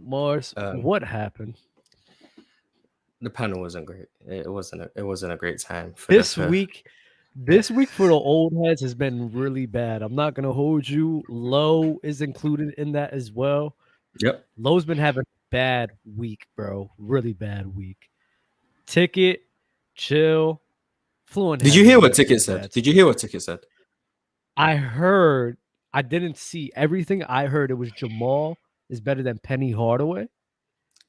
Mars, what happened? The panel wasn't great. It wasn't a great time for This the. week, this week for the old heads has been really bad. I'm not gonna hold you. Low is included in that as well. Yep. Low's been having a bad week, bro. Really bad week. Ticket, chill, fluent. Did you hear what Ticket said? Did you hear what Ticket said? I heard. I didn't see everything. I heard it was Jamal is better than Penny Hardaway.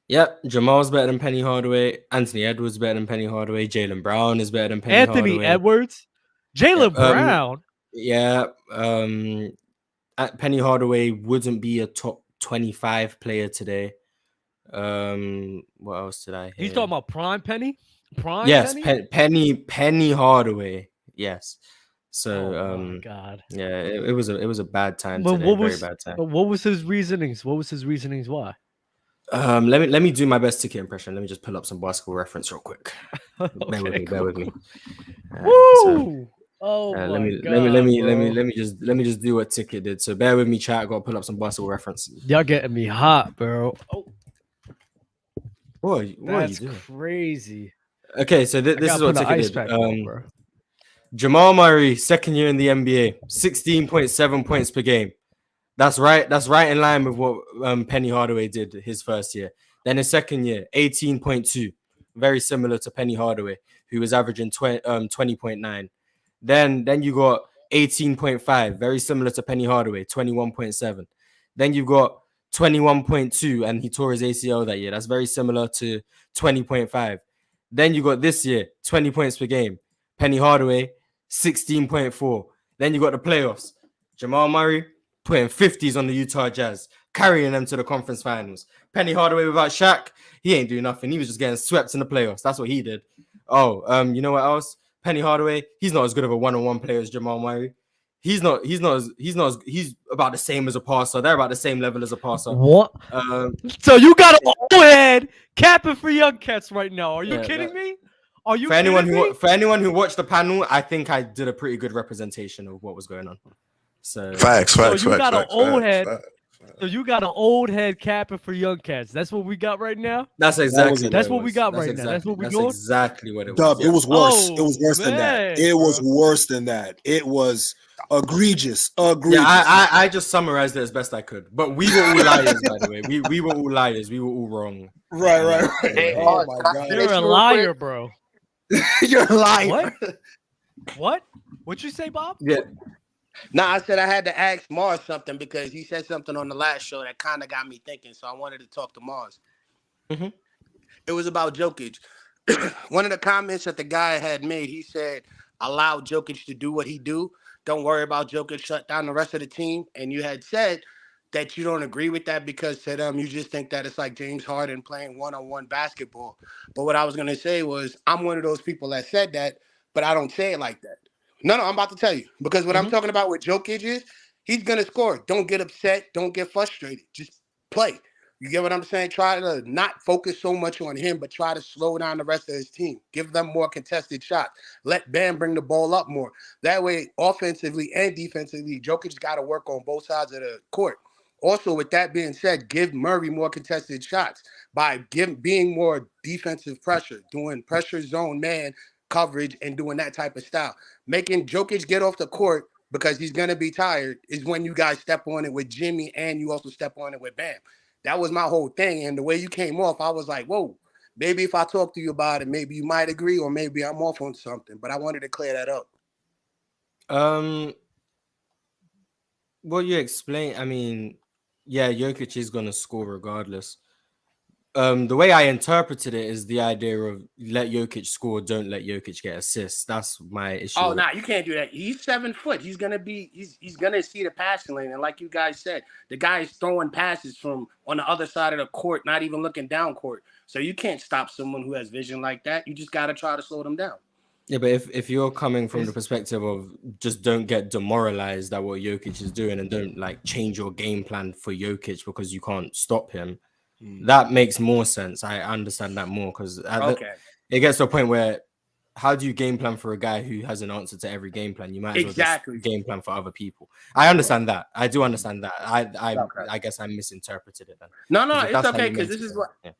Yep, Jamal's better than Penny Hardaway. Anthony Edwards better than Penny Hardaway. Jaylen Brown is better than Penny Anthony Hardaway. Edwards, Jaylen Brown. Yeah. Penny Hardaway wouldn't be a top 25 player today. What else did I hear? He's talking about prime Penny. Prime. Yes, Penny? Penny Hardaway. Yes. So, oh my God. Yeah, it was a bad time But today. Very bad time. But what was his reasonings? Why? Let me do my best Ticket impression. Let me just pull up some basketball reference real quick. Okay, Bear with me. Woo! God. Let me just do what Ticket did. So bear with me, chat. I gotta pull up some basketball reference. Y'all getting me hot, bro. Oh, what are you doing? Crazy. Okay, so this is what Ticket did. Bro. Jamal Murray, second year in the NBA, 16.7 points per game. That's right in line with what Penny Hardaway did his first year. Then his second year, 18.2, very similar to Penny Hardaway, who was averaging 20.9. Then you got 18.5, very similar to Penny Hardaway, 21.7. Then you've got 21.2, and he tore his ACL that year. That's very similar to 20.5. Then you got this year, 20 points per game. Penny Hardaway, 16.4. Then you got the playoffs. Jamal Murray putting 50s on the Utah Jazz, carrying them to the conference finals. Penny Hardaway without Shaq, he ain't doing nothing. He was just getting swept in the playoffs. That's what he did. You know what else? Penny Hardaway, he's not as good of a one-on-one player as Jamal Murray. He's about the same as a passer. They're about the same level as a passer. What? So you got an old head capping for young cats right now. Are you kidding me? Are you for anyone who watched the panel, I think I did a pretty good representation of what was going on. So facts. So you got an old head capping for young cats. That's what we got right now. That's exactly. That's what we got right now. That's what we doing. That's exactly what it was. Dub, it was worse. It was worse than that. It was worse than that. It was egregious. Yeah, I just summarized it as best I could. But we were all liars, by the way. We were all liars. We were all wrong. Right. Hey, oh my God. You're a liar, bro. You're a liar. What? What'd you say, Bob? Yeah. Nah, I said I had to ask Mars something because he said something on the last show that kind of got me thinking. So I wanted to talk to Mars. Mm-hmm. It was about Jokic. One of the comments that the guy had made, he said, allow Jokic to do what he do. Don't worry about Jokic, shut down the rest of the team. And you had said that you don't agree with that because to them, you just think that it's like James Harden playing one-on-one basketball. But what I was going to say was I'm one of those people that said that, but I don't say it like that. No, I'm about to tell you. Because what I'm talking about with Jokic is he's going to score. Don't get upset. Don't get frustrated. Just play. You get what I'm saying? Try to not focus so much on him, but try to slow down the rest of his team. Give them more contested shots. Let Bam bring the ball up more. That way, offensively and defensively, Jokic's got to work on both sides of the court. Also, with that being said, give Murray more contested shots by being more defensive pressure, doing pressure zone man coverage and doing that type of style. Making Jokic get off the court because he's going to be tired is when you guys step on it with Jimmy and you also step on it with Bam. That was my whole thing. And the way you came off, I was like, whoa, maybe if I talk to you about it, maybe you might agree or maybe I'm off on something. But I wanted to clear that up. Well, you explain. I mean, yeah, Jokic is going to score regardless. The way I interpreted it is the idea of let Jokic score, don't let Jokic get assists. That's my issue. Oh, you can't do that. He's 7 foot. He's gonna see the passing lane, and like you guys said, the guy is throwing passes from on the other side of the court, not even looking down court. So you can't stop someone who has vision like that. You just got to try to slow them down. Yeah, but if you're coming from the perspective of just don't get demoralized at what Jokic is doing and don't like change your game plan for Jokic because you can't stop him. That makes more sense. I understand that more because it gets to a point where how do you game plan for a guy who has an answer to every game plan? You might as well Exactly. just game plan for other people. I understand that. I do understand that. I guess I misinterpreted it then. No, 'Cause if it's that's how okay you because meant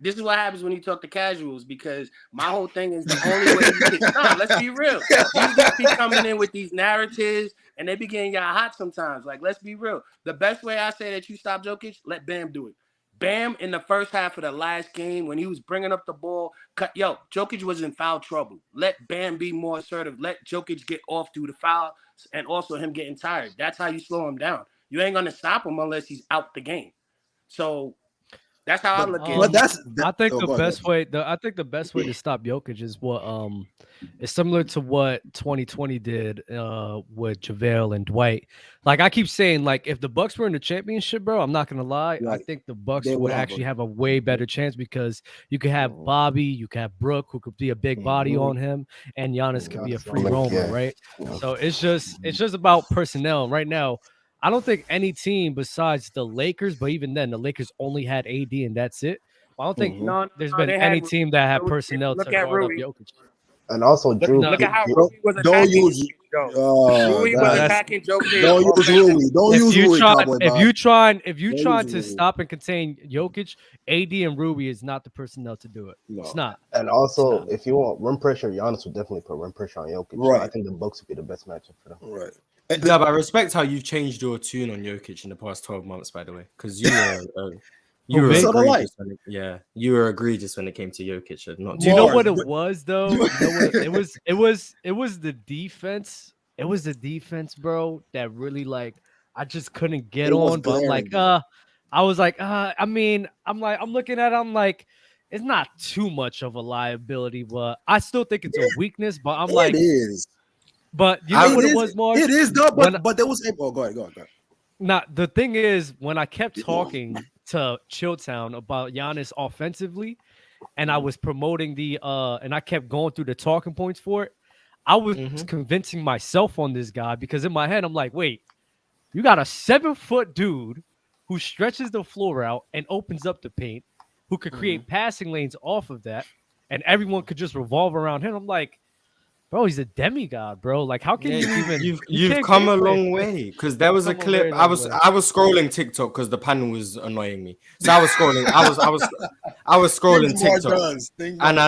this is what happens when you talk to casuals. Because my whole thing is the only way you can. Nah, let's be real. These just be coming in with these narratives, and they be getting y'all hot sometimes. Like, let's be real. The best way I say that you stop Jokic, let Bam do it. Bam in the first half of the last game when he was bringing up the ball, Jokic was in foul trouble. Let Bam be more assertive. Let Jokic get off through the foul and also him getting tired. That's how you slow him down. You ain't gonna stop him unless he's out the game. So that's how I look at it. I think the best way to stop Jokic is what it's similar to what 2020 did with JaVale and Dwight. Like I keep saying, like if the Bucks were in the championship, bro, I'm not gonna lie. Right. I think the Bucks would actually have a way better chance because you could have Bobby, you could have Brooke, who could be a big body on him, and Giannis could be a free roamer, right? So it's just about personnel right now. I don't think any team besides the Lakers, but even then, the Lakers only had AD and that's it. I don't think there's been any team that had personnel to guard up Jokic. And also, Drew. Look at how Rui was attacking. Rui was attacking Jokic. Don't use Rui. Don't use Rui. If you trying to stop and contain Jokic, AD and Rui is not the personnel to do it. No. It's not. And also, if you want rim pressure, Giannis would definitely put rim pressure on Jokic. Right. So I think the Bucks would be the best matchup for them. Right. Yeah, but I respect how you've changed your tune on Jokic in the past 12 months, by the way, because you were egregious. You were egregious when it came to Jokic. Not do you know what it was though? It was the defense. It was the defense, bro, that really like I just couldn't get on. But I'm like, I was like, I mean, I'm looking at it, I'm like, it's not too much of a liability, but I still think it's a weakness. But I'm like, it is. But you know what it was, Mark? It is though, but there was go ahead. Now the thing is, when I kept talking to Chilltown about Giannis offensively, and I was promoting and I kept going through the talking points for it, I was convincing myself on this guy because in my head I'm like, wait, you got a 7-foot dude who stretches the floor out and opens up the paint, who could create passing lanes off of that, and everyone could just revolve around him. I'm like, bro, he's a demigod, bro. Like, how can you even? You've come a long way because there was a clip. I was scrolling TikTok because the panel was annoying me. So I was scrolling. I was scrolling TikTok, and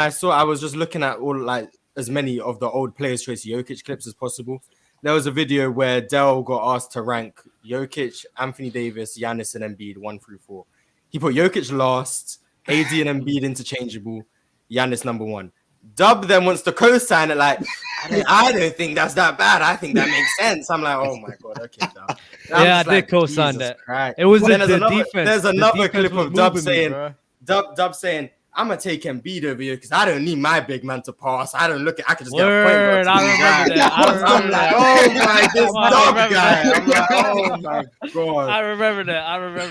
I saw. I was just looking at all like as many of the old players Tracy Jokic clips as possible. There was a video where Dell got asked to rank Jokic, Anthony Davis, Giannis, and Embiid 1 through 4. He put Jokic last, AD and Embiid interchangeable, Giannis number 1. Dub then wants to co-sign it like, I don't think that's that bad. I think that makes sense. I'm like, oh my god, okay, Dub. I did co-sign that. Christ. It was the defense. There's another clip of Dub saying, Dub saying, I'm gonna take Embiid over here because I don't need my big man to pass. I don't look at. I can just get a point. I remember that. I'm like, oh my, this Dub guy. I'm like, oh my god. I remember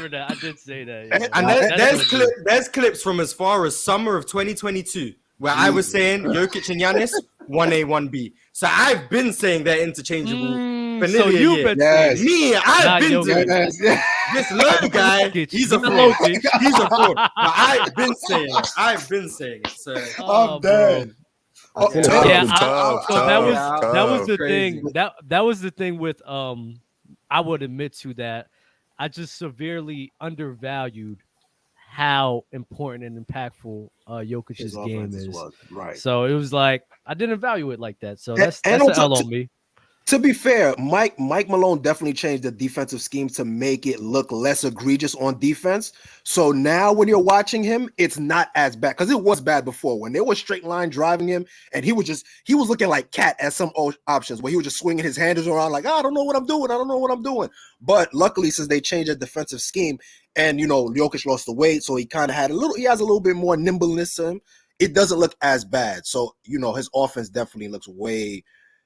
that. I did say that. Yeah. And there's clips from as far as summer of 2022 where I was saying Jokic and Giannis 1A 1B. So I've been saying they're interchangeable. So you've been saying me. I've been doing this. This low guy, he's a fraud. He's a fraud. But I've been saying it. So I'm dead. That was the thing. That was the thing with I would admit to that I just severely undervalued how important and impactful Jokic's game is. Right. So it was like I didn't value it like that. So that's an L on me. To be fair, Mike Malone definitely changed the defensive scheme to make it look less egregious on defense. So now when you're watching him, it's not as bad because it was bad before when they were straight line driving him and he was looking like Cat at some options where he was just swinging his hands around like, I don't know what I'm doing. But luckily, since they changed the defensive scheme and Jokic lost the weight, so he kind of has a little bit more nimbleness to him. It doesn't look as bad. So his offense definitely looks way.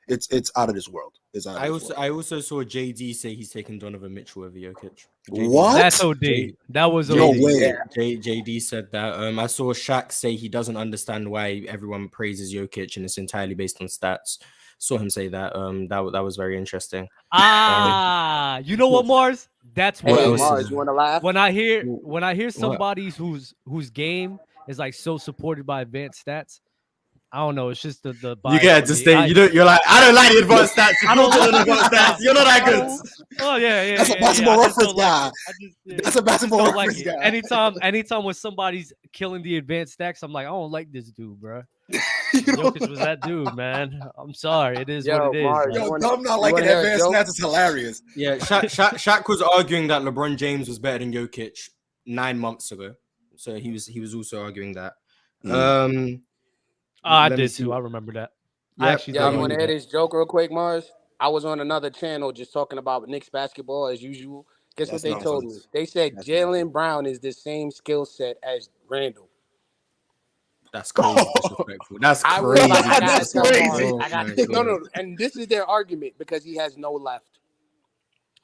It's out of this world. I also saw JD say he's taking Donovan Mitchell over Jokic. What? That's OD. That was OD. No way. JD said that. I saw Shaq say he doesn't understand why everyone praises Jokic and it's entirely based on stats. Saw him say that. That was very interesting. You know what, Mars? That's what Mars, you want to laugh? When I hear somebody whose game is like so supported by advanced stats, I don't know. It's just the You bias get for to me. stay. You're like, I don't like the advanced stats. I don't You're not the advanced stats. You're not that good. Oh yeah. That's a basketball I just reference don't like guy. it. I just That's a basketball don't like reference it. guy. Anytime when somebody's killing the advanced stacks, I'm like, I don't like this dude, bro. You know? Jokic was that dude, man. I'm sorry. It is Yo, what it is. Mars, man. Yo, wanna- Dumb not you liking wanna hear a advanced joke? stats is hilarious. Yeah, Shaq was arguing that LeBron James was better than Jokic 9 months ago. So he was also arguing that. I let me did see. too. I remember that. Yep. I actually Yo, did you want to remember hear that. this joke real quick, Mars? I was on another channel just talking about Knicks basketball as usual. Guess That's what they told me? nonsense. They said That's Jalen nonsense. Brown is the same skill set as Randle. That's crazy disrespectful. That's I was crazy. like, I gotta That's tell crazy. Mars. Oh I got my no, God. and this is their argument because he has no left.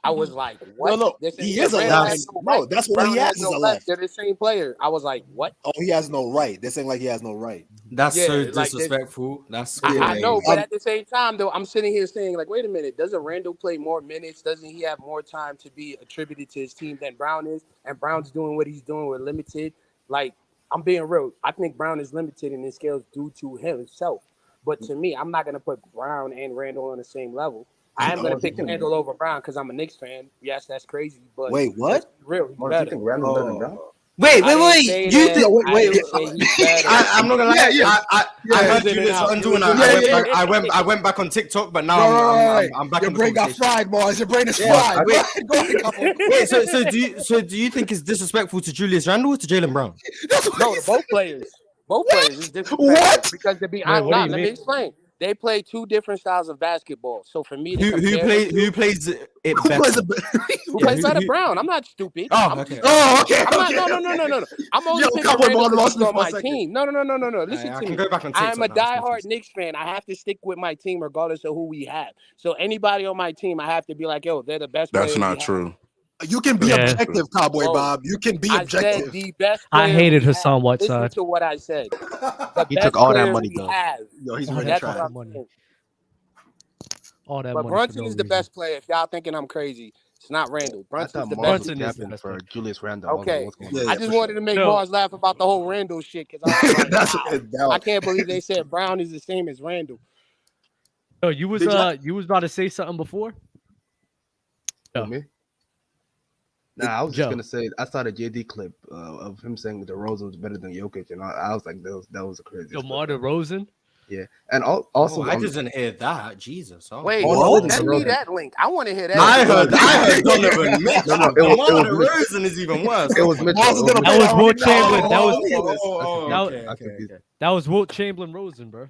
I was like, what? No, They said, he yeah, is a Randle left. has no No, right. that's what Brown he has has is no a left. left. They're the same player. I was like, what? Oh, he has no right. They're saying like he has no right. That's Yeah, so like this- disrespectful. That's Yeah. I know, crazy. but at the same time, though, I'm sitting here saying, like, wait a minute, doesn't Randle play more minutes? Doesn't he have more time to be attributed to his team than Brown is? And Brown's doing what he's doing with limited. Like, I'm being real. I think Brown is limited in his skills due to himself. But to me, I'm not going to put Brown and Randle on the same level. I am going to pick Randle over Brown because I'm a Knicks fan. Yes, that's crazy. But Wait, what? let's be real, he's Mars, you better. think Randall's better than Brown? Wait. I didn't say You that. think? No, wait, I wait, didn't say he's better. I'm not gonna lie. Yeah. I Yeah, heard he's in Julius and out. Randle and I went back on TikTok, but now I'm back Your in the brain got conversation. fried, Mars. Your brain is Yeah, fried. wait. Go ahead, couple. Wait, so do you think it's disrespectful to Julius Randle or to Jalen Brown? That's what No, he to said. both players. Both players is disrespectful. What? Because to be Wait, honest, what do you let me mean? explain. They play two different styles of basketball. So for me to Who compare plays it Who better? plays a- who Yeah, plays better? who- Brown. I'm not stupid. Oh, I'm okay. Oh, okay. I'm not. okay, No. I'm only Yo, picking Cowboy Randle Ball because lost he's me on for a my second. team. No. Listen I to can me. go back on I'm TikTok a now, it's diehard confused. Knicks fan. I have to stick with my team regardless of who we have. So anybody on my team, I have to be like, yo, they're the best That's players not we have. true. You can be Yeah. objective, Cowboy Whoa. Bob. You can be I objective. said the best I player hated we Hassan have. Listen Whiteside. to what I said. The He best took all that player money, we though. have. Yo, he's All really that That's trying. what I'm money. saying. All that But money Brunson for no is the reason. best player. If y'all thinking I'm crazy, it's not Randle. I Brunson's thought the Mars best. was Brunson is the capping best for player. Julius Randle. I was like, Okay, what's going Yeah, on? I just for wanted to make No. Mars laugh about the whole Randle shit because I was like, wow, I That- can't believe they said Brown is the same as Randle. No, you was Did y'all- you was about to say something before? For Yeah. me? Nah, I was Joe. just gonna say I saw the JD clip of him saying DeRozan was better than Jokic, and I was like, that was a crazy. DeMar DeRozan? Yeah, and also I didn't hear that. Jesus. Oh. Wait, What? send me that link. I want to hear that. I heard Donovan. No, it was DeMar Mitchell. DeRozan is even worse. It was Oh my Mitchell. Mars is gonna That play was that Will right now. Chamberlain. That was- okay. That was Wilt Chamberlain Rosen, bro.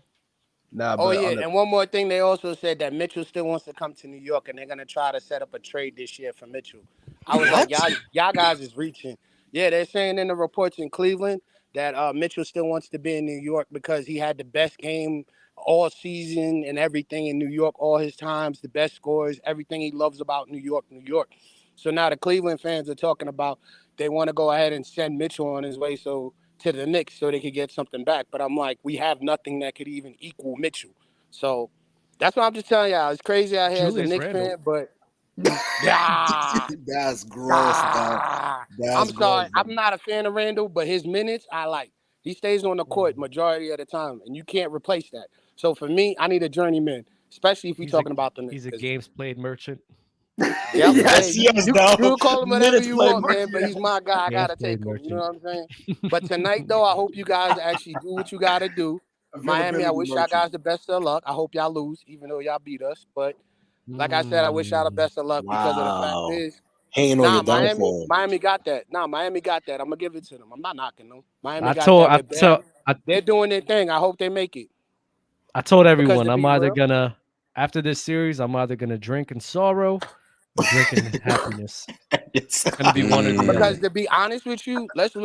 Nah, Oh but yeah, on the- and one more thing, they also said that Mitchell still wants to come to New York, and they're gonna try to set up a trade this year for Mitchell. I was like, y'all guys is reaching. Yeah, they're saying in the reports in Cleveland that Mitchell still wants to be in New York because he had the best game all season and everything in New York all his times, the best scores, everything he loves about New York. So now the Cleveland fans are talking about they want to go ahead and send Mitchell on his way to the Knicks so they could get something back. But I'm like, we have nothing that could even equal Mitchell. So that's what I'm just telling y'all. It's crazy out here Julius as a Knicks Randle. fan, but yeah. That's gross, man. That's I'm sorry. gross, I'm not a fan of Randall, but his minutes I like. He stays on the court majority of the time, and you can't replace that. So for me, I need a journeyman, especially if we're He's talking about the He's a Knicks. games played merchant. Yep, Yes, hey, yes, you dog. call him whatever Minutes you played want, man, merchant, but he's my guy. I Yeah, gotta played take him. You know merchant. what I'm saying? But tonight, though, I hope you guys actually do what you gotta do. Miami, I wish y'all guys the best of luck. I hope y'all lose, even though y'all beat us. But like I said, I wish y'all the best of luck because of the Wow. fact is, Hating on your downfall. Miami got that. Miami got that. I'm gonna give it to them. I'm not knocking them. Miami I got told that. They're doing their thing. I hope they make it. I told Because everyone to I'm be either real- gonna after this series I'm either gonna drink in sorrow or drink in happiness. It's gonna be one or the other. Because to be honest with you, let's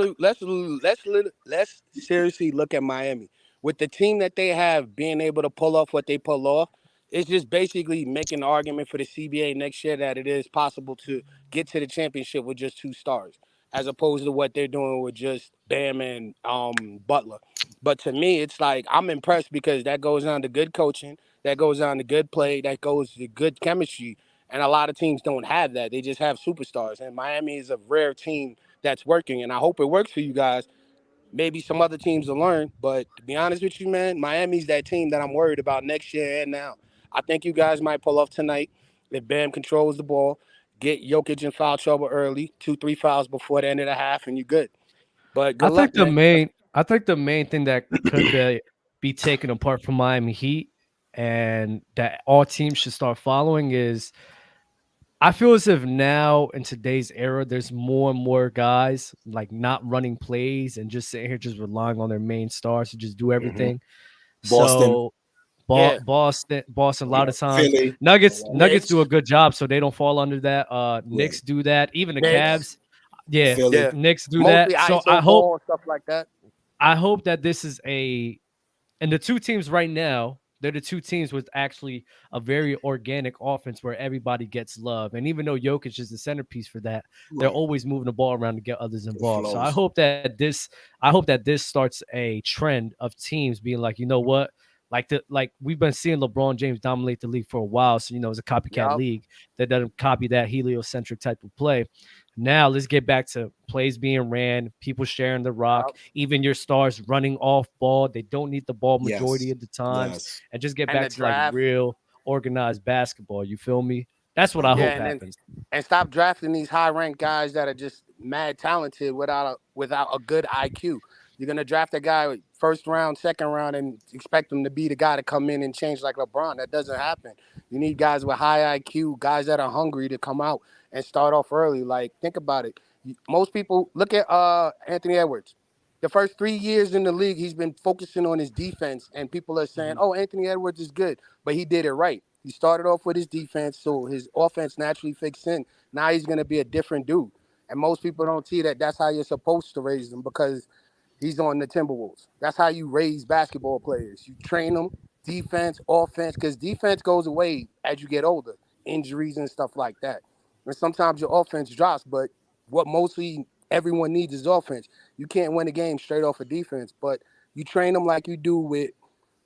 seriously look at Miami with the team that they have, being able to pull off what they pull off. It's just basically making an argument for the CBA next year that it is possible to get to the championship with just 2 stars, as opposed to what they're doing with just Bam and Butler. But to me, it's like I'm impressed because that goes on to good coaching, that goes on to good play, that goes to good chemistry. And a lot of teams don't have that. They just have superstars. And Miami is a rare team that's working. And I hope it works for you guys. maybe some other teams will learn. But to be honest with you, man, Miami's that team that I'm worried about next year and now. I think you guys might pull off tonight if Bam controls the ball, get Jokic in foul trouble early, 2-3 fouls before the end of the half, and you're good. But I good think luck, the man. main thing that could be taken apart from Miami Heat and that all teams should start following is I feel as if now in today's era, there's more and more guys like not running plays and just sitting here just relying on their main stars to just do everything. Boston. So Yeah. Boston, a lot of times. Philly. Nuggets Knicks. do a good job, so they don't fall under that. Knicks do that. Even the Cavs, yeah, Philly. Yeah. Knicks do Mostly that. So ISO ball and stuff like that. I hope that this is and the two teams right now, they're the two teams with actually a very organic offense where everybody gets love. And even though Jokic is the centerpiece for that, they're always moving the ball around to get others involved. So I hope that this starts a trend of teams being like, you know what? Like we've been seeing LeBron James dominate the league for a while. So, it's a copycat league that doesn't copy that heliocentric type of play. Now let's get back to plays being ran, people sharing the rock, even your stars running off ball. They don't need the ball majority of the times, and just get back to like real organized basketball. You feel me? That's what I hope happens. And stop drafting these high-ranked guys that are just mad talented without a good IQ. You're gonna draft a guy first round, second round, and expect him to be the guy to come in and change like LeBron. That doesn't happen. You need guys with high IQ, guys that are hungry to come out and start off early. Like, think about it. Most people look at Anthony Edwards. The first 3 years in the league, he's been focusing on his defense, and people are saying, "Oh, Anthony Edwards is good," but he did it right. He started off with his defense, so his offense naturally fixed in. Now he's gonna be a different dude, and most people don't see that. That's how you're supposed to raise them because he's on the Timberwolves. That's how you raise basketball players. You train them defense, offense, because defense goes away as you get older, injuries and stuff like that. And sometimes your offense drops, but what mostly everyone needs is offense. You can't win a game straight off of defense, but you train them like you do with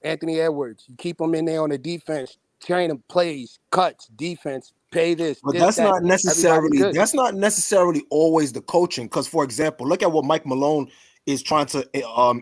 Anthony Edwards. You keep them in there on the defense, train them plays, cuts, defense, pay this. But this, that's that. not necessarily always the coaching. Because, for example, look at what Mike Malone is trying to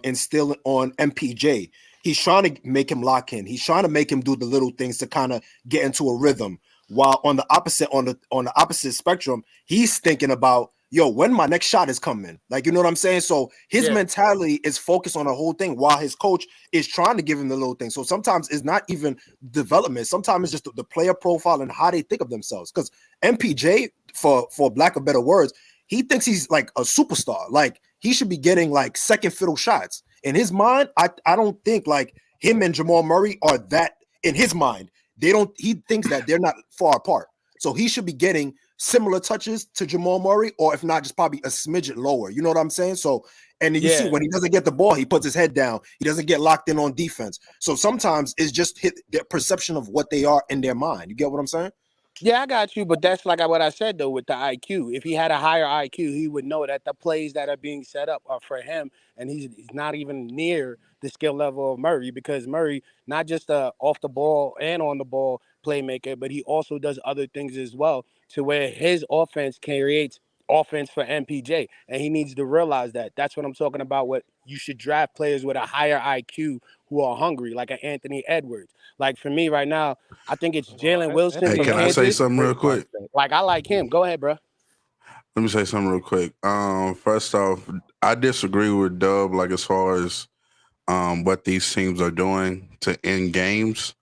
instill on MPJ. He's trying to make him lock in. He's trying to make him do the little things to kind of get into a rhythm. While on the opposite spectrum, he's thinking about, when my next shot is coming. Like, you know what I'm saying? So his mentality is focused on the whole thing while his coach is trying to give him the little thing. So sometimes it's not even development. Sometimes it's just the player profile and how they think of themselves. Because MPJ, for lack of better words, he thinks he's like a superstar. Like, he should be getting like second fiddle shots. In his mind, I don't think like him and Jamal Murray are that in his mind. He thinks that they're not far apart. So he should be getting similar touches to Jamal Murray, or if not, just probably a smidget lower. You know what I'm saying? So, and then you see when he doesn't get the ball, he puts his head down. He doesn't get locked in on defense. So sometimes it's just their perception of what they are in their mind. You get what I'm saying? Yeah, I got you, but that's like what I said, though, with the IQ. If he had a higher IQ, he would know that the plays that are being set up are for him, and he's not even near the skill level of Murray, because Murray, not just a off the ball and on the ball playmaker, but he also does other things as well, to where his offense creates offense for MPJ, and he needs to realize that. That's what I'm talking about. What you should draft players with a higher IQ who are hungry, like an Anthony Edwards. Like, for me right now, I think it's Jalen Wilson from Hey, can I say Kansas. something real quick? Like, I like him. Go ahead, bro. Let me say something real quick. First off, I disagree with Dub, like, as far as what these teams are doing to end games.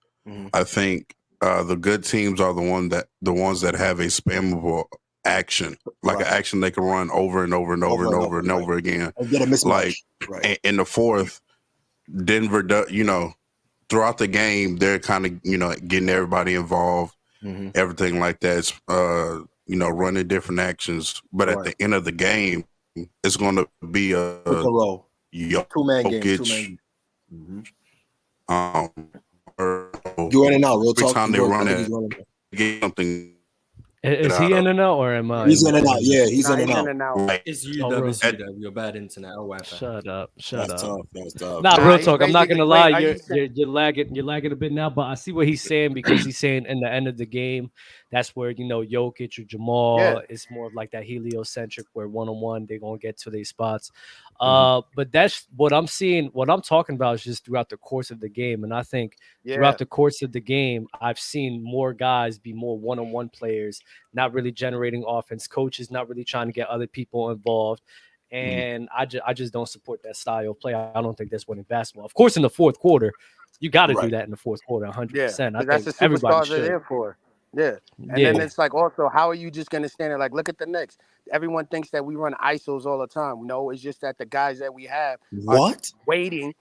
I think the good teams are the ones that have a spammable action, like an action they can run over and over and over and over and over again. Get a mismatch. Like in the fourth, Denver, throughout the game, they're kind of, getting everybody involved, everything like that. It's, running different actions. But at the end of the game, it's going to be a two-man game. You in and out. Real every talk. time they run it, get something. Is he in and out or am I? He's in and out. Yeah, he's in He's and out. in and out. Like, It's Oh, UW, real. it's UW. Your bad internet or Wi-Fi. Shut up. That's tough. That's tough. Nah, Nah, real he's talk. I'm not gonna basically- lie. wait, are you You're, saying- you're lagging a bit now, but I see what he's saying because he's saying in the end of the game, that's where Jokic or Jamal, Yeah. it's more of like that heliocentric where 1-on-1 they're gonna get to their spots. Mm-hmm. But that's what I'm seeing. What I'm talking about is just throughout the course of the game, and I think Yeah. throughout the course of the game, I've seen more guys be more 1-on-1 players, not really generating offense. Coaches not really trying to get other people involved. And I just don't support that style of play. I don't think that's winning basketball. Of course, in the fourth quarter, you got to do Right. that in the fourth quarter, 100%. Yeah, I 'cause that's think the everybody superstars are should. there for. Yeah. And Yeah. then it's like also, how are you just gonna stand there? Like, look at the Knicks. Everyone thinks that we run ISOs all the time. No, it's just that the guys that we have are What? waiting.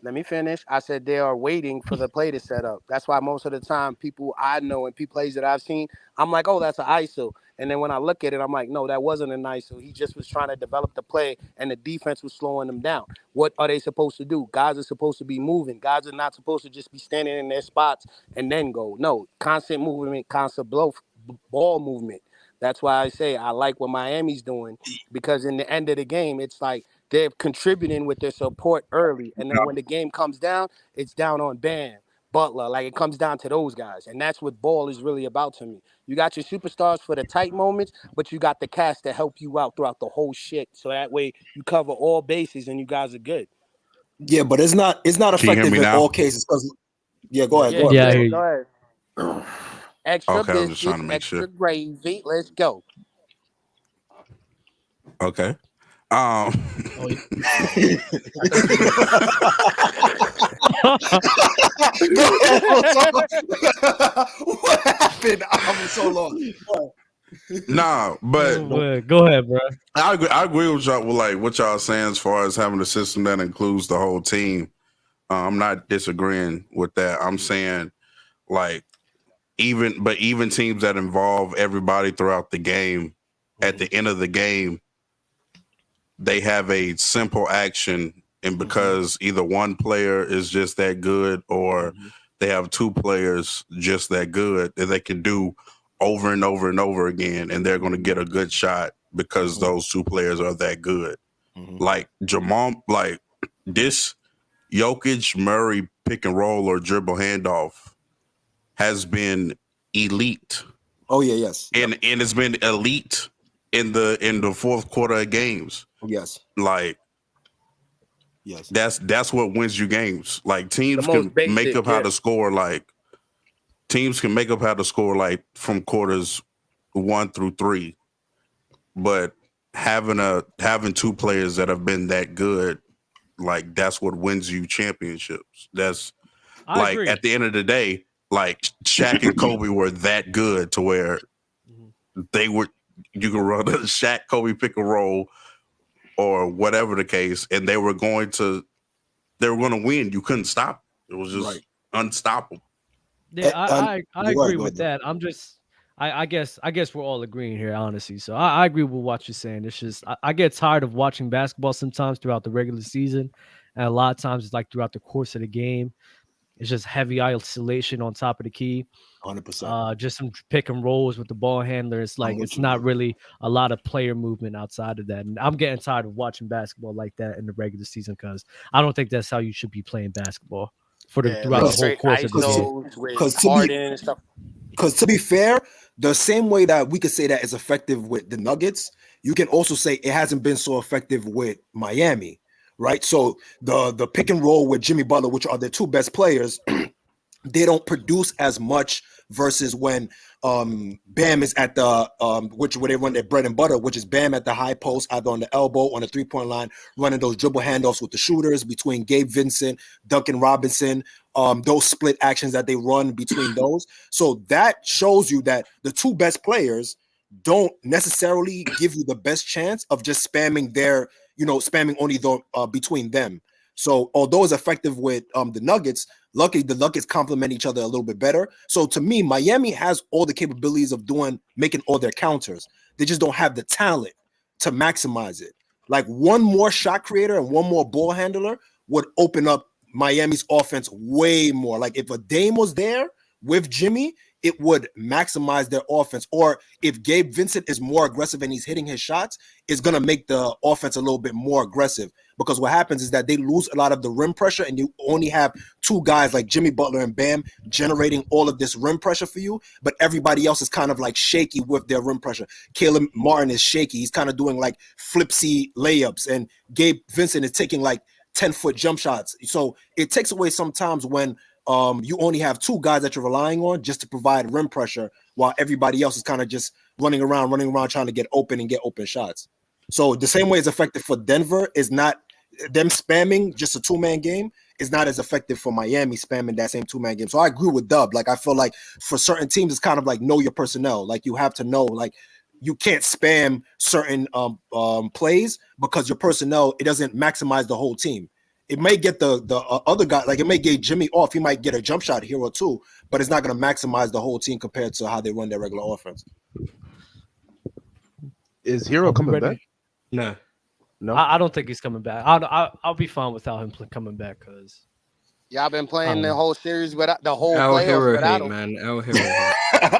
Let me finish. I said they are waiting for the play to set up. That's why most of the time people I know and plays that I've seen, I'm like, oh, that's an ISO. And then when I look at it, I'm like, no, that wasn't an ISO. He just was trying to develop the play, and the defense was slowing them down. What are they supposed to do? Guys are supposed to be moving. Guys are not supposed to just be standing in their spots and then go. No, constant movement, constant ball movement. That's why I say I like what Miami's doing, because in the end of the game, it's like they're contributing with their support early. And then when the game comes down, it's down on Bam, Butler. Like, it comes down to those guys. And that's what ball is really about to me. You got your superstars for the tight moments, but you got the cast to help you out throughout the whole shit. So that way you cover all bases and you guys are good. Yeah, but it's not Can you hear effective me in now? all cases. Because go ahead. Yeah, Go ahead. Yeah, I Go hear ahead. you. Go ahead. Extra Okay, I was just biscuits, trying to make extra sure. gravy. Let's go. Okay. What happened? I'm so lost. Nah, but Go ahead, bro. I agree with y'all with like what y'all saying as far as having a system that includes the whole team. I'm not disagreeing with that. I'm saying like even teams that involve everybody throughout the game, at the end of the game, they have a simple action, and because either one player is just that good or they have two players just that good that they can do over and over and over again, and they're going to get a good shot because those two players are that good. Like Jamal, like this Jokic Murray pick and roll or dribble handoff has been elite. Oh yeah, yes, and it's been elite in the fourth quarter of games. yes, Like yes. that's what wins you games. Like teams The most can make basic, up how yeah. to score. Like teams can make up how to score like from quarters 1 through 3, but having two players that have been that good, like that's what wins you championships. That's I like agree. at the end of the day, like Shaq and Kobe were that good to where they were. You can run a Shaq Kobe pick and roll or whatever the case, and they were going to win. You couldn't stop it. It was just unstoppable. Yeah, I agree go with ahead. that. I'm just I guess we're all agreeing here, honestly. So I agree with what you're saying. It's just I get tired of watching basketball sometimes throughout the regular season, and a lot of times it's like throughout the course of the game. It's just heavy isolation on top of the key. 100%. Just some pick and rolls with the ball handler. It's like with it's you, not bro. really a lot of player movement outside of that. And I'm getting tired of watching basketball like that in the regular season because I don't think that's how you should be playing basketball throughout the whole straight course of the game. ISOs with 'Cause to be- Harden and stuff. Because to be fair, the same way that we could say that is effective with the Nuggets, you can also say it hasn't been so effective with Miami, right? So the pick and roll with Jimmy Butler, which are their two best players, they don't produce as much versus when Bam is at the where they run their bread and butter, which is Bam at the high post, either on the elbow, on the 3-point line, running those dribble handoffs with the shooters between Gabe Vincent, Duncan Robinson, those split actions that they run between those. So that shows you that the two best players don't necessarily give you the best chance of just spamming spamming only between them. So although it's effective with the Nuggets, luckily the Nuggets complement each other a little bit better. So to me, Miami has all the capabilities of making all their counters. They just don't have the talent to maximize it. Like one more shot creator and one more ball handler would open up Miami's offense way more. Like if a Dame was there with Jimmy, it would maximize their offense. Or if Gabe Vincent is more aggressive and he's hitting his shots, it's going to make the offense a little bit more aggressive. Because what happens is that they lose a lot of the rim pressure, and you only have two guys like Jimmy Butler and Bam generating all of this rim pressure for you, but everybody else is kind of like shaky with their rim pressure. Caleb Martin is shaky. He's kind of doing like flipsy layups, and Gabe Vincent is taking like 10-foot jump shots. So it takes away sometimes when you only have two guys that you're relying on just to provide rim pressure, while everybody else is kind of just running around trying to get open and get open shots. So the same way it's effective for Denver is not them spamming just a two-man game is not as effective for Miami spamming that same two-man game. So I agree with Dub. Like, I feel like for certain teams, it's kind of like know your personnel. Like, you have to know, like, you can't spam certain plays because your personnel, it doesn't maximize the whole team. It may get the other guy, like it may get Jimmy off. He might get a jump shot here or two, but it's not going to maximize the whole team compared to how they run their regular offense. Is Hero coming back? No. I don't think he's coming back. I'll be fine without him coming back because y'all been playing the whole series without the whole El playoffs Hero without hate, him. man. El Hero hate.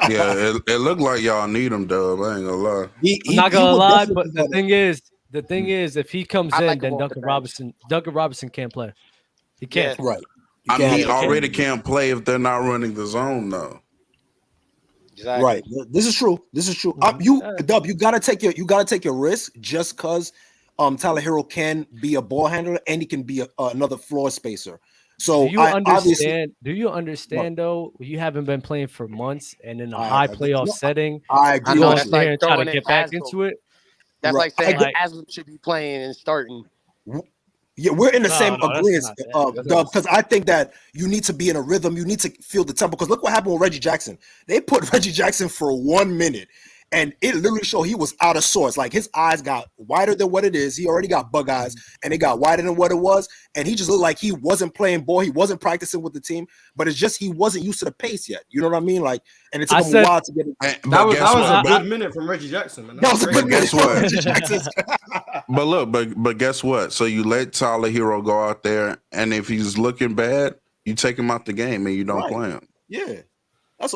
Yeah, it looked like y'all need him, Dub. I ain't gonna lie. I'm not gonna lie, but the thing is, if he comes in, like then him off the Duncan Robinson can't play. He can't. Right. I mean, he already can't play if they're not running the zone, though. Exactly. Right. This is true. Dub, you gotta take your risk just because Tyler Hero can be a ball handler and he can be another floor spacer. So do you understand though? You haven't been playing for months, and in a high playoff setting, I agree. You go out there and try to get back into it. That's like saying Haslam should be playing and starting. Yeah, we're in the same agreement, Dub, because I think that you need to be in a rhythm. You need to feel the tempo. Because look what happened with Reggie Jackson. They put Reggie Jackson for 1 minute, and it literally showed he was out of sorts. Like, his eyes got wider than what it is. He already got bug eyes, and it got wider than what it was. And he just looked like he wasn't playing ball. He wasn't practicing with the team. But it's just he wasn't used to the pace yet. You know what I mean? Like, and it took him a while to get it. That was a good minute from Reggie Jackson, man. That was a good minute from Reggie Jackson. But look, but guess what? So you let Tyler Hero go out there, and if he's looking bad, you take him out the game and you don't play him. Yeah.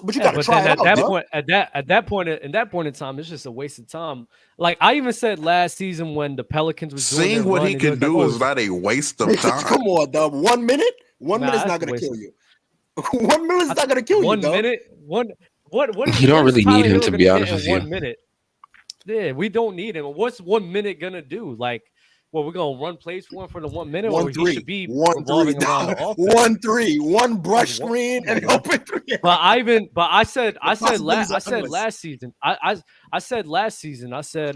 But you gotta try it at out, that bro. point, at that point in time, it's just a waste of time. Like, I even said last season when the Pelicans was doing seeing what he can do is not a waste of time. Come on, Dub. 1 minute? 1 minute is not gonna kill you. 1 minute is not gonna kill you. 1 minute? What you don't really need him, to be honest with you. 1 minute. Yeah, we don't need him. What's 1 minute gonna do? Like, well, we're gonna run plays for him for the 1 minute, or he should be 1-3 around the offense. 1-3, one brush screen and open three. But I said last season. I said last season. I said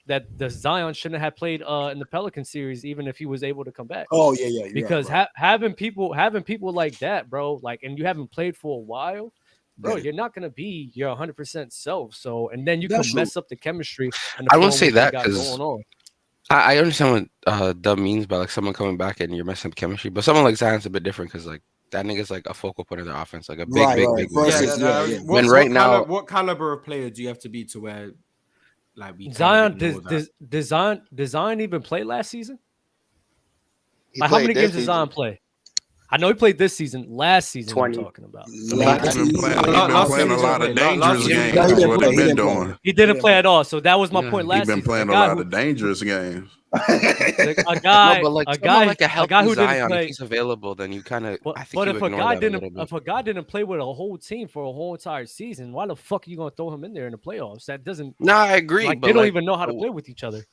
that the Zion shouldn't have played in the Pelican series, even if he was able to come back. Oh yeah. Because having people like that, bro, like, and you haven't played for a while, bro, you're not gonna be your 100% self. So, and then you can mess up the chemistry. And the I won't say that because going on. I understand what Dub means by like someone coming back and you're messing up chemistry, but someone like Zion's a bit different because like that nigga's like a focal point of their offense, like a big. When what caliber of player do you have to be to where like we Zion does Zion even play last season? Like, how many games did Zion play? I know he played this season. Last season, 20. I'm talking about. He's been playing a lot of dangerous games. That's what he's been doing. He didn't play at all. So that was my point last season. He's been playing a lot of dangerous games. A guy like a healthy who Zion, didn't play. if he's available, then you kind of. But if a guy didn't play with a whole team for a whole entire season, why the fuck are you gonna throw him in there in the playoffs? That doesn't. No, I agree. Like, but they don't even know how to play with each other.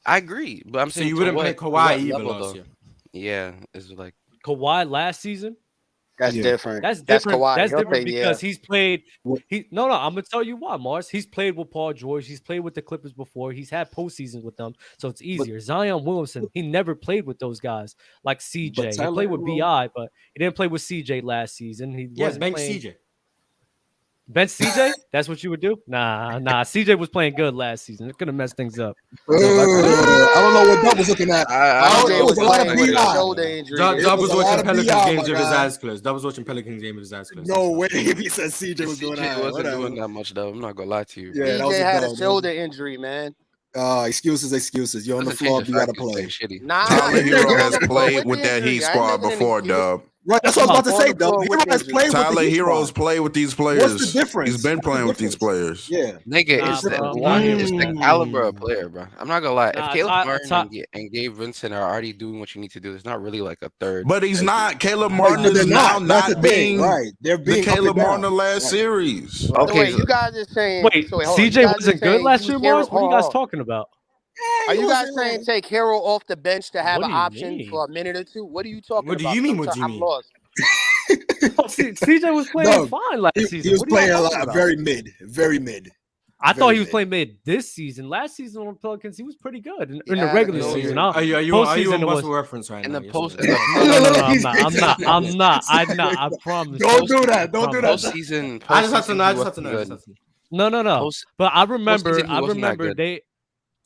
I agree, but I'm saying you wouldn't play Kawhi either last year. Yeah, it's like Kawhi last season. That's different. That's different. Kawhi. That's different because he's played. I'm gonna tell you why, Mars. He's played with Paul George. He's played with the Clippers before. He's had postseasons with them, so it's easier. Zion Williamson, he never played with those guys like CJ. He played with BI, but he didn't play with CJ last season. He wasn't bench playing. CJ. Bench CJ? That's what you would do? Nah. CJ was playing good last season. It could have messed things up. I don't know what Dub was looking at. CJ was playing with a shoulder injury. Dub was watching Pelicans games with his eyes closed. Dub was watching Pelicans games with his eyes closed. No way if he said CJ was doing that. CJ wasn't doing that much, though. I'm not gonna lie to you. Yeah, CJ had a shoulder injury, man. Excuses. You're on the floor. You gotta play. Shitty. Nah, Tyler Hero has played with that Heat squad before, Dub. Right, that's what I was about to say, On the though. floor Hero with has niggas. played with the Tyler Heat Heroes squad. play with these players. What's the difference? He's been What's the playing with these difference? players. Yeah. Nigga, Nah, it's the bro. it's the caliber of player, bro. I'm not gonna lie. Nah, If Caleb Ty- Martin Ty- and Gabe Vincent are already doing what you need to do, there's not really like a third. But he's not. Caleb But Martin they're is now That's the not thing, being right? They're the being Caleb Martin up of and last down. series. Right. So Okay, wait, so- you guys are saying Wait, so wait, hold on. You CJ guys are wasn't good saying last use year, Hero- Mars. What are you hold guys on. talking about? Are Yeah, you he guys wasn't- saying take Hero off the bench to have What an do you option mean? for a minute or two? What are you talking What do about? you mean? I'm What do you I'm mean? lost. CJ was playing No, fine last He season. was What are y'all playing a talking lot, about? very mid, very mid. I thought he was mid. playing mid this season. Last season on Pelicans, he was pretty good in the Yeah, regular no, season. yeah. Are you postseason on it was- Muscle reference right in now? the You're post, saying? in No, I'm not. Exactly. I'm not. I promise. Don't do that. Don't do the that. postseason, I just have to postseason, know. he I just have to wasn't know. I just good. have to No. know. But I remember. Postseason, he wasn't that good.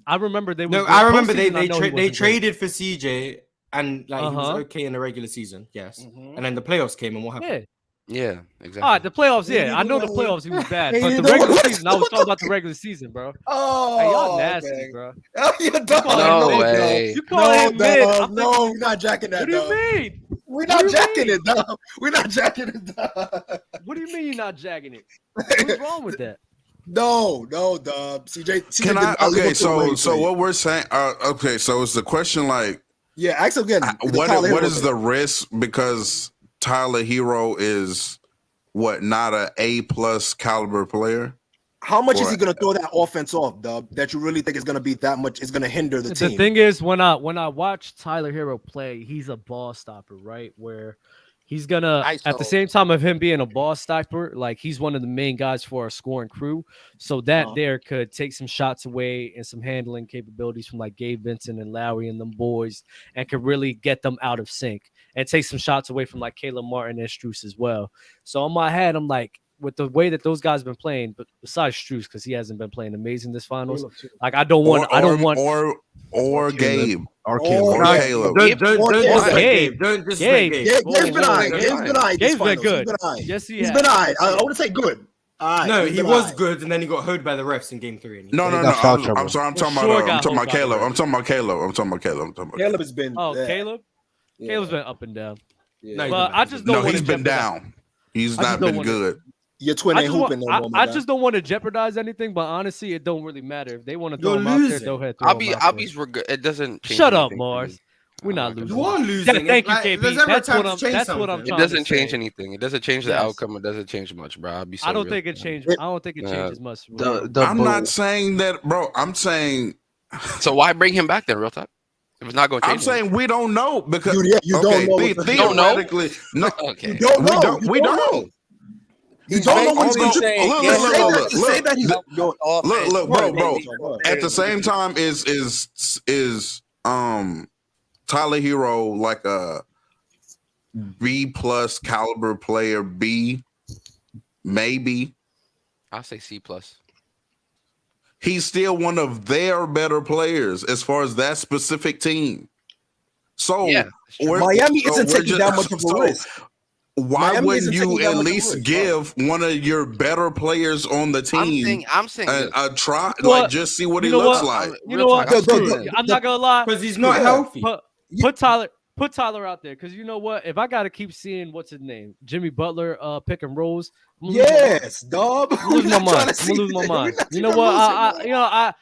I remember they. No, was I good. remember Postseason, I know he they wasn't good. traded for CJ and like he was Uh-huh. okay in the regular season, yes. Mhm. And then the playoffs came and what happened? Yeah. Yeah, exactly. All right, the playoffs. Hey, Yeah, I know the you know- playoffs. He was bad, Hey, but you the know regular what? season, I was talking about the regular season, bro. Oh, Hey, y'all nasty, okay. bro. Oh, you dog. No No way. You call him mid? I'm No, thinking, we're not jacking that. what do you dog. mean? We're What not do you jacking mean? it, dog. We're not jacking it, dog. What do you mean you're not jagging it? What's wrong with that? No, dog. CJ Can I? live up Okay, to the so rating for you. what we're saying? Okay, so is the question like, Yeah, ask him again. what is the risk because Tyler Hero is what not a A+ caliber player? How much is Or- he going to throw that offense off, dub? That you really think is going to be that much? Is going to hinder the The team? thing is, when I watch Tyler Hero play, he's a ball stopper, right? Where he's gonna at the ISO. same time of him being a ball stopper, like he's one of the main guys for our scoring crew. So that there could take some shots away and some handling capabilities from like Gabe Vincent and Lowry and them boys, and could really get them out of sync and take some shots away from like Caleb Martin and Strus as well. So in my head, I'm like, with the way that those guys have been playing, but besides Strus, because he hasn't been playing amazing this finals, like I don't want or Gabe Or Or Caleb. or Caleb. Don't Gabe. disrespect Gabe. Gabe. Don't disrespect Gabe. Gabe. Gabe's been alright. Gabe's Gabe's been alright. Gabe's been good. He's been alright. Yes, he He's has. been alright. I wouldn't say good. Alright. No, he's he been was alright. good, and then he got hoed by the refs in Game 3. And he- No. got foul I'm trouble. sorry. I'm For talking sure about. got I'm talking hold about by the Caleb. refs. I'm talking about Caleb. I'm talking about Caleb. I'm talking about Caleb has been. Oh, yeah, Caleb. yeah. Caleb's been up and down. Yeah. No, he's But been I bad. just don't No, want he's to been jeopardize. down. He's I just not don't been wanna- good. Your twin I ain't just, want, hooping no more. I just don't want to jeopardize anything, but honestly, it don't really matter. If they want to throw You're him out there, losing. go ahead. Throw him out there. It doesn't change Shut up, anything for me. Mars. We're not losing. You are losing. Yeah, thank you, Like, KB. there's never That's time what to I'm. change That's what I'm something. It trying doesn't to change say. anything. It doesn't change the Yes. outcome. It doesn't change much, bro. I'll be so I don't real. think it changed. I don't think it changes much. I'm not saying that, bro. I'm saying. So why bring him back then, real talk? If it's not going to change. I'm saying we don't know because You don't know. theoretically, no. Okay. You don't know. We don't. You don't know what he's Look, bro. At the same time, is Tyler Hero like a B+ caliber player? B, maybe. I'll say C+. He's still one of their better players as far as that specific team. So Miami isn't taking that much of a risk. Why Miami wouldn't isn't you taking that at much of a least risk, give one of your better players on the team I'm saying a try, You know like what? just see what You he know looks what? like? You know what? Real I'm not gonna lie. Because he's not healthy. Put Tyler out there, because you know what? If I gotta keep seeing what's his name, Jimmy Butler, pick and rolls. Yes, dog. I'm losing my mind. I'm gonna lose my mind. You know what?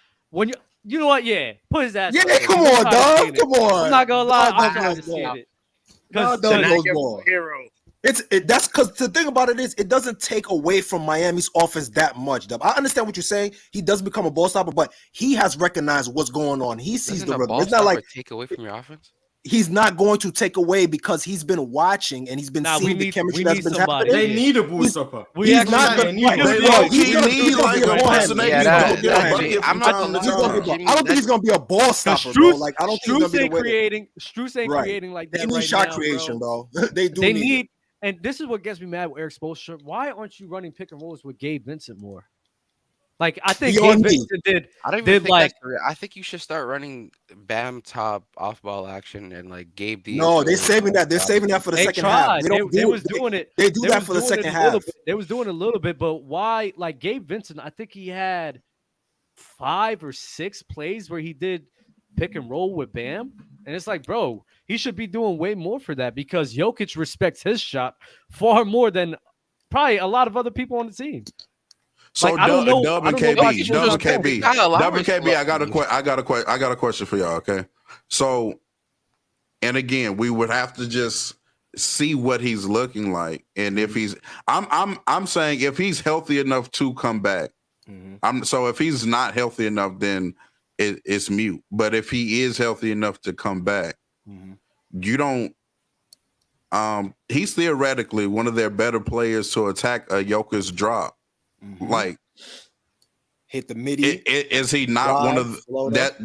You know what? Yeah, put his ass. Yeah, out there, come 'cause on, I'm tired of seeing dog. it. Come on. I'm not gonna lie. I'm Dog tired of knows seeing ball. it. Dog knows ball. Hero. That's because the thing about it is it doesn't take away from Miami's offense that much. Dub. I understand what you're saying. He does become a ball stopper, but he has recognized what's going on. He sees Doesn't the a rhythm. ball It's not like take away from your offense. he's not going to take away because he's been watching and he's been seeing the chemistry that's been happening. They need a ball stopper. He's not going to. Need like a person that can get a bucket I'm from not. time to time. I don't think he's going to be a ball stopper, bro. Like I don't think he's going Strus to be ain't the way. creating. Strus ain't creating like that. They need right shot now, creation, bro. bro. They do. They need. need, and this is what gets me mad with Eric Spoelstra. Why aren't you running pick and rolls with Gabe Vincent more? Like I think Beyond Gabe me. Vincent did. I don't even Did think like I think you should start running Bam top off ball action and like Gabe D. No, they're saving that. They're saving that for the they second half. tried. They was doing it. They do They that was for the doing second it a little half. bit. They was doing a little bit, but why? Like Gabe Vincent, I think he had 5 or 6 plays where he did pick and roll with Bam, And it's like, bro, he should be doing way more for that because Jokic respects his shot far more than probably a lot of other people on the team. So like, I don't know. Dub I and don't know why KB, people Dub and don't know. KB, Dub and KB. I got a question for y'all. Okay, so, and again, we would have to just see what he's looking like, and if he's, I'm saying if he's healthy enough to come back. So if he's not healthy enough, then it's mute. But if he is healthy enough to come back, you don't. He's theoretically one of their better players to attack a Jokic drop. Like, hit the midi. Is he not one of that?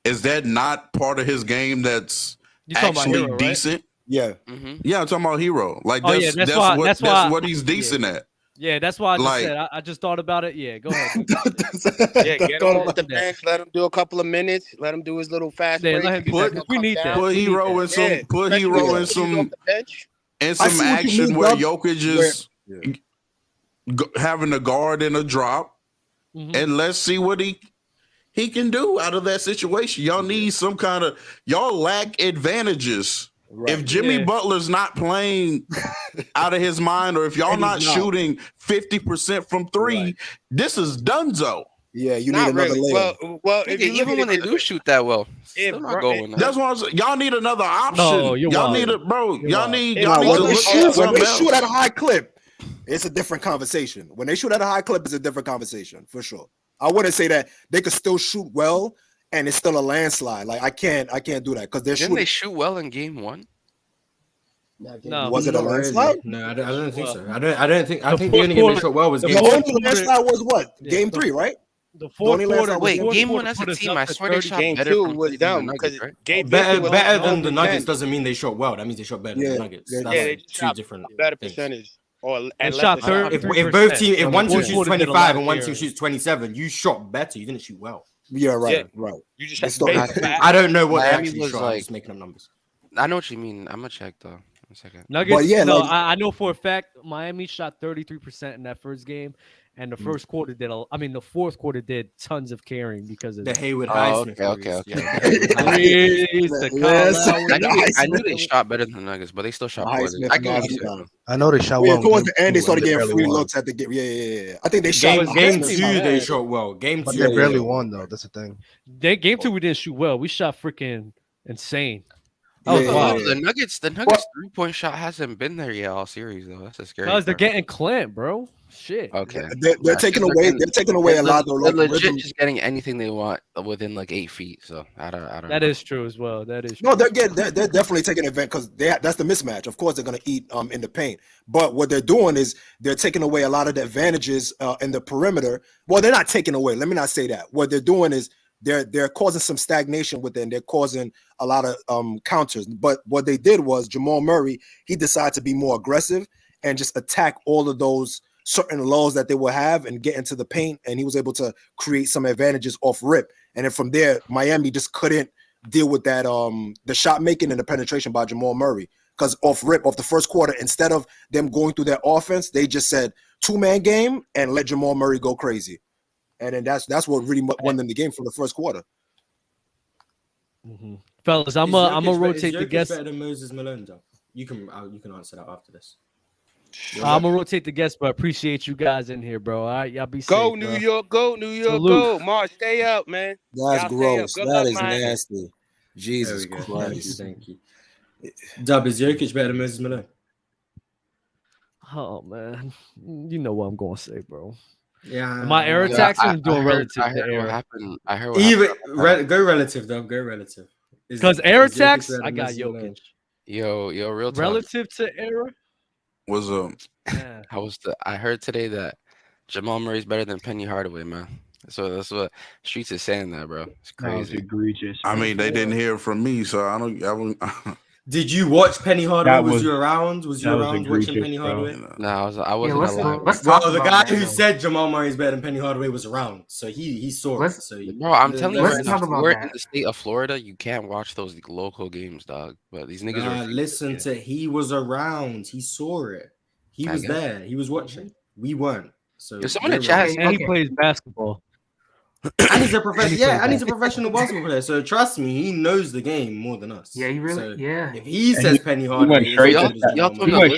Is that not part of his game that's actually Hero, decent? Right? Yeah. Yeah, I'm talking about Hero. Like, that's what he's decent at. Yeah, that's why I just said. I just thought about it. Yeah, go ahead. Yeah, get him off the bench. Let him do a couple of minutes. Let him do his little fast break. We need that. Put Hero in some. Put Hero in some. And some action where Jokic is having a guard and a drop, and let's see what he can do out of that situation. Y'all need some kind of. Y'all lack advantages. Right. If Jimmy Butler's not playing out of his mind, or if y'all not shooting 50% from three, this is donezo. Yeah, you need another layer. Well, even when they do shoot that well, still not going. That's what I'm saying. Y'all need another option. No, y'all need it, bro. Y'all need to when look at when they else. shoot at a high clip, it's a different conversation. When they shoot at a high clip, it's a different conversation for sure. I wouldn't say that they could still shoot well and it's still a landslide. Like I can't do that because they're shooting. Didn't they shoot well in game one? No, was it a landslide? No, I don't think so. I think the only game they shot well was the game only landslide was what? Game 3, right? The fourth quarter. Wait, game one as a team, I swear they shot better. Game 2 was dumb because better than the Nuggets doesn't mean they shot well. That means they shot better than the Nuggets. That's they two different better percentage. Or shot 30. If both teams, if one team shoots 25 and one team shoots 27, you shot better. You didn't shoot well. Yeah, right, right. You just I don't know what they actually shot. I'm just making up numbers. I know what you mean. I'm gonna check though. A second. Nuggets. I know for a fact Miami shot 33% in that first game, and the first quarter did. The fourth quarter did tons of carrying because of the Hayward. Okay. I knew they shot better than the Nuggets, but they still shot more. I know they shot well. Towards the end, they started getting free looks at the game. Yeah. I think they shot game 2. They shot well. Game 2, they barely won though. That's the thing. Game 2, we didn't shoot well. We shot freaking insane. The Nuggets 3-point shot hasn't been there yet all series though. That's a scary. Because they're getting clamped, bro. Shit. Okay. They're taking away. They're taking away a lot of the legit just getting anything they want within like 8 feet. So I don't. That is true as well. That is true. No, they're definitely taking advantage because that's the mismatch. Of course, they're gonna eat in the paint. But what they're doing is they're taking away a lot of the advantages in the perimeter. Well, they're not taking away. Let me not say that. What they're doing is they're causing some stagnation within. They're causing a lot of counters. But what they did was Jamal Murray, he decided to be more aggressive and just attack all of those certain lows that they will have and get into the paint. And he was able to create some advantages off rip. And then from there, Miami just couldn't deal with that the shot making and the penetration by Jamal Murray. Because off the first quarter, instead of them going through their offense, they just said 2-man game and let Jamal Murray go crazy. And then that's what really won them the game from the first quarter. Fellas, I'm gonna rotate the guests. Better than Moses Malone, though? You can answer that after this. I'm gonna rotate the guests, but appreciate you guys in here, bro. All right, y'all be safe. Go New York, go New York, go. Mars, stay up, man. That's gross. That is nasty. Jesus Christ. Thank you. Dub, is Jokic better than Moses Malone? Oh man, you know what I'm gonna say, bro. Yeah, my error taxing is doing relative to error. What happened. I heard. Go relative, though. Go relative. Because error tax, I got Jokic. Yo, real talk. Relative to error. Was I heard today that Jamal Murray's better than Penny Hardaway, man. So that's what Streets is saying, that bro. It's crazy. Egregious. I mean, they didn't hear it from me, so I don't. Did you watch Penny Hardaway? Was you around? Was you around watching Penny Hardaway? No, I wasn't alive. Well, the guy who said Jamal Murray is better than Penny Hardaway was around, so he saw it. So bro, I'm telling you, we're in the state of Florida. You can't watch those local games, dog. But these niggas are. He was around. He saw it. He was there. He was watching. We weren't. So someone in chat, and he plays basketball. And he's a professional basketball player. So trust me, he knows the game more than us. Yeah, he really. So yeah. if he says Penny Hardaway, Y'all told him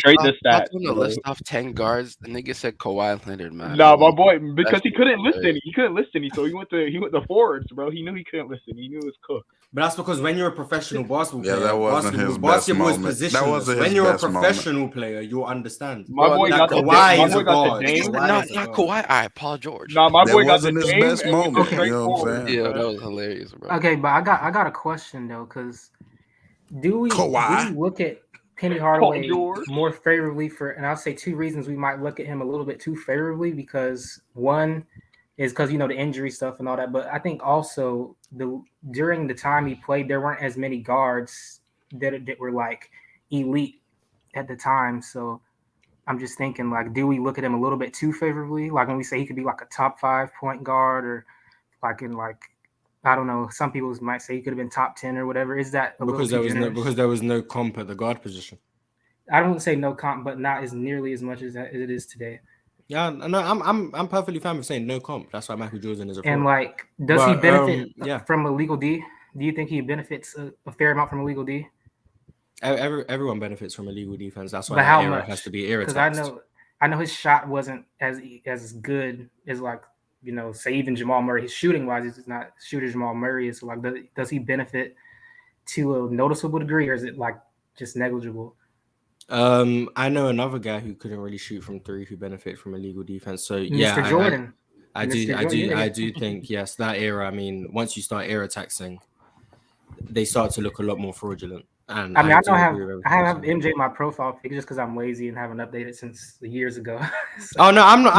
to list off 10 guards. The nigga said Kawhi Leonard, man. Nah, my boy, because he couldn't listen. He couldn't listen. So he went to forwards, bro. He knew he couldn't listen. He knew it was cooked. But that's because when you're a professional basketball player, that wasn't his best basketball is moment. That positionless. wasn't When his you're a best professional player, you'll understand. My boy got the Kawhi is a my boy got guard. the Dame. Not Kawhi. All right, Paul George. Nah, my boy That got the wasn't his Dame. best and he moment. went straight You know what I'm forward, saying? Yeah, bro. that was hilarious, bro. Okay, but I got a question though, because do we look at Penny Hardaway more favorably for, and I'll say two reasons we might look at him a little bit too favorably, because one is because the injury stuff and all that, but I think also during the time he played, there weren't as many guards that were like elite at the time. So I'm just thinking, like, do we look at him a little bit too favorably? Like when we say he could be like a top 5 point guard, or like in like, I don't know, some people might say he could have been top 10 or whatever. Is that because there was no comp at the guard position? I don't say no comp, but not as nearly as much as it is today. Yeah, no, I'm perfectly fine with saying no comp. That's why Michael Jordan is a. And like, does he benefit from a legal D? Do you think he benefits a fair amount from a legal D? Everyone benefits from a legal defense. That's why how era much? has to be era. Because I know his shot wasn't as good as, like, say even Jamal Murray. His shooting wise, he's not shooter Jamal Murray is. So like, does he benefit to a noticeable degree, or is it like just negligible? I know another guy who couldn't really shoot from 3 who benefited from illegal defense. So yeah, Mr. Jordan. I do think yes, that era. I mean, once you start era taxing, they start to look a lot more fraudulent. And I mean, I have MJ in my profile pic just because I'm lazy and haven't updated since years ago. So, oh no, I'm not.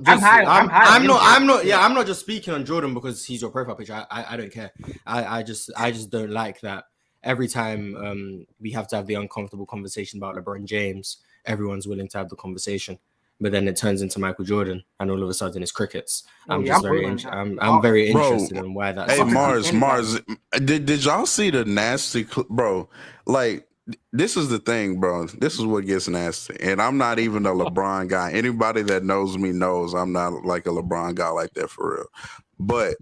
I'm not just speaking on Jordan because he's your profile picture. I don't care. I just don't like that. Every time we have to have the uncomfortable conversation about LeBron James, everyone's willing to have the conversation, but then it turns into Michael Jordan, and all of a sudden it's crickets. I'm very interested in why that's. Hey, Mars, did y'all see the nasty, bro? Like, this is the thing, bro. This is what gets nasty, and I'm not even a LeBron guy. Anybody that knows me knows I'm not like a LeBron guy like that for real. But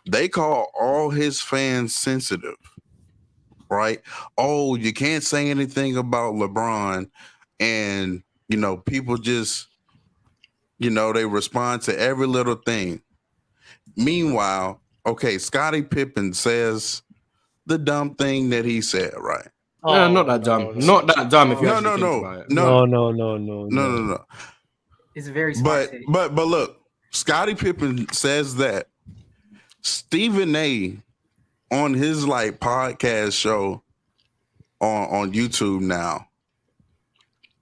they call all his fans sensitive. Right? Oh, you can't say anything about LeBron, and people just they respond to every little thing. Meanwhile, okay, Scottie Pippen says the dumb thing that he said, right? No, not that dumb. Not that dumb. If you no. It's very smart. But look, Scottie Pippen says that Stephen A. on his like podcast show on YouTube now,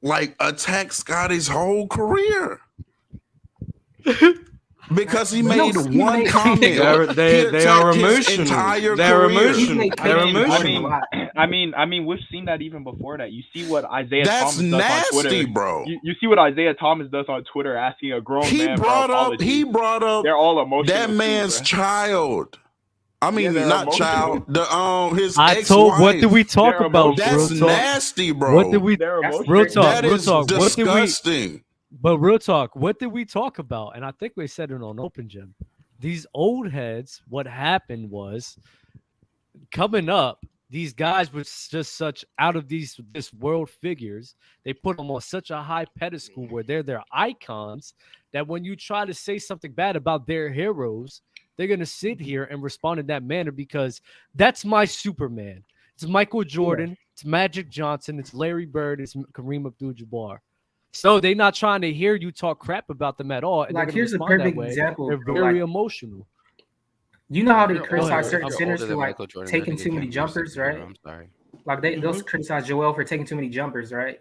like, attack Scottie's whole career because he made one comment. They are emotional. They're emotional. I mean, we've seen that even before that. You see what Isaiah Thomas does nasty, on Twitter, bro. You see what Isaiah Thomas does on Twitter, asking a grown man for apology. He brought up they're all emotional. That man's child. I mean, not child. His I ex-wife. told. What did we talk about? That's nasty, bro. What did we? Real talk. That real is talk. disgusting. But real talk. What did we talk about? And I think we said it on Open Gym. These old heads. What happened was, coming up, these guys were just such out of this world figures. They put them on such a high pedestal where they're their icons, that when you try to say something bad about their heroes, they're going to sit here and respond in that manner, because that's my Superman. It's Michael Jordan. It's Magic Johnson. It's Larry Bird. It's Kareem Abdul-Jabbar. So they're not trying to hear you talk crap about them at all. And like, here's a perfect example. They're very emotional. You know how they criticize certain centers for like taking too many jumpers, right? I'm sorry. Like they'll criticize Joel for taking too many jumpers, right?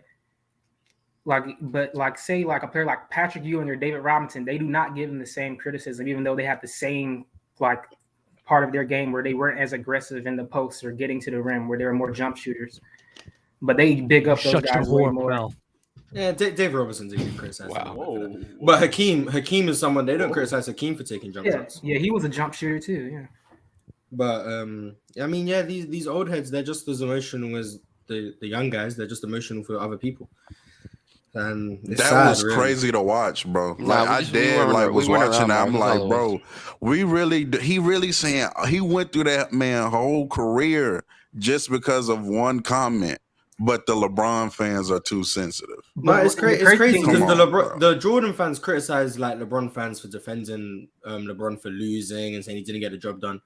But say a player like Patrick Ewing or David Robinson, they do not give them the same criticism, even though they have the same like part of their game where they weren't as aggressive in the post or getting to the rim, where they were more jump shooters. But they big up those guys way more. Yeah, Dave Robinson's even criticized. Wow. But Hakeem is someone they don't criticize Hakeem for taking jump shots. Yeah, he was a jump shooter too. Yeah. But I mean, yeah, these old heads, they're just as emotional as the young guys. They're just emotional for other people. And it's that sad, was really. crazy to watch, bro. Nah, Like was watching that. I'm like, bro, he really saying he went through that man whole career just because of one comment. But the LeBron fans are too sensitive. No, it's crazy because on, the Jordan fans criticize like LeBron fans for defending LeBron for losing and saying he didn't get the job done.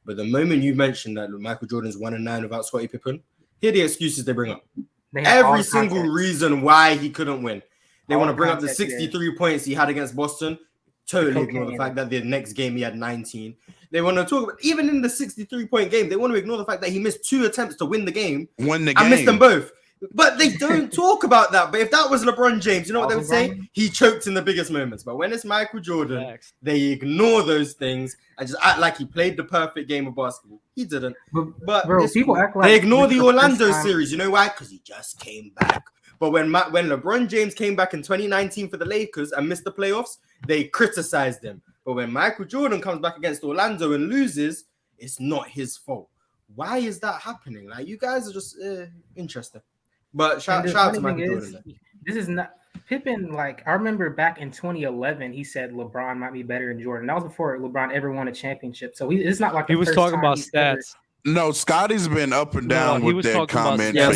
But the moment you mentioned that Michael Jordan's 1-9 without Scottie Pippen, here are the excuses they bring up. Every single reason why he couldn't win. They want to bring up the 63 points he had against Boston. Totally ignore the fact that the next game he had 19. They want to talk about, even in the 63-point game, they want to ignore the fact that he missed 2 attempts to win the game. And missed them both. But they don't talk about that. But if that was LeBron James, you know what they would say? He choked in the biggest moments. But when it's Michael Jordan, they ignore those things and just act like he played the perfect game of basketball. He didn't. But bro, people act like they ignore the Orlando series. You know why? Because he just came back. But when LeBron James came back in 2019 for the Lakers and missed the playoffs, they criticized him. But when Michael Jordan comes back against Orlando and loses, it's not his fault. Why is that happening? Like, you guys are just interesting. But shout out to Michael Jordan. This is not Pippen. Like, I remember back in 2011, he said LeBron might be better than Jordan. That was before LeBron ever won a championship. So it's not like he was talking about stats. No, Scottie's been up and down with that comment. Yeah,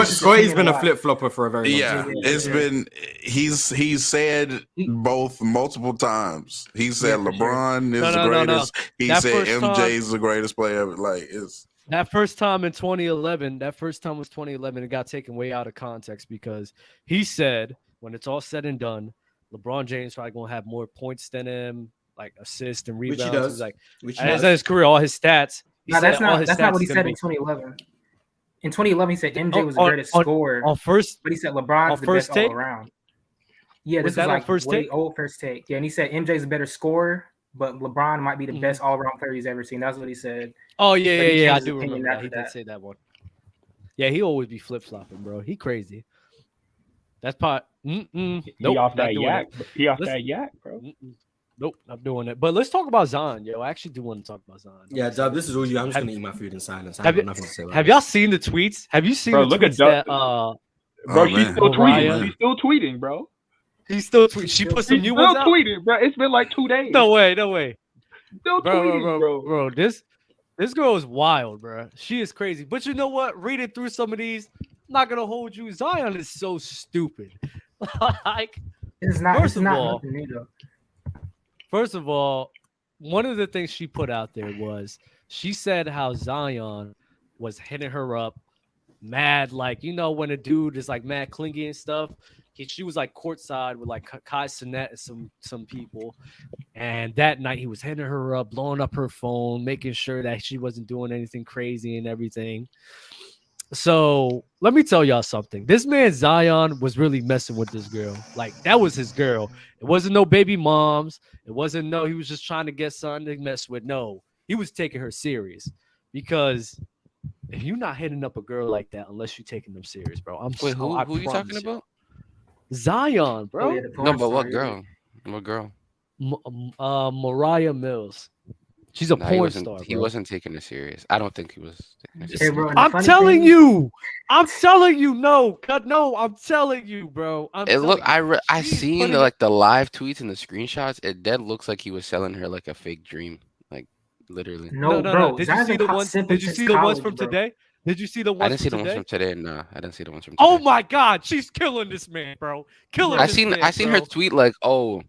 Scottie's been a flip-flopper for a very long time. It's been he's said both multiple times. He said LeBron is the greatest. He said MJ is the greatest player ever. Like, it's that first time in 2011. That first time was 2011. It got taken way out of context because he said when it's all said and done, LeBron James probably gonna have more points than him, like assists and rebounds. Which he does. Like, Which as his career, all his stats. No, that's not what he said in 2011. In 2011, he said MJ was the greatest scorer. On first, but he said LeBron's the best all around. Yeah, this was like old first take. Yeah, and he said MJ's a better scorer, but LeBron might be the best all around player he's ever seen. That's what he said. Oh yeah. I do remember that. He did say that one. Yeah, he always be flip flopping, bro. He crazy. That's part. He off that yak. He off that yak, bro. Nope, I'm doing it. But let's talk about Zion, yo. I actually do want to talk about Zion. Yeah, Dub, this is all you. I'm just gonna eat my food in silence. I have nothing to say. Have y'all seen the tweets? Have you seen? Bro, the look tweets at that, bro, she's still tweeting. She's still tweeting, bro. He's still tweeting. She put some new ones out. Still tweeting, bro. It's been like 2 days. No way. Still tweeting, bro. This girl is wild, bro. She is crazy. But you know what? Reading through some of these, I'm not gonna hold you. Zion is so stupid. Like, it's not. First of all. First of all, one of the things she put out there was she said how Zion was hitting her up mad, like, you know, when a dude is like mad clingy and stuff. She was like courtside with like Kai Cenat and some people. And that night he was hitting her up, blowing up her phone, making sure that she wasn't doing anything crazy and everything. So let me tell y'all something. This man Zion was really messing with this girl. Like, that was his girl. It wasn't no baby moms. It wasn't he was just trying to get something to mess with. No, he was taking her serious. Because if you're not hitting up a girl like that unless you're taking them serious, bro. Wait, who are you talking about? Zion, bro. Oh, yeah, no, but what girl? What girl? Moriah Mills. She's a porn star. He wasn't taking it serious. I don't think he was taking it serious. Hey, I'm telling you. I'm telling you. No, I'm telling you, bro. I seen the live tweets and the screenshots. It dead looks like he was selling her like a fake dream, like literally. No, bro. Did you see the ones? Did you see the ones from today? Did you see the ones? I didn't see the ones from today. No, I didn't see the ones from today. Oh my God, she's killing this man, bro. I seen her tweet like, oh.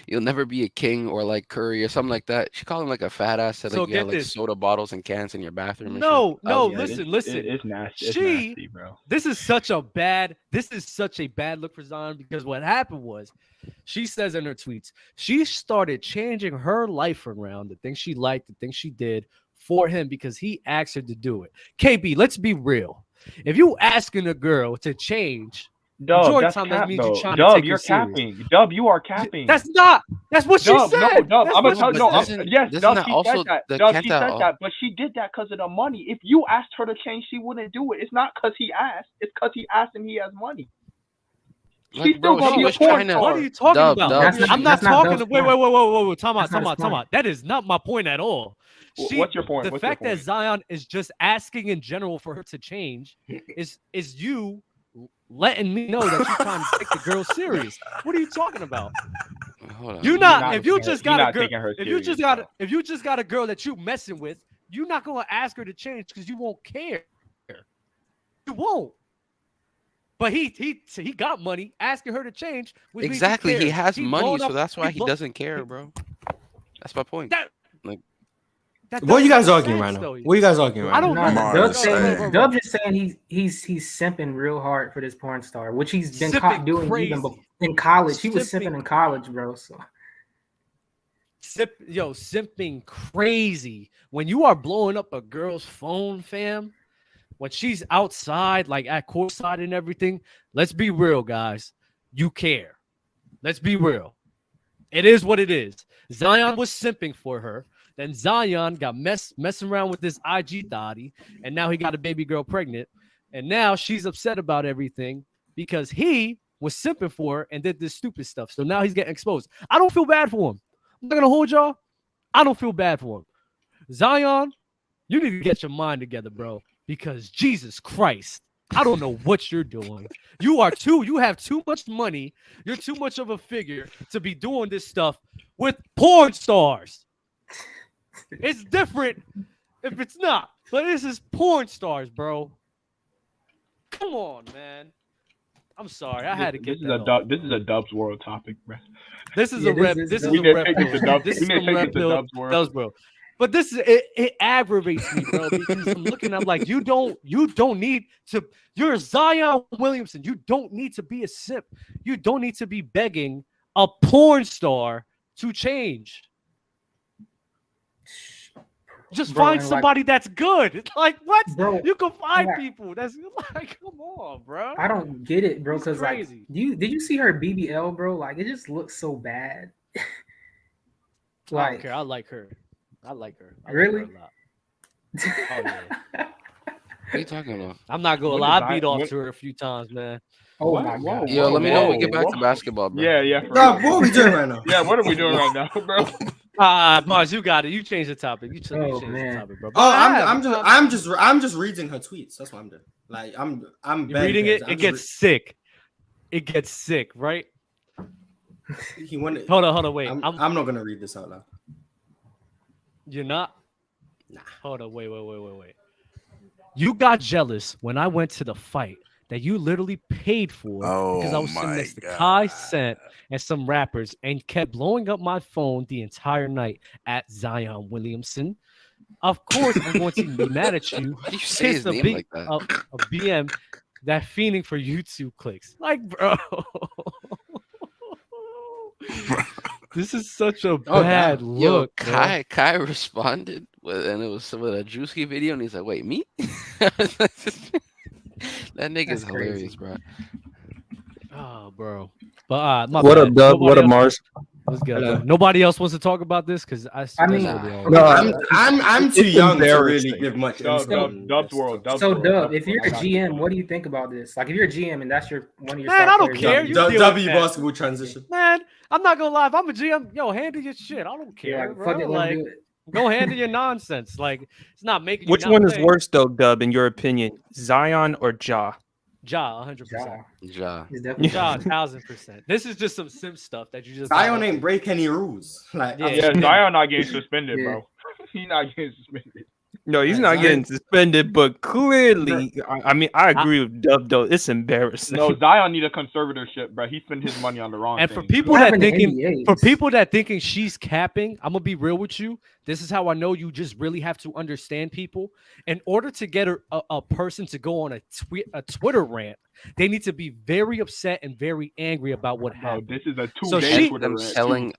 You'll never be a king or like Curry or something like that. She called him like a fat ass. Said like, you have like soda bottles and cans in your bathroom. No, listen. It's nasty. It's nasty, bro. This is such a bad look for Zion because what happened was she says in her tweets, she started changing her life around, the things she liked, the things she did for him because he asked her to do it. KB, let's be real. If you asking a girl to change, Dub, that's cap, Dub, you're capping. Dub, you are capping. That's what she said. No, Dub, I'm gonna tell you. Yes, Dub, she said that. Dub, she said that, but she did that because of the money. If you asked her to change, she wouldn't do it. It's not because he asked. It's because he asked and he has money. She's still gonna be a porn star. What are you talking about? I'm not talking. Wait. Time out. That is not my point at all. What's your point? The fact that Zion is just asking in general for her to change is you letting me know that you're trying to take the girl serious. What are you talking about? Hold on. You're not. If you just got a girl, if you just got a girl that you messing with, you're not gonna ask her to change because you won't care. You won't. But he got money asking her to change. Exactly. He has money, so that's why he doesn't care, bro. That's my point. What are you guys arguing right now? What are you guys arguing right now? I don't know. Dub just saying he's simping real hard for this porn star, which he's been caught doing even in college. He was simping in college, bro. So simping crazy. When you are blowing up a girl's phone, fam, when she's outside, like at courtside and everything, let's be real, guys. You care. Let's be real. It is what it is. Zion was simping for her. Then Zion got messing around with this IG thotty, and now he got a baby girl pregnant. And now she's upset about everything because he was simping for her and did this stupid stuff. So now he's getting exposed. I don't feel bad for him. I'm not going to hold y'all. I don't feel bad for him. Zion, you need to get your mind together, bro, because Jesus Christ, I don't know what you're doing. You have too much money. You're too much of a figure to be doing this stuff with porn stars. It's different if it's not, but this is porn stars, bro. Come on, man. I'm sorry, I had to get that. This is a Dubs World topic, bro. This is a rep. This is a rep. This is some rep Dubs World. But this is it aggravates me, bro, because I'm looking. I'm like, you don't need to. You're Zion Williamson. You don't need to be a simp. You don't need to be begging a porn star to change. Just find somebody that's good. Like what? Bro, you can find people that's like, come on, bro. I don't get it, bro. Because like, did you see her BBL, bro? Like, it just looks so bad. Like, I don't care. I like her. I really? Like her a lot. Oh yeah. What are you talking about? I'm not gonna lie. I beat off to her a few times, man. Oh my god. Yo, let me know when we get back to basketball, bro. Yeah. What are we doing right now? Yeah, what are we doing right now, bro? Mars, you got it. You changed the topic. You changed the topic, bro. I'm just reading her tweets. That's what I'm doing. Like I'm reading it. It gets sick. It gets sick, right? Hold on, wait. I'm not gonna read this out loud. You're not? Nah. Hold on, wait. You got jealous when I went to the fight that you literally paid for because I was sitting next to Kai Cent and some rappers and kept blowing up my phone the entire night at Zion Williamson. Of course, I'm going to be mad at you. Why do you say his name like that? A BM that fiending for YouTube clicks. Like, bro. This is such a bad look. Yo, Kai responded and it was with a Drewski video, and he's like, "Wait, me?" That nigga's hilarious, bro. Oh, bro. But what up, Dub? What up, Mars? Let's go. Nobody else wants to talk about this because I'm too young to really give much. Dub's World. So Dub, if you're a GM, what do you think about this? Like, if you're a GM and that's one of your I don't care. W basketball transition. Man, I'm not gonna lie. If I'm a GM, handle your shit. I don't care. Bro. Go handle your nonsense. Like, it's not making. Which one is worse, though, Dub? In your opinion, Zion or Ja? Ja, 100%. Ja, 1,000%. This is just some simp stuff that you just. Zion ain't break any rules. Like, Zion not getting suspended, bro. He's not getting suspended. No, he's not getting suspended, but clearly, I mean, I agree with Dub, though. It's embarrassing. No, Zion need a conservatorship, bro. He spent his money on the wrong and thing. for people that thinking she's capping, I'm gonna be real with you. This is how I know you just really have to understand people. In order to get a person to go on a Twitter rant, they need to be very upset and very angry about what happened. This is a 2-day Twitter rant.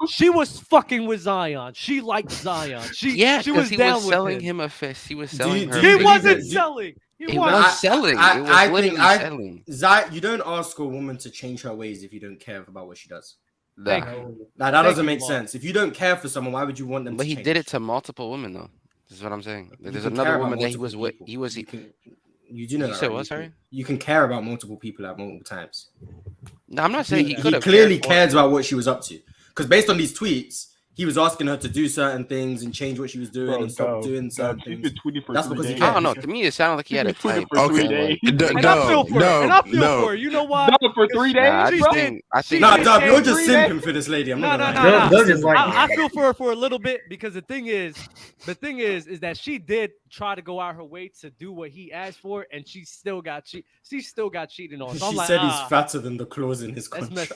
She was fucking with Zion. She liked Zion. She was down with selling him a fist. He was selling her. He wasn't selling. He was selling. It was literally selling. You don't ask a woman to change her ways if you don't care about what she does. That doesn't make sense. If you don't care for someone, why would you want them to change? But he did it to multiple women, though. This is what I'm saying. There's another woman that he was with. You do know you that, said right? what? Sorry. You can care about multiple people at multiple times. No, I'm not saying he could have. He clearly cares about what she was up to. Because based on these tweets, he was asking her to do certain things and change what she was doing and stop doing certain things. That's because he I don't know. To me, it sounded like he had a type. Okay. And I feel for her. And I feel for her. You know why? For 3 days, I think Dub, you're just simping for this lady. I'm not I feel for her for a little bit because the thing is that she did try to go out her way to do what he asked for, and she still got cheated on. So she said he's fatter than the clause in his contract.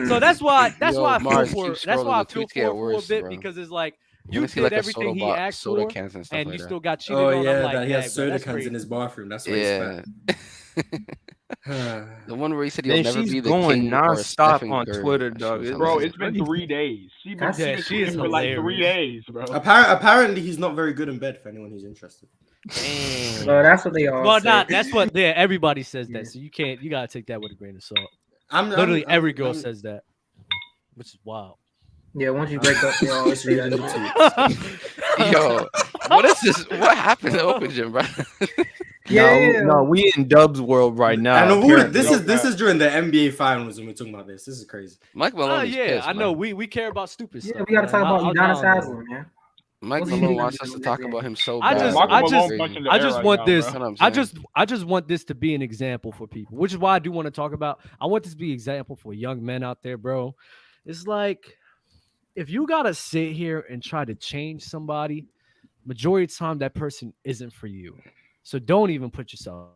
So that's why I feel Mars, for her. keep That's why I scrolling, the feel tweets for her get for a worse, bit bro. because it's like You you see did like a everything he asked soda for, cans and stuff and like you that. still got cheated on. Oh I'm yeah, like, that he has bro, soda that's cans crazy. in his bathroom. That's why he's fat. The one where he said he'll Then never she's be the going king or nonstop Stephen on Curry. Twitter, That dog. shit was Bro, hilarious. it's been 3 days. She been She is for like 3 hilarious. days, bro. Apparently, he's not very good in bed. For anyone who's interested. Damn. Well, that's what they all Well, say. that's what everybody says that. So you gotta take that with a grain of salt. Literally every girl says that, which is wild. Yeah, once you break up, they always say that. Yo, what is this? What happened to Open Gym, bro? No, we in Dub's world right now. And this is during the NBA finals when we're talking about this. This is crazy. Mike Malone is pissed, I know. man. We care about stupid stuff. Yeah, we gotta talk about I'll Udonis down Haslem, man. Mike What's he Malone doing wants us to in talk this about game? him so I bad. just bro. want this. That's what I'm saying. I just want this to be an example for people, which is why I do want to talk about. I want this to be an example for young men out there, bro. It's like if you gotta sit here and try to change somebody, majority of the time that person isn't for you. So don't even put yourself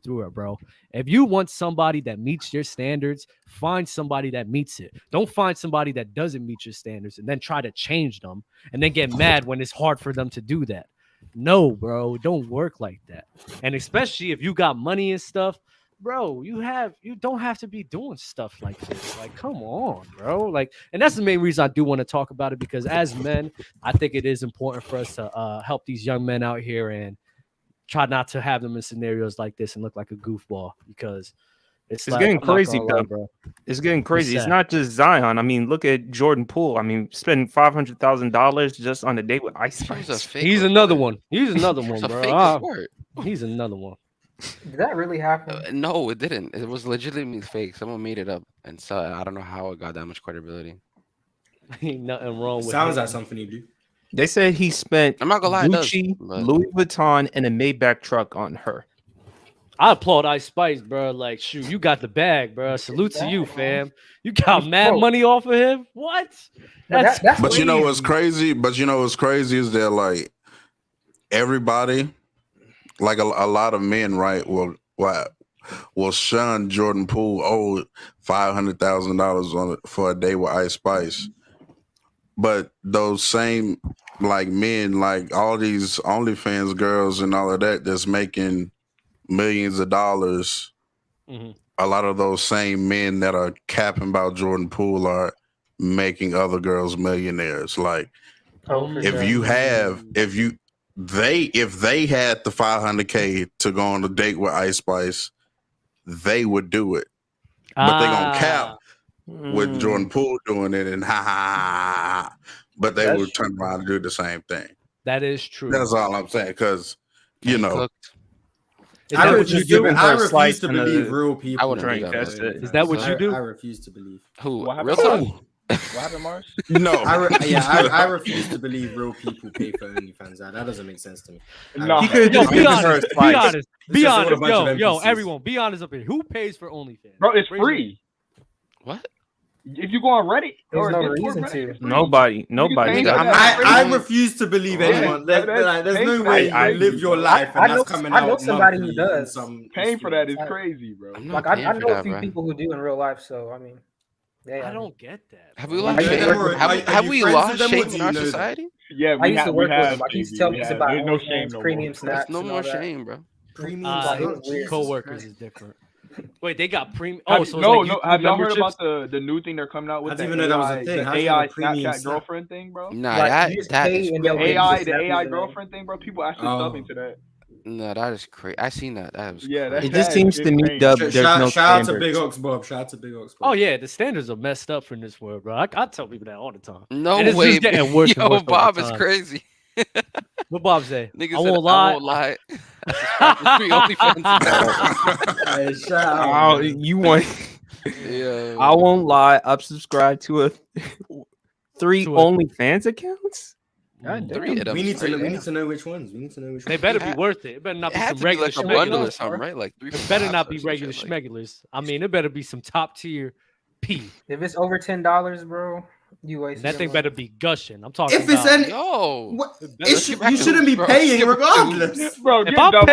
through it, bro. If you want somebody that meets your standards, find somebody that meets it. Don't find somebody that doesn't meet your standards and then try to change them and then get mad when it's hard for them to do that. No, bro, don't work like that. And especially if you got money and stuff, bro, you don't have to be doing stuff like this. Like, come on, bro. Like, and that's the main reason I do want to talk about it, because as men, I think it is important for us to help these young men out here and try not to have them in scenarios like this and look like a goofball, because it's like, getting crazy, lie, bro. It's getting crazy. It's sad. not just Zion. I mean, look at Jordan Poole. I mean, spending $500,000 just on a date with Ice Spice. He's another one. He's another one, It's a bro. fake sport. He's another one. Did that really happen? No, it didn't. It was legitimately fake. Someone made it up, and so I don't know how it got that much credibility. Ain't nothing wrong with Sounds it. like something you do. They said he spent I'm not gonna lie, it does, Gucci, but- Louis Vuitton, and a Maybach truck on her. I applaud Ice Spice, bro. Like, shoot, you got the bag, bro. Salute to you, fam. You got mad money off of him. What? That's But you know crazy. what's crazy? But you know what's crazy is that like everybody, like a lot of men, right, will shun Jordan Poole owed $500,000 for a day with Ice Spice. But those same like men, like all these OnlyFans girls and all of that, that's making millions of dollars. Mhm. A lot of those same men that are capping about Jordan Poole are making other girls millionaires. Like if they had the $500K to go on a date with Ice Spice, they would do it. But they gonna cap with Jordan Poole doing it and ha. But they That's would turn around and do the same thing. That is true. That's all I'm saying. Because you know, Is that what you do? I refuse to believe real people. I wouldn't do that. Bro. Is that what you do? I refuse to believe. Who? What Real happened? talk? What happened, Mars? No. I refuse to believe real people pay for OnlyFans. That doesn't make sense to me. No. He could Yo, just be give honest. her Be Spice. honest. Be just all a honest. bunch of Yo, NPCs. everyone, be honest up here. Who pays for OnlyFans? Bro, it's Raise your free. What? If you go on Reddit There's or no Discord, reason Reddit, to. it's free. Nobody. I refuse to believe Yeah, anyone. There's no I- way I- you live your life and I know- that's coming I out. know somebody who monthly in does. some Paying for that is Like- crazy, bro. I'm not Like I paying for know a that, few bro. people who do in real life, so I mean, I don't get that. Have we bro. lost I used to shame? work with- Have you we friends with lost them or shame do in you our know them? society? Yeah, I used to work with have, him. Like, he used to baby, tell we me have. about There's no OnlyFans, shame no premium more. snaps. There's no and more all that. shame, bro. Premium. His coworkers is different. Wait, they got premium. Have, Oh, so it's no, like no. YouTube Have y'all heard memberships? about the new thing they're coming out with? I didn't even know that was a thing. The How do you AI have a premium Snapchat snap? girlfriend thing, bro. Nah, Like, you just that pay is and they'll crazy. give you AI, the snap AI username. girlfriend thing, bro. People actually subbing to that. No, that is crazy. I seen that. That was Yeah, crazy. It just seems to me, insane. Dub, there's no Shout out to standards. Big Ox Bob. Shout out to Big Ox Bob. Oh yeah, the standards are messed up in this world, bro. I tell people that all the time. No And it's way. just getting worse and Yo, worse over Bob is time. crazy. What Bob say? Nigga I said, won't lie. I won't lie. I subscribe to 3 OnlyFans. Hey, shout out. Oh, you want Yeah. I won't lie. I've subscribed to 3 OnlyFans accounts. God damn. We need to know which ones. They better be worth it. It better not be some regular like a bundle or schmegulars. something, right? Like 3 It better not be regular schmegulars. I mean, it better be some top tier P. If it's over $10, bro, you waste. That thing better be gushing. I'm talking If it's about. any, yo, you shouldn't be paying regardless, bro. If I'm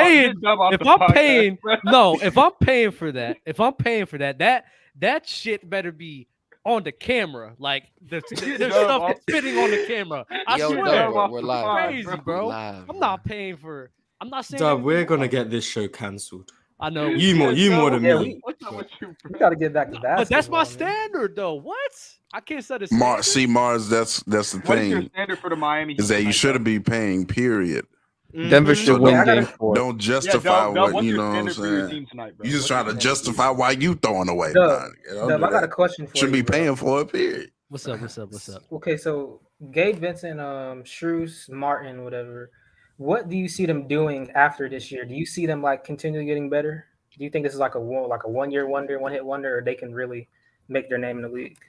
paying for that, that shit better be on the camera. Like there's stuff spitting on the camera. I swear, we're live. Crazy, bro. I'm not paying for. I'm not saying. Dub, we're gonna get this show cancelled. I know you more than me. We gotta get back to that. But that's my standard, though. What? I can't set a standard. Mars, that's the What is thing. your standard for the Miami? Is that you shouldn't be paying, period. Denver should win game 4. Don't justify what's you your know what I'm standard for your saying. team tonight, bro? You just trying to justify why you throwing away. Dub, I got a question for you. Should be paying for it, period. What's up? Okay, so Gabe, Vincent, Strus, Martin, whatever. What do you see them doing after this year? Do you see them like continually getting better? Do you think this is like a 1 year wonder, one hit wonder, or they can really make their name in the league?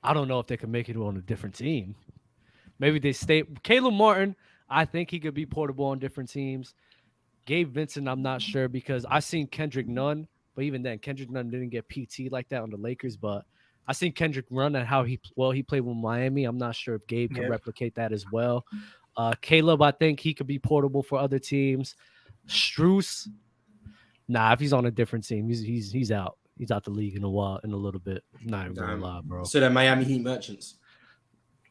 I don't know if they can make it on a different team. Maybe they stay. Caleb Martin, I think he could be portable on different teams. Gabe Vincent, I'm not sure because I seen Kendrick Nunn, but even then, Kendrick Nunn didn't get PT like that on the Lakers. But I seen Kendrick run and how he played with Miami. I'm not sure if Gabe can replicate that as well. Caleb, I think he could be portable for other teams. Strus, nah, if he's on a different team, he's out. He's out the league in a little bit. Not even gonna lie, bro. So they're Miami Heat merchants.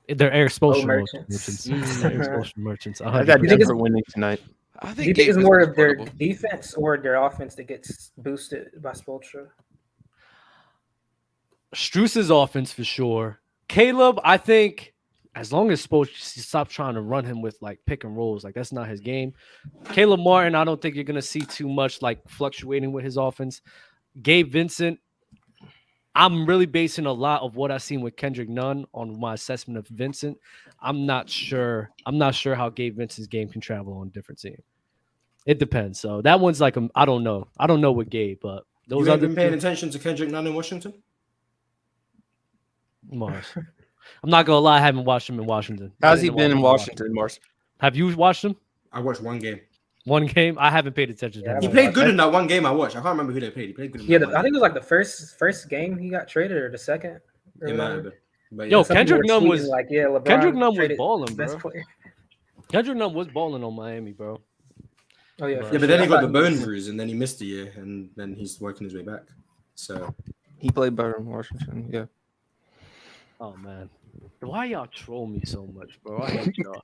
They're air expulsion merchants. merchants. I got Denver winning tonight. I think it's more of their defense or their offense that gets boosted by Spoelstra. Strus's offense for sure. Caleb, I think as long as Spoelstra stops trying to run him with like pick and rolls, like that's not his game. Caleb Martin, I don't think you're gonna see too much like fluctuating with his offense. Gabe Vincent, I'm really basing a lot of what I've seen with Kendrick Nunn on my assessment of Vincent. I'm not sure how Gabe Vincent's game can travel on a different team. It depends. So that one's like I don't know. I don't know with Gabe, but those you haven't been paying attention to Kendrick Nunn in Washington? Mars. I'm not gonna lie, I haven't watched him in Washington. How's he been in Washington, Mars? Have you watched him? I watched one game. One game? I haven't paid attention to that. He played good in that one game I watched. I can't remember who they played. He played good. I think it was like the first game he got traded or the second. It might have been. But yo, Kendrick Nunn was like, LeBron Kendrick Nunn was balling, bro. Kendrick Nunn was balling on Miami, bro. Oh yeah, but then he got the bone bruise and then he missed a year and then he's working his way back. So he played better in Washington. Yeah. Oh man, why y'all troll me so much, bro? I hate y'all.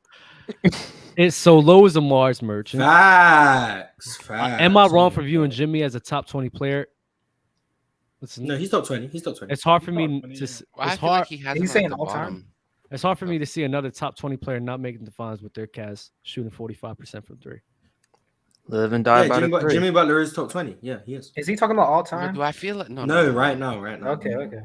It's so low as a Mars merchant. Facts. Am I wrong for viewing Jimmy as a top 20 player? No, he's top 20. It's hard for me to. It's hard. He's saying all time. It's hard for me to see another top 20 player not making the finals with their cast shooting 45% from three. Live and die by the three. Jimmy Butler is top 20. Yeah, he is. Is he talking about all time? Do I feel like no? Right now. Okay.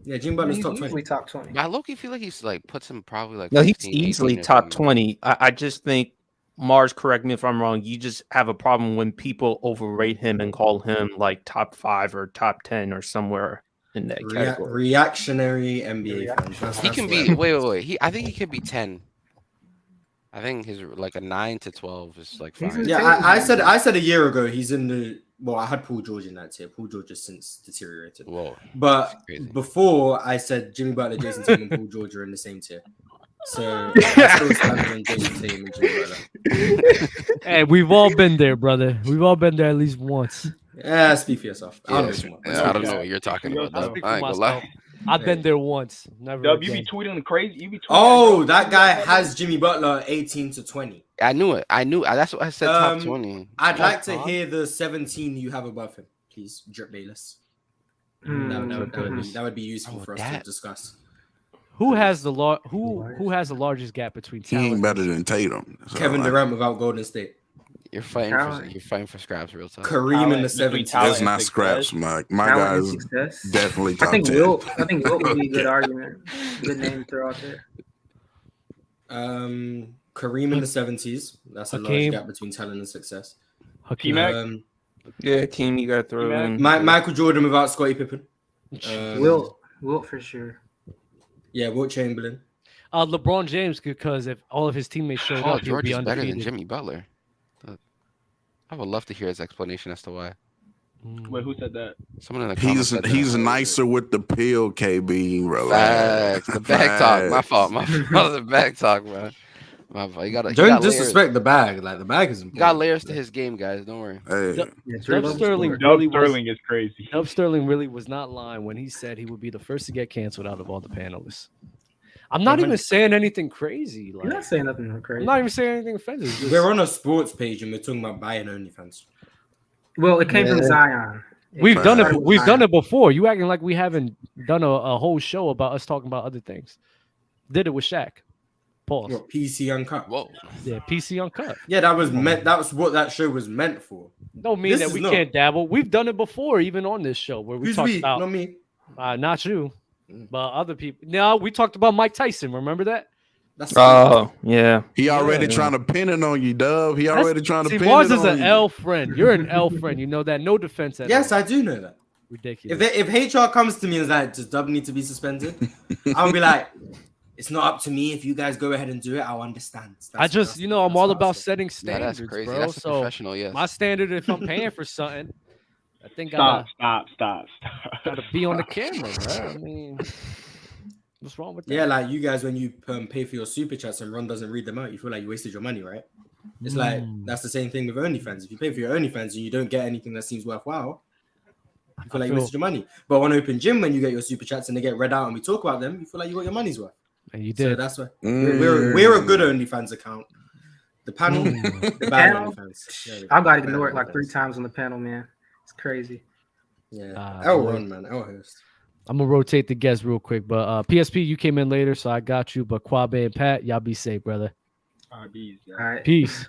Yeah, Jimmy Butler's top 20. Easily top 20. I low-key feel like he's like puts him probably like. No, he's easily top 20. I just think Mars, correct me if I'm wrong. You just have a problem when people overrate him and call him like top 5 or top 10 or somewhere in that category. Reactionary NBA fans. He can be. Wait. I think he could be 10. I think his like a 9 to 12 is like fine. Yeah, I said a year ago he's in the. Well, I had Paul George in that tier. Paul George has since deteriorated. Whoa, but before I said Jimmy Butler, Jason Tatum, and Paul George are in the same tier. So I still stand on Jason Tatum and Jimmy Butler. Hey, we've all been there, brother. We've all been there at least once. Yeah, speak for yourself. I don't know what you're talking about. I ain't gonna lie. I've been there once. Never. Dub, you be tweeting crazy. You be tweeting. Oh, that guy has Jimmy Butler 18 to 20. I knew it. That's what I said. Top 20. I'd like to hear the 17 you have above him, please. Drip Bayless. That would be useful for us to discuss. Who has the largest gap between talent? He ain't better than Tatum. Kevin Durant without Golden State. You're fighting for scraps real time. Kareem in the 70s. That's not scraps, Mike. My guy is definitely top 10. I think Wilt would be a good argument. Good name to throw out there. Kareem in the 70s. That's a large gap between talent and success. Yeah, Keem, you got to throw in. Michael Jordan without Scottie Pippen. Wilt for sure. Yeah, Wilt Chamberlain. LeBron James, because if all of his teammates showed up, he'd George be is better undefeated. than Jimmy Butler. I would love to hear his explanation as to why. Wait, who said that? Someone in the comments said He's that. nicer with the pill, KB. Relax. Facts. The bag talk. My fault. The bag talk, man. My fault. Don't disrespect the bag. Like the bag is important. He got layers to his game, guys. Don't worry. Hey. Dub Sterling is crazy. Dub Sterling really was not lying when he said he would be the first to get canceled out of all the panelists. I'm not even saying anything crazy. Like, You're not saying nothing crazy. I'm not even saying anything offensive. Just... We're on a sports page and we're talking about buying OnlyFans. Well, it came from Zion. We've done it. We've done it before. You acting like we haven't done a whole show about us talking about other things. Did it with Shaq. Pause. What, PC Uncut? Whoa. Yeah, PC Uncut. Yeah, that was meant. That was what that show was meant for. Don't mean that we can't dabble. We've done it before, even on this show where we talked about. Not me. Not you, but other people. No, we talked about Mike Tyson. Remember that? Yeah. He already trying to pin it on you, Dub. He already trying to pin it on you. Mars is an L friend. You're an L friend. You know that. No defense at all. Yes, I do know that. Ridiculous. If HR comes to me and is like, does Dub need to be suspended? I'll be like, it's not up to me. If you guys go ahead and do it, I'll understand. I'm all about setting standards, that's crazy. bro. That's a professional, yes. My standard, if I'm paying for something, I think stop. Gotta be on the camera, right? I mean, what's wrong with that? Yeah, like you guys, when you pay for your super chats and Ron doesn't read them out, you feel like you wasted your money, right? It's like that's the same thing with OnlyFans. If you pay for your OnlyFans and you don't get anything that seems worthwhile, you feel like you wasted your money. But on Open Gym, when you get your super chats and they get read out and we talk about them, you feel like you got your money's worth. And you did. So that's why we're a good OnlyFans account. The panel, the bad OnlyFans. I got ignored like 3 times on the panel, man. It's crazy. Yeah, L run, man. L host. I'm gonna rotate the guests real quick, but PSP, you came in later, so I got you. But Kwabe and Pat, y'all be safe, brother. All right. Peace.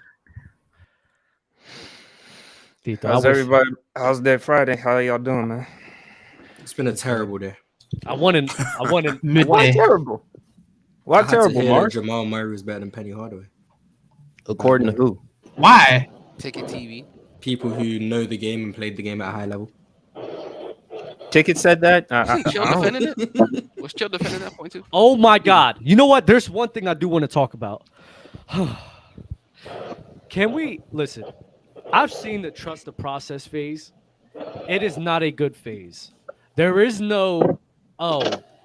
How's everybody? How's that Friday? How y'all doing, man? It's been a terrible day. I wanted Why terrible? Why terrible, Mark? Jamal Murray was better than Penny Hardaway. According to who? Why? Ticket TV. People who know the game and played the game at a high level. Ticket said that. Chill defending it. Was Chill defending that point too? Oh my God! You know what? There's one thing I do want to talk about. Can we listen? I've seen the trust the process phase. It is not a good phase. There is no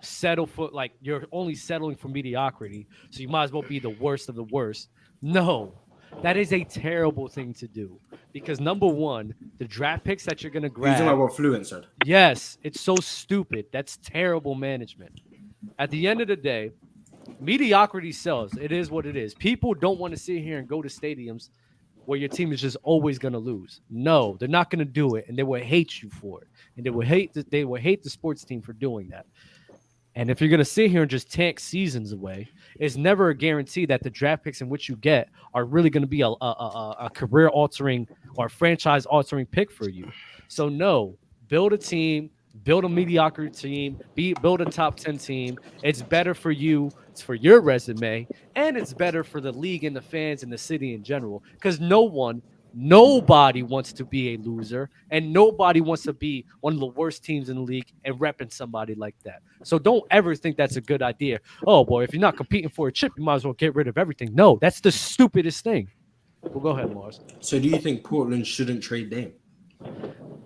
settle for, like, you're only settling for mediocrity, so you might as well be the worst of the worst. No, that is a terrible thing to do, because number one, the draft picks that you're gonna grab. You're talking about what Fluent said. Yes, it's so stupid. That's terrible management. At the end of the day, mediocrity sells. It is what it is. People don't want to sit here and go to stadiums where your team is just always going to lose. No, they're not going to do it, and they will hate you for it, and they will hate the sports team for doing that. And if you're going to sit here and just tank seasons away, it's never a guarantee that the draft picks in which you get are really going to be a career-altering or franchise-altering pick for you. So no, build a team, build a mediocre team, build a top 10 team. It's better for you. It's for your resume, and it's better for the league and the fans and the city in general, because nobody wants to be a loser, and nobody wants to be one of the worst teams in the league and repping somebody like that. So don't ever think that's a good idea. Oh, boy, if you're not competing for a chip, you might as well get rid of everything. No, that's the stupidest thing. Well, go ahead, Mars. So do you think Portland shouldn't trade Dame?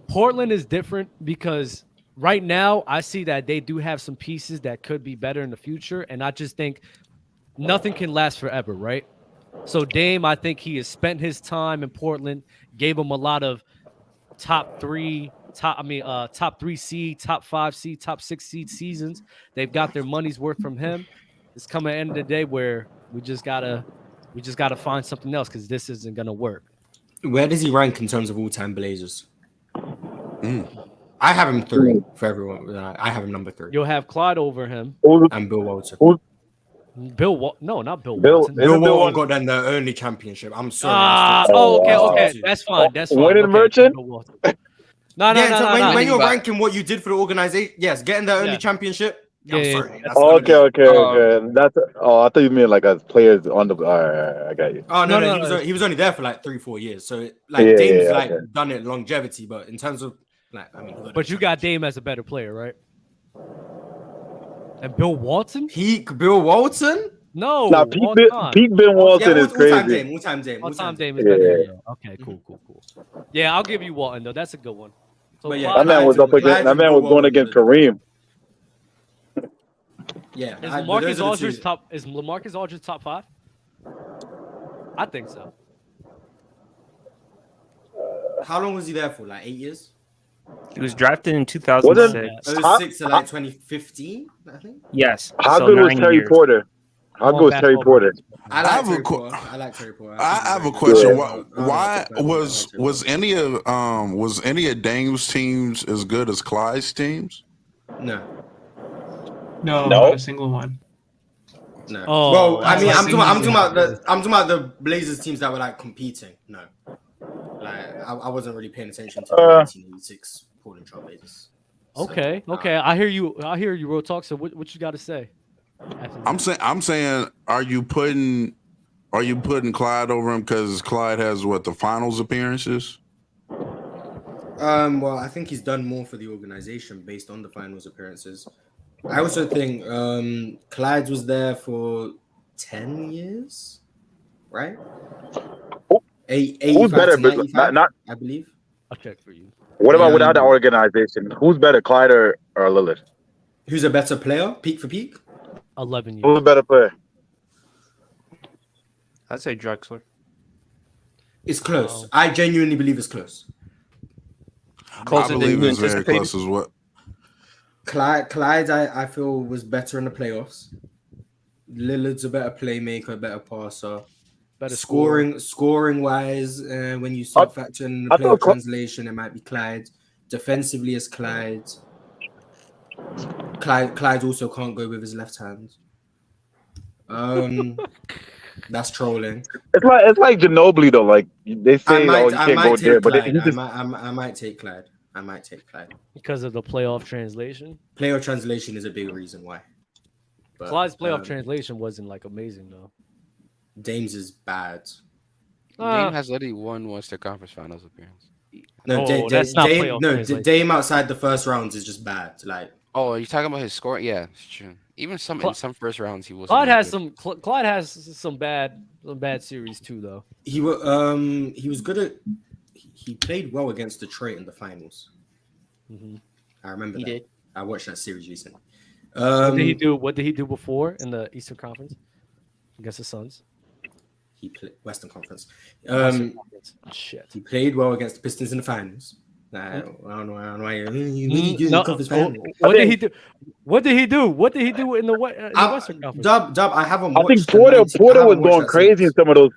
Portland is different because right now I see that they do have some pieces that could be better in the future, and I just think nothing can last forever, right? So Dame, I think he has spent his time in Portland, gave him a lot of top 3 seed, top 5 seed, top 6 seed seasons. They've got their money's worth from him. It's coming at the end of the day where we just gotta find something else, because this isn't gonna work. Where does he rank in terms of all-time Blazers? I have him 3 for everyone. I have him number 3. You'll have Clyde over him and Bill Walton. No, not Bill Walton. Bill Walton got them the only championship. I'm sorry. Okay. That's fine. Winning merchant? No. When you're ranking what you did for the organization, yes, getting the only championship, sorry. Okay. That's I thought you meant like as players on the. All right, I got you. Oh no, he was only there for like 3-4 years. So Dame's done it longevity, but in terms of but you got Dame as a better player, right? And Bill Walton? Bill Walton? No, peak Ben Walton is crazy. All-time Dame is better. Yeah. Okay, cool. Yeah, I'll give you Walton though. That's a good one. So that man was going against Kareem. Yeah. Is LaMarcus Aldridge top 5? I think so. How long was he there for? Like 8 years? He was drafted in 2006. 06 to like 2015, I think. Yes. How good was Terry Porter? I like Terry Porter. I have a question. Why was any of Dame's teams as good as Clyde's teams? No, not a single one. No. Well, I mean, I'm talking about the Blazers teams that were like competing. No, like I wasn't really paying attention to the 1986 Portland Trail Blazers. Okay. I hear you, Real Talk. So what you got to say? I'm saying, are you putting Clyde over him because Clyde has the finals appearances? Well, I think he's done more for the organization based on the finals appearances. I also think Clyde was there for 10 years, right? Who's better? Not, I believe. I'll check for you. What about without the organization? Who's better, Clyde or Lillard? Who's a better player, peak for peak? 11 years. Who's a better player? I'd say Drexler. It's close. I genuinely believe it's close. I believe it's very close as well. Clyde, I feel was better in the playoffs. Lillard's a better playmaker, better passer. Better scoring wise, when you start factoring the playoff translation, it might be Clyde. Defensively, it's Clyde. Clyde also can't go with his left hand. That's trolling. It's like Ginobili though. Like they say, you can't go there, but I might take Clyde. Because of the playoff translation. Playoff translation is a big reason why. But, Clyde's playoff translation wasn't like amazing though. Dame's is bad. Dame has already won Western Conference Finals appearance. No, Dame outside the first rounds is just bad. Like, oh, you're talking about his score? Yeah, it's true. Even in some first rounds, he was. Clyde has some bad series too, though. He was good at. He played well against Detroit in the finals. Mm-hmm. I remember that. Did. I watched that series recently. What did he do before in the Eastern Conference against the Suns? He played Western Conference. Shit. He played well against the Pistons in the finals. I don't know why. What did he do? What did he do in the Western Conference? Dub, I haven't watched. I think Porter was going crazy in some of those.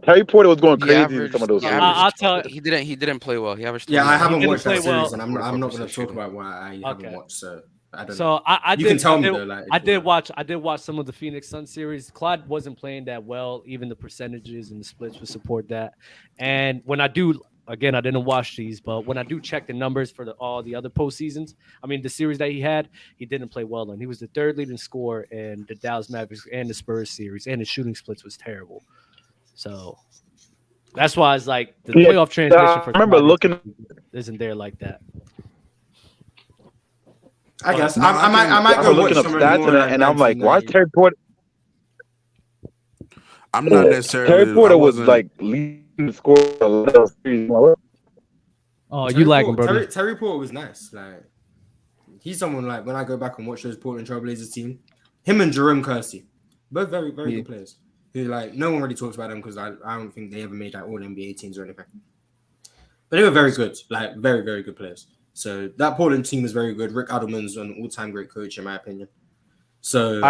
Harry Porter was going crazy in some of those. I'll tell you, he didn't play well. He averaged. Yeah, I haven't watched that series, and I'm not going to talk about why I haven't watched. So I don't know. You can tell me though. Like, I did watch some of the Phoenix Suns series. Clyde wasn't playing that well. Even the percentages and the splits would support that. And when I do. Again, I didn't watch these, but when I do check the numbers for all the other postseasons, I mean, the series that he didn't play well in. He was the third leading scorer in the Dallas Mavericks and the Spurs series, and his shooting splits was terrible. So that's why it's like the playoff transition for Clyde isn't there like that. I guess I might go looking up stats and I'm like, why is Terry Porter? I'm not necessarily. Terry Porter was like leading the score. Oh, you like him, bro? Terry Porter was nice. Like, he's someone like when I go back and watch those Portland Trailblazers team, him and Jerome Kersey, both very good players. Who like no one really talks about them because I don't think they ever made like all NBA teams or anything. But they were very good, like very very good players. So that Portland team was very good. Rick Adelman's an all-time great coach in my opinion. So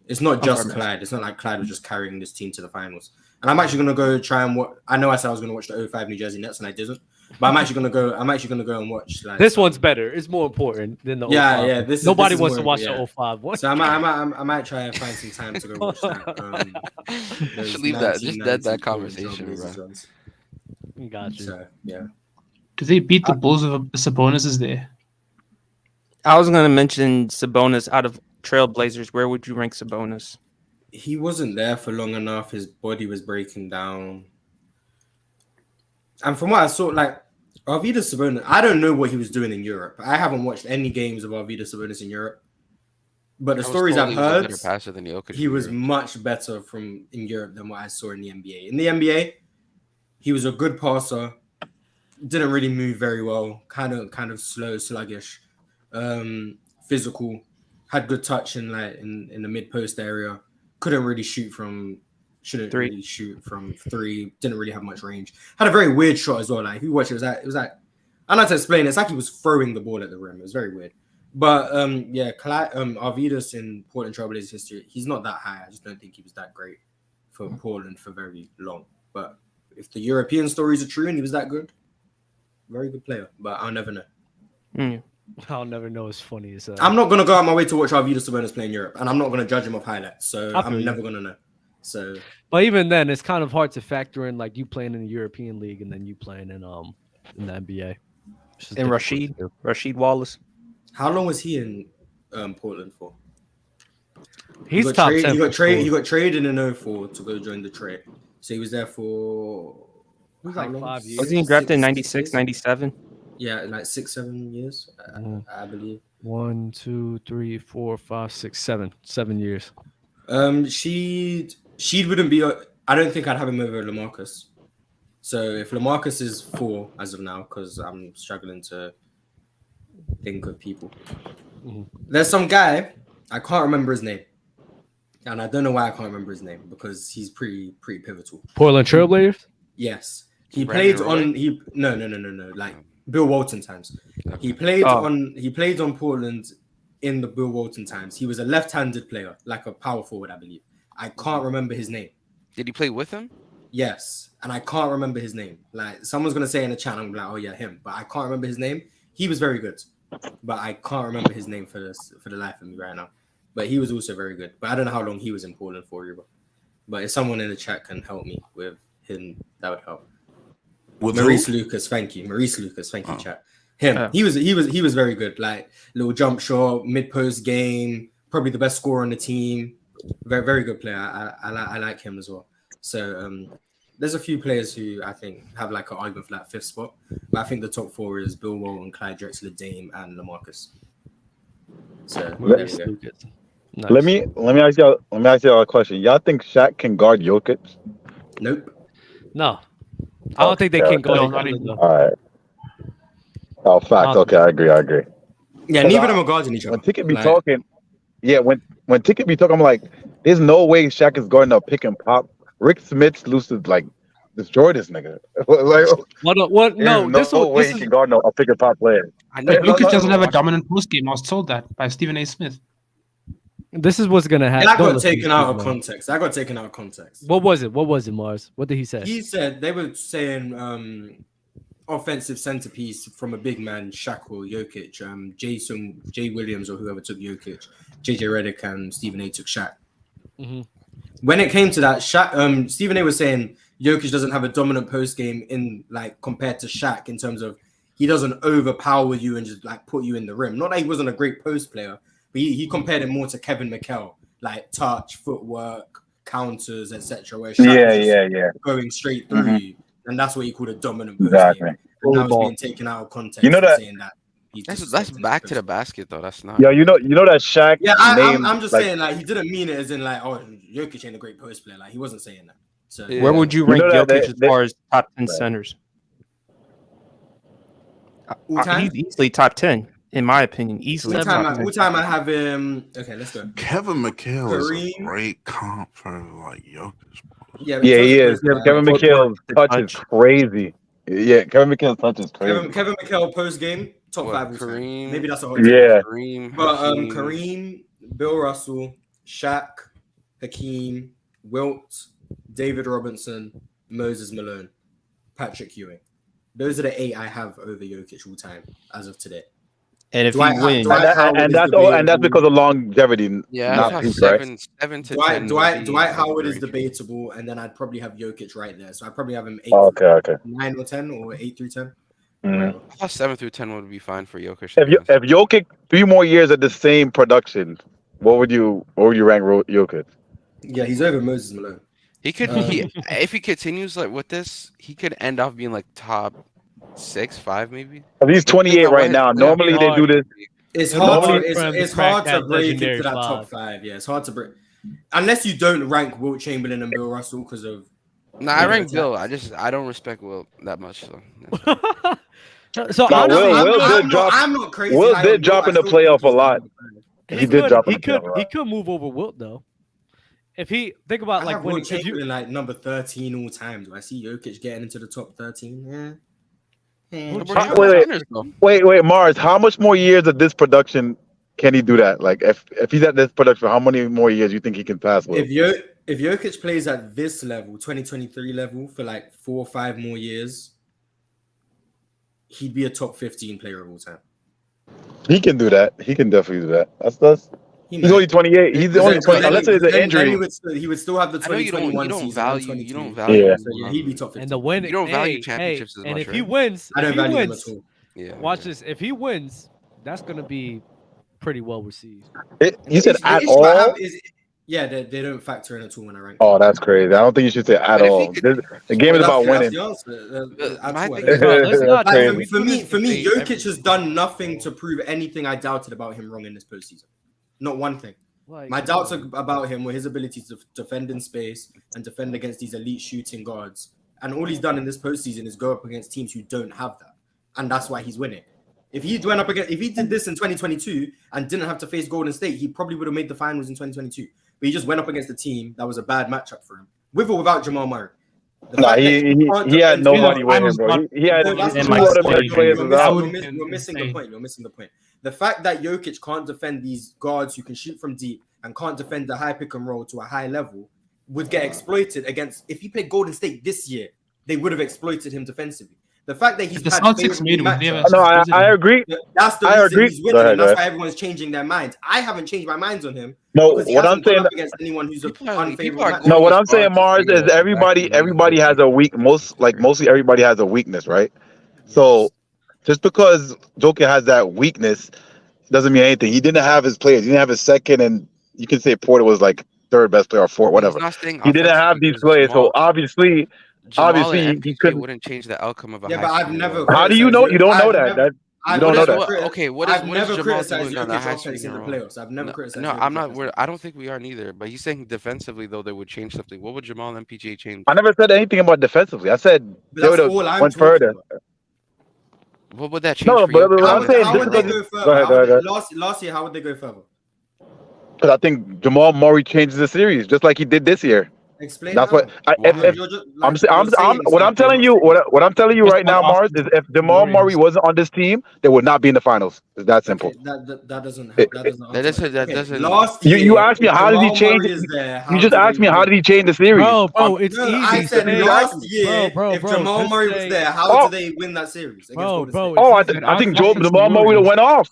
it's not just Clyde. It's not like Clyde was just carrying this team to the finals. And I'm actually gonna go try and watch. I know I said I was gonna watch the 05 New Jersey Nets, and I didn't. But I'm actually gonna go and watch. Like, this one's better. It's more important than the 05. Yeah. Nobody wants to watch the 05 one. So I might try and find some time to go watch that. Should leave that. Just dead that conversation, bro. Got you. So, yeah. Did they beat the Bulls with Sabonis is there? I was going to mention Sabonis out of Trailblazers. Where would you rank Sabonis? He wasn't there for long enough. His body was breaking down. And from what I saw, like, Arvydas Sabonis, I don't know what he was doing in Europe. I haven't watched any games of Arvydas Sabonis in Europe. But the stories I've heard, he was much better in Europe than what I saw in the NBA. In the NBA, he was a good passer, didn't really move very well, kind of slow, sluggish, physical, had good touch in the mid post area, couldn't really shoot from three, didn't really have much range, had a very weird shot as well. Like if you watch it, it was like I don't know how to explain it. It's like he was throwing the ball at the rim. It was very weird. But Arvydas in Portland Trailblazers history, he's not that high. I just don't think he was that great for Portland for very long. But if the European stories are true and he was that good, very good player. But I'll never know. I'll never know. It's funny as I'm not gonna go out my way to watch Arvydas Sabonis play in Europe, and I'm not gonna judge him off highlights. So I'm never gonna know. So, but even then, it's kind of hard to factor in like you playing in the European League and then you playing in the NBA. And Rasheed Wallace. How long was he in Portland for? He's top 10. He got traded in 04 to go join the trade. So he was there for like 5 years. Wasn't he drafted in 96, 97? Yeah, like 6-7 years, I believe. 1, 2, 3, 4, 5, 6, 7. 7 years. Sheed wouldn't be. I don't think I'd have him over LaMarcus. So if LaMarcus is 4 as of now, because I'm struggling to think of people. There's some guy, I can't remember his name. And I don't know why I can't remember his name, because he's pretty pivotal. Portland Trailblazers? Yes. He played on no. Like Bill Walton times. He played on Portland in the Bill Walton times. He was a left-handed player, like a power forward, I believe. I can't remember his name. Did he play with him? Yes. And I can't remember his name. Like someone's gonna say in the chat, I'm like, oh yeah, him. But I can't remember his name. He was very good. But I can't remember his name for the life of me right now. But he was also very good. But I don't know how long he was in Portland for either. But if someone in the chat can help me with him, that would help. Maurice Lucas, thank you. Chat. Him. He was very good. Like little jump shot, mid post game, probably the best scorer on the team. Very, very good player. I like him as well. So there's a few players who I think have like an argument for that 5th spot. But I think the top 4 is Bill Walton, Clyde Drexler, Dame, and LaMarcus. So there we go. Nice. Let me ask y'all a question. Y'all think Shaq can guard Jokic? Nope. No. I don't think they can guard him. All right. Oh, fact. Okay, I agree. Yeah, neither of them are guarding each other. When Ticket be talking, when Ticket be talking, I'm like, there's no way Shaq is guarding a pick and pop. Rick Smith's loose to like destroy this nigga. What? No, this way he can guard a pick and pop player. I know Jokic doesn't have a dominant post game. I was told that by Stephen A. Smith. This is what's gonna happen. I got taken out of context. What was it, Mars? What did he say? He said they were saying offensive centerpiece from a big man, Shaq or Jokic, Jay Williams or whoever took Jokic, JJ Redick and Stephen A took Shaq. Mm-hmm. When it came to that, Shaq, Stephen A was saying Jokic doesn't have a dominant post game in like compared to Shaq in terms of he doesn't overpower you and just like put you in the rim. Not that he wasn't a great post player, but he compared it more to Kevin McHale, like touch, footwork, counters, etc. Where Shaq was going straight through you, and that's what he called a dominant post game. And that was being taken out of context. You know that. Saying that that's back to the basket though. That's not. Yeah, you know that Shaq. Yeah, I'm just saying like he didn't mean it as in like Jokic ain't a great post player. Like he wasn't saying that. So where would you rank Jokic as far as top 10 centers? He's easily top 10 in my opinion. Easily. What time I have him? Okay, let's go. Kevin McHale is a great comp for like Jokic. Yeah, he is. Kevin McHale's touch is crazy. Yeah, Kevin McHale's touch is crazy. Kevin McHale post game top 5. Kareem. Maybe that's a whole Kareem. But Kareem, Bill Russell, Shaq, Hakeem, Wilt, David Robinson, Moses Malone, Patrick Ewing. Those are the 8 I have over Jokic all time as of today. And if he wins, and that's because of longevity. Yeah, I have 7 to 10. Dwight Howard is debatable, and then I'd probably have Jokic right there. So I'd probably have him 8, 9 or 10, or 8 through 10. I thought 7 through 10 would be fine for Jokic. If Jokic 3 more years at the same production, what would you rank Jokic? Yeah, he's over Moses Malone. He could if he continues like with this, he could end up being like top 6, 5 maybe. He's 28 right now. Normally they do this. It's hard. It's hard to break into that top 5. Yeah, it's hard to break unless you don't rank Wilt Chamberlain and Bill Russell because of. Nah, I rank Bill. I don't respect Wilt that much. So I'm not crazy. Wilt did drop in the playoff a lot. He did drop in the playoff a lot. He could move over Wilt though. If he think about like when Chamberlain like number 13 all time, do I see Jokic getting into the top 13? Wait, Mars. How much more years of this production can he do that? Like, if he's at this production, how many more years do you think he can pass with? If Jokic plays at this level, 2023 level, for like 4 or 5 more years, he'd be a top 15 player of all time. He can do that. He can definitely do that. He's only 28. He's only 20. Unless it's an injury. He would still have the 2021 season. You don't value. Yeah. So he'd be top 15. And the win. You don't value championships as much. And if he wins, I don't value him at all. Yeah. Watch this. If he wins, that's gonna be pretty well received. You said at all? Yeah, they don't factor in at all when I rank. Oh, that's crazy. I don't think you should say at all. The game is about winning. For me, Jokic has done nothing to prove anything I doubted about him wrong in this postseason. Not one thing. My doubts about him were his ability to defend in space and defend against these elite shooting guards. And all he's done in this postseason is go up against teams who don't have that. And that's why he's winning. If he did this in 2022 and didn't have to face Golden State, he probably would have made the finals in 2022. But he just went up against a team that was a bad matchup for him, with or without Jamal Murray. He had nobody with him, bro. He had two other best players. You're missing the point. You're missing the point. The fact that Jokic can't defend these guards who can shoot from deep and can't defend the high pick and roll to a high level would get exploited against. If he played Golden State this year, they would have exploited him defensively. The fact that he's had I agree. That's the reason he's winning, and that's why everyone's changing their minds. I haven't changed my minds on him. No, what I'm saying against anyone who's unfavorable. No, what I'm saying, Mars, is everybody has a mostly everybody has a weakness, right? So just because Jokic has that weakness doesn't mean anything. He didn't have his players. He didn't have his second, and you can say Porter was like third best player or fourth, whatever. He didn't have these players, so obviously he couldn't. Wouldn't change the outcome of a but I've never. How do you know? You don't know that. You don't know that. Okay, what I've is never Jamal criticized doing on the high offense in the playoffs. I've never criticized. No, I'm not. I don't think we are neither. But he's saying defensively though they would change something. What would Jamal and MPJ change? I never said anything about defensively. I said they would have went further. What would that change? No, but I'm saying how would they go further? Go ahead. Last year, how would they go further? Because I think Jamal Murray changes the series just like he did this year. Explain. That's what I'm telling you. What I'm telling you right now, Mars, is if Jamal Murray wasn't on this team, they would not be in the finals. It's that simple. That doesn't help. That doesn't. Last year, you asked me how did he change? You just asked me how did he change the series? Bro, it's easy. I said last year, if Jamal Murray was there, how did they win that series? I think Jamal Murray would have went off.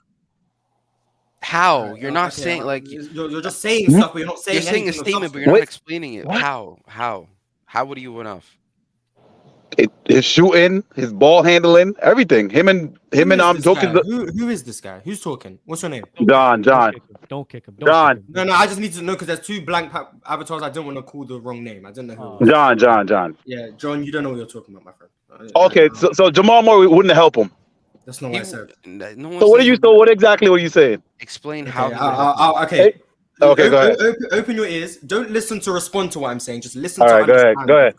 How? You're not saying like you're just saying stuff, but you're not saying. You're saying a statement, but you're not explaining it. How? How would you win off? His shooting, his ball handling, everything. Him and talking. Who is this guy? Who's talking? What's your name? John. Don't kick him. John. No. I just need to know because there's 2 blank avatars. I don't want to call the wrong name. I don't know who. John. Yeah, John. You don't know what you're talking about, my friend. Okay, so Jamal Murray wouldn't help him. That's not what I said. So what exactly are you saying? Explain how. Okay. Okay, go ahead. Open your ears. Don't listen to respond to what I'm saying. Just listen. All right, go ahead.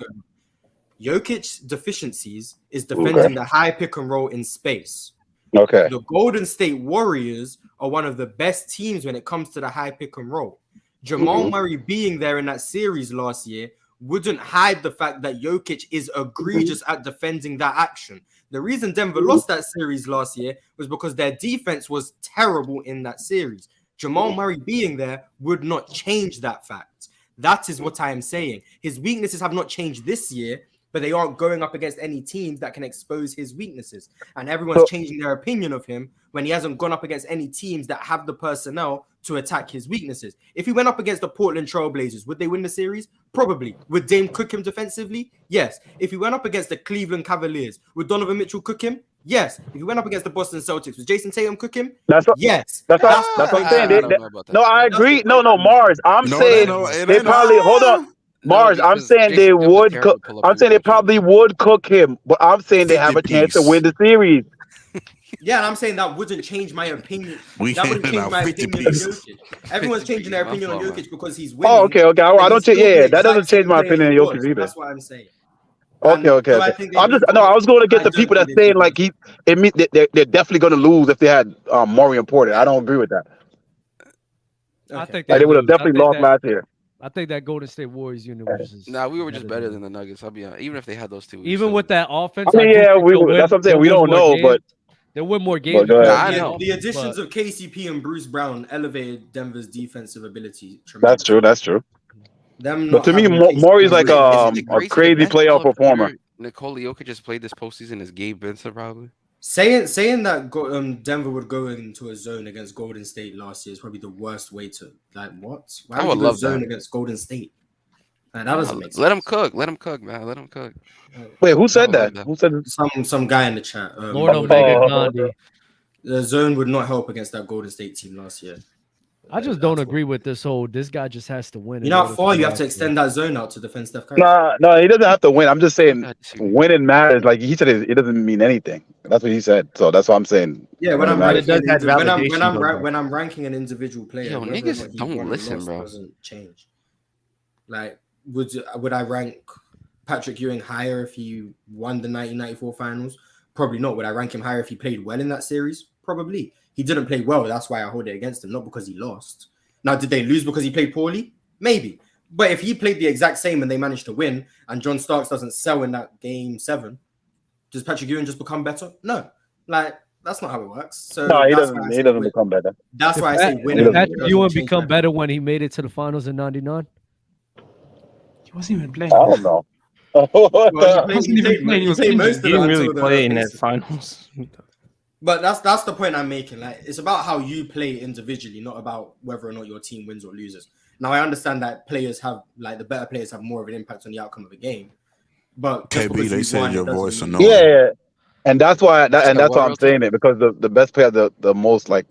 Jokic's deficiencies is defending the high pick and roll in space. Okay. The Golden State Warriors are one of the best teams when it comes to the high pick and roll. Jamal Murray being there in that series last year wouldn't hide the fact that Jokic is egregious at defending that action. The reason Denver lost that series last year was because their defense was terrible in that series. Jamal Murray being there would not change that fact. That is what I am saying. His weaknesses have not changed this year, but they aren't going up against any teams that can expose his weaknesses. And everyone's changing their opinion of him when he hasn't gone up against any teams that have the personnel to attack his weaknesses. If he went up against the Portland Trail Blazers, would they win the series? Probably. Would Dame cook him defensively? Yes. If he went up against the Cleveland Cavaliers, would Donovan Mitchell cook him? Yes. If he went up against the Boston Celtics, was Jason Tatum cooking? That's what. Yes. That's what I'm saying. No, I agree. No, Mars. I'm saying they probably hold on. Mars, I'm saying they would cook. I'm saying they probably would cook him, but I'm saying they have a chance to win the series. Yeah, and I'm saying that wouldn't change my opinion. We That wouldn't handing change out my 50 opinion on pieces. Jokic. Everyone's changing their opinion on Jokic because he's winning. Oh, okay. I don't change. Yeah, that doesn't change my opinion on Jokic either. That's what I'm saying. Okay. I was going to get the people that saying like it means they're definitely going to lose if they had Murray and Porter. I don't agree with that. I think they would have definitely lost last year. I think that Golden State Warriors unit was just. Nah, we were just better than the Nuggets. I'll be honest. Even if they had those 2 weeks. Even with that offense. I mean, that's what I'm saying. We don't know, but there were more games. The additions of KCP and Bruce Brown elevated Denver's defensive ability tremendously. That's true. But to me, Murray's like a crazy playoff performer. Nikola Jokic just played this postseason as Gabe Vincent, probably. Saying that Denver would go into a zone against Golden State last year is probably the worst way to what? Why would you go zone against Golden State? That doesn't make sense. Let him cook. Let him cook, man. Let him cook. Wait, who said that? Who said some guy in the chat? Lord Omega Gandhi. The zone would not help against that Golden State team last year. I just don't agree with this whole. This guy just has to win. You know how far you have to extend that zone out to defend Steph Curry. No, he doesn't have to win. I'm just saying winning matters. Like he said, it doesn't mean anything. That's what he said. So that's what I'm saying. Yeah, when I'm ranking an individual player, niggas don't listen, bro. Doesn't change. Like, would I rank Patrick Ewing higher if he won the 1994 finals? Probably not. Would I rank him higher if he played well in that series? Probably. He didn't play well. That's why I hold it against him, not because he lost. Now, did they lose because he played poorly? Maybe. But if he played the exact same and they managed to win, and John Starks doesn't sell in that game 7, does Patrick Ewing just become better? No. Like, that's not how it works. So no, he doesn't become better. That's why I say winning. Did Patrick Ewing become better when he made it to the finals in '99? He wasn't even playing. I don't know. He didn't really play in that finals. But that's the point I'm making. Like, it's about how you play individually, not about whether or not your team wins or loses. Now, I understand that the better players have more of an impact on the outcome of a game. But KB, they said your voice annoying. Yeah, and that's why I'm saying it, because the best player have the most, like,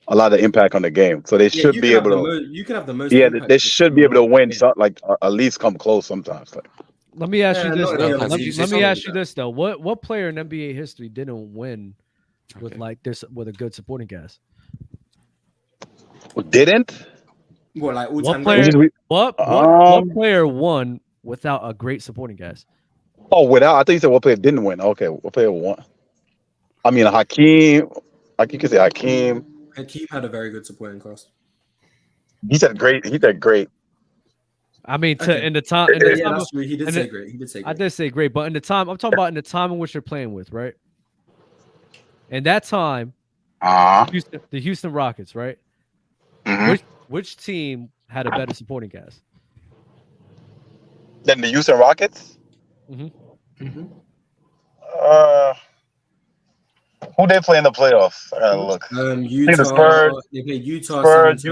a lot of impact on the game. So they should be able to. You can have the most. Yeah, they should be able to win. Like at least come close sometimes. Like. Let me ask you this. Let me ask you this though. What player in NBA history didn't win with with a good supporting cast? Didn't? What, like what player? What player won without a great supporting cast? Oh, without? I thought you said what player didn't win. Okay, what player won? I mean, Hakeem. Like you could say Hakeem. Hakeem had a very good supporting cast. He said great. I mean, in the time. That's true. He did say great. I did say great, but in the time, I'm talking about in the time in which you're playing with, right? In that time, the Houston Rockets, right? Mm-hmm. Which team had a better supporting cast? Than the Houston Rockets? Mm-hmm. Who they play in the playoffs? I gotta look. Utah. The Spurs. They played Utah. Spurs,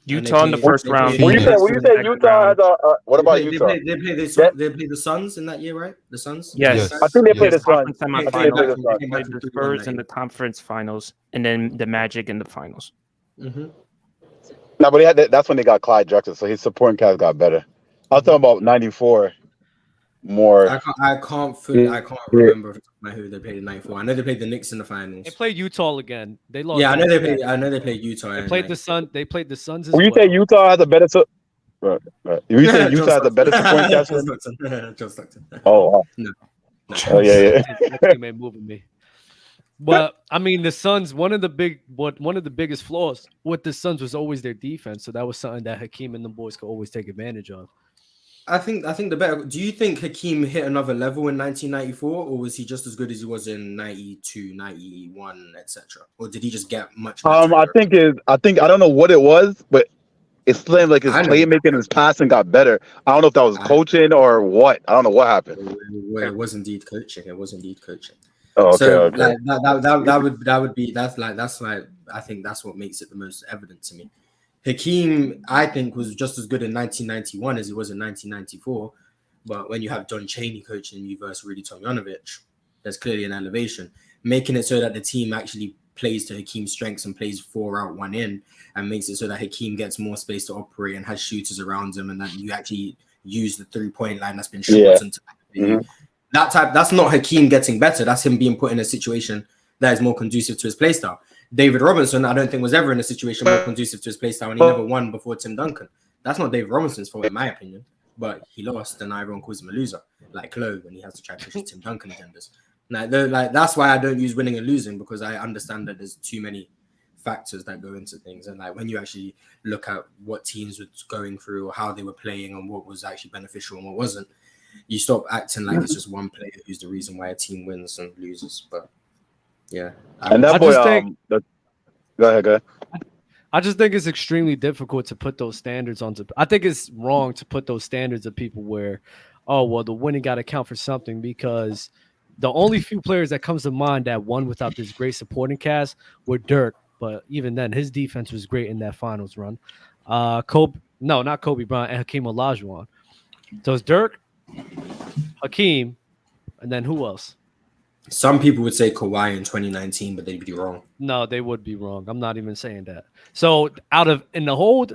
Utah in the first round. When you say Utah has what about Utah? They played the Suns in that year, right? The Suns. Yes. I think they played the Suns. They played the Spurs in the conference finals, and then the Magic in the finals. Mm-hmm. No, but that's when they got Clyde Drexler, so his supporting cast got better. I was talking about '94. More. I can't remember who they played in '94. I know they played the Knicks in the finals. They played Utah again. They lost. Yeah, I know they played Utah. They played the Sun. They played the Suns. When you say Utah has a better, right. You say Utah has a better supporting cast. Just Stockton. Oh, no. Oh yeah. Man moving me. But I mean, the Suns. One of the biggest flaws with the Suns was always their defense. So that was something that Hakeem and the boys could always take advantage of. I think the better. Do you think Hakeem hit another level in 1994, or was he just as good as he was in 92, 91, etc.? Or did he just get much better? I think I don't know what it was, but it seemed like his playmaking and his passing got better. I don't know if that was coaching or what. I don't know what happened. It was indeed coaching. Oh, okay. So okay. Like, that would be that's like I think that's what makes it the most evident to me. Hakeem, I think, was just as good in 1991 as he was in 1994. But when you have John Chaney coaching you versus Rudy Tomjanovich, there's clearly an elevation. Making it so that the team actually plays to Hakeem's strengths and plays 4 out, 1 in, and makes it so that Hakeem gets more space to operate and has shooters around him, and that you actually use the 3-point line that's been shortened. That's not Hakeem getting better. That's him being put in a situation that is more conducive to his play style. David Robinson, I don't think, was ever in a situation more conducive to his play style, and he never won before Tim Duncan. That's not David Robinson's fault, in my opinion. But he lost, and everyone calls him a loser, like Chloe, when he has to try to push his Tim Duncan agendas. Like that's why I don't use winning and losing, because I understand that there's too many factors that go into things, and like when you actually look at what teams were going through or how they were playing and what was actually beneficial and what wasn't, you stop acting like it's just one player who's the reason why a team wins and loses. But yeah, and that boy, go ahead. I just think it's extremely difficult to put those standards onto. I think it's wrong to put those standards of people where, oh well, the winning got to count for something, because the only few players that comes to mind that won without this great supporting cast were Dirk, but even then, his defense was great in that finals run. Not Kobe Bryant, and Hakeem Olajuwon. So it's Dirk, Hakeem, and then who else? Some people would say Kawhi in 2019, but they'd be wrong. No, they would be wrong. I'm not even saying that. So in the whole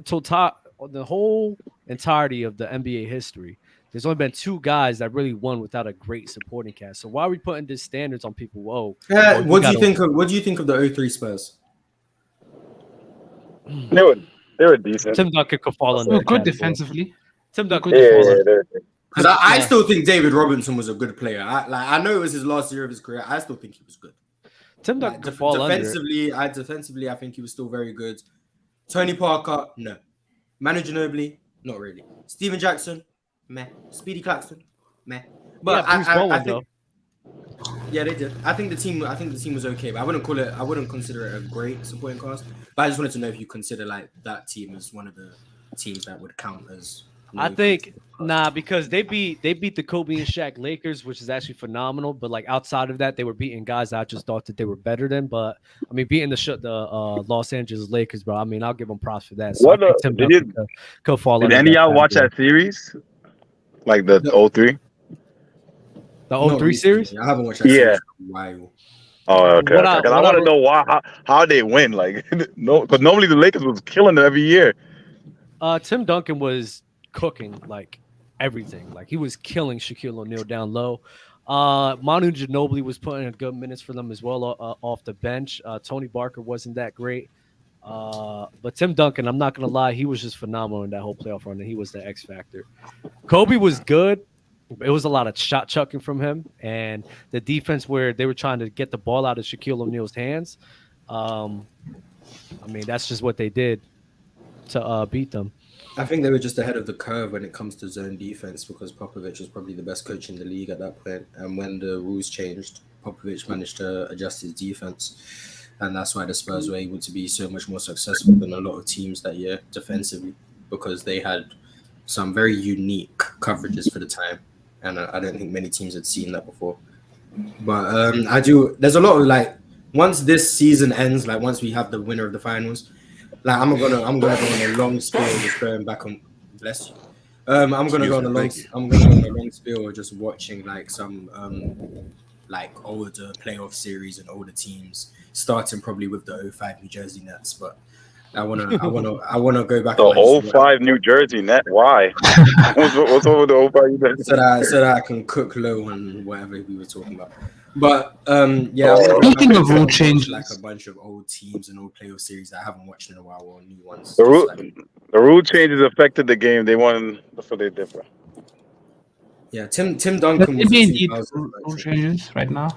entirety of the NBA history, there's only been 2 guys that really won without a great supporting cast. So why are we putting these standards on people? What do you think of the 03 Spurs? They were decent. Tim Duncan could fall under good defensively. Tim Duncan. Because I still think David Robinson was a good player. I know it was his last year of his career. I still think he was good. Tim Duncan could fall defensively. Defensively, I think he was still very good. Tony Parker, no. Manu Ginobili, not really. Steven Jackson, meh. Speedy Claxton, meh. But I think, yeah, they did. I think the team was okay, but I wouldn't consider it a great supporting cast. But I just wanted to know if you consider like that team as one of the teams that would count as. I think because they beat the Kobe and Shaq Lakers, which is actually phenomenal. But like outside of that, they were beating guys I just thought that they were better than. But I mean, beating the Los Angeles Lakers, bro. I mean, I'll give them props for that. So did any of y'all watch that series? Like the 03? The 03 series? I haven't watched that series in a while. Oh, okay. Because I want to know how they win. Like, no, because normally the Lakers was killing them every year. Tim Duncan was cooking like everything. Like he was killing Shaquille O'Neal down low. Manu Ginobili was putting in good minutes for them as well off the bench. Tony Parker wasn't that great. But Tim Duncan, I'm not gonna lie, he was just phenomenal in that whole playoff run, and he was the X factor. Kobe was good. It was a lot of shot chucking from him, and the defense where they were trying to get the ball out of Shaquille O'Neal's hands. I mean, that's just what they did to beat them. I think they were just ahead of the curve when it comes to zone defense, because Popovich was probably the best coach in the league at that point. And when the rules changed, Popovich managed to adjust his defense. And that's why the Spurs were able to be so much more successful than a lot of teams that year defensively, because they had some very unique coverages for the time. And I don't think many teams had seen that before. But there's a lot of like, once this season ends, like once we have the winner of the finals, like I'm gonna go on a long spiel just going back on. Bless you. I'm gonna go on a long spiel of just watching like some like older playoff series and older teams, starting probably with the 05 New Jersey Nets. But I wanna go back. The 05 New Jersey Nets. Why? what's over the 05 New Jersey? So that I can cook low on whatever we were talking about. But yeah, Speaking of rule changes, like a bunch of old teams and old playoff series that I haven't watched in a while, or new ones. The rule changes affected the game. They won, so they're different. Yeah, Tim Duncan was indeed rule changes right now.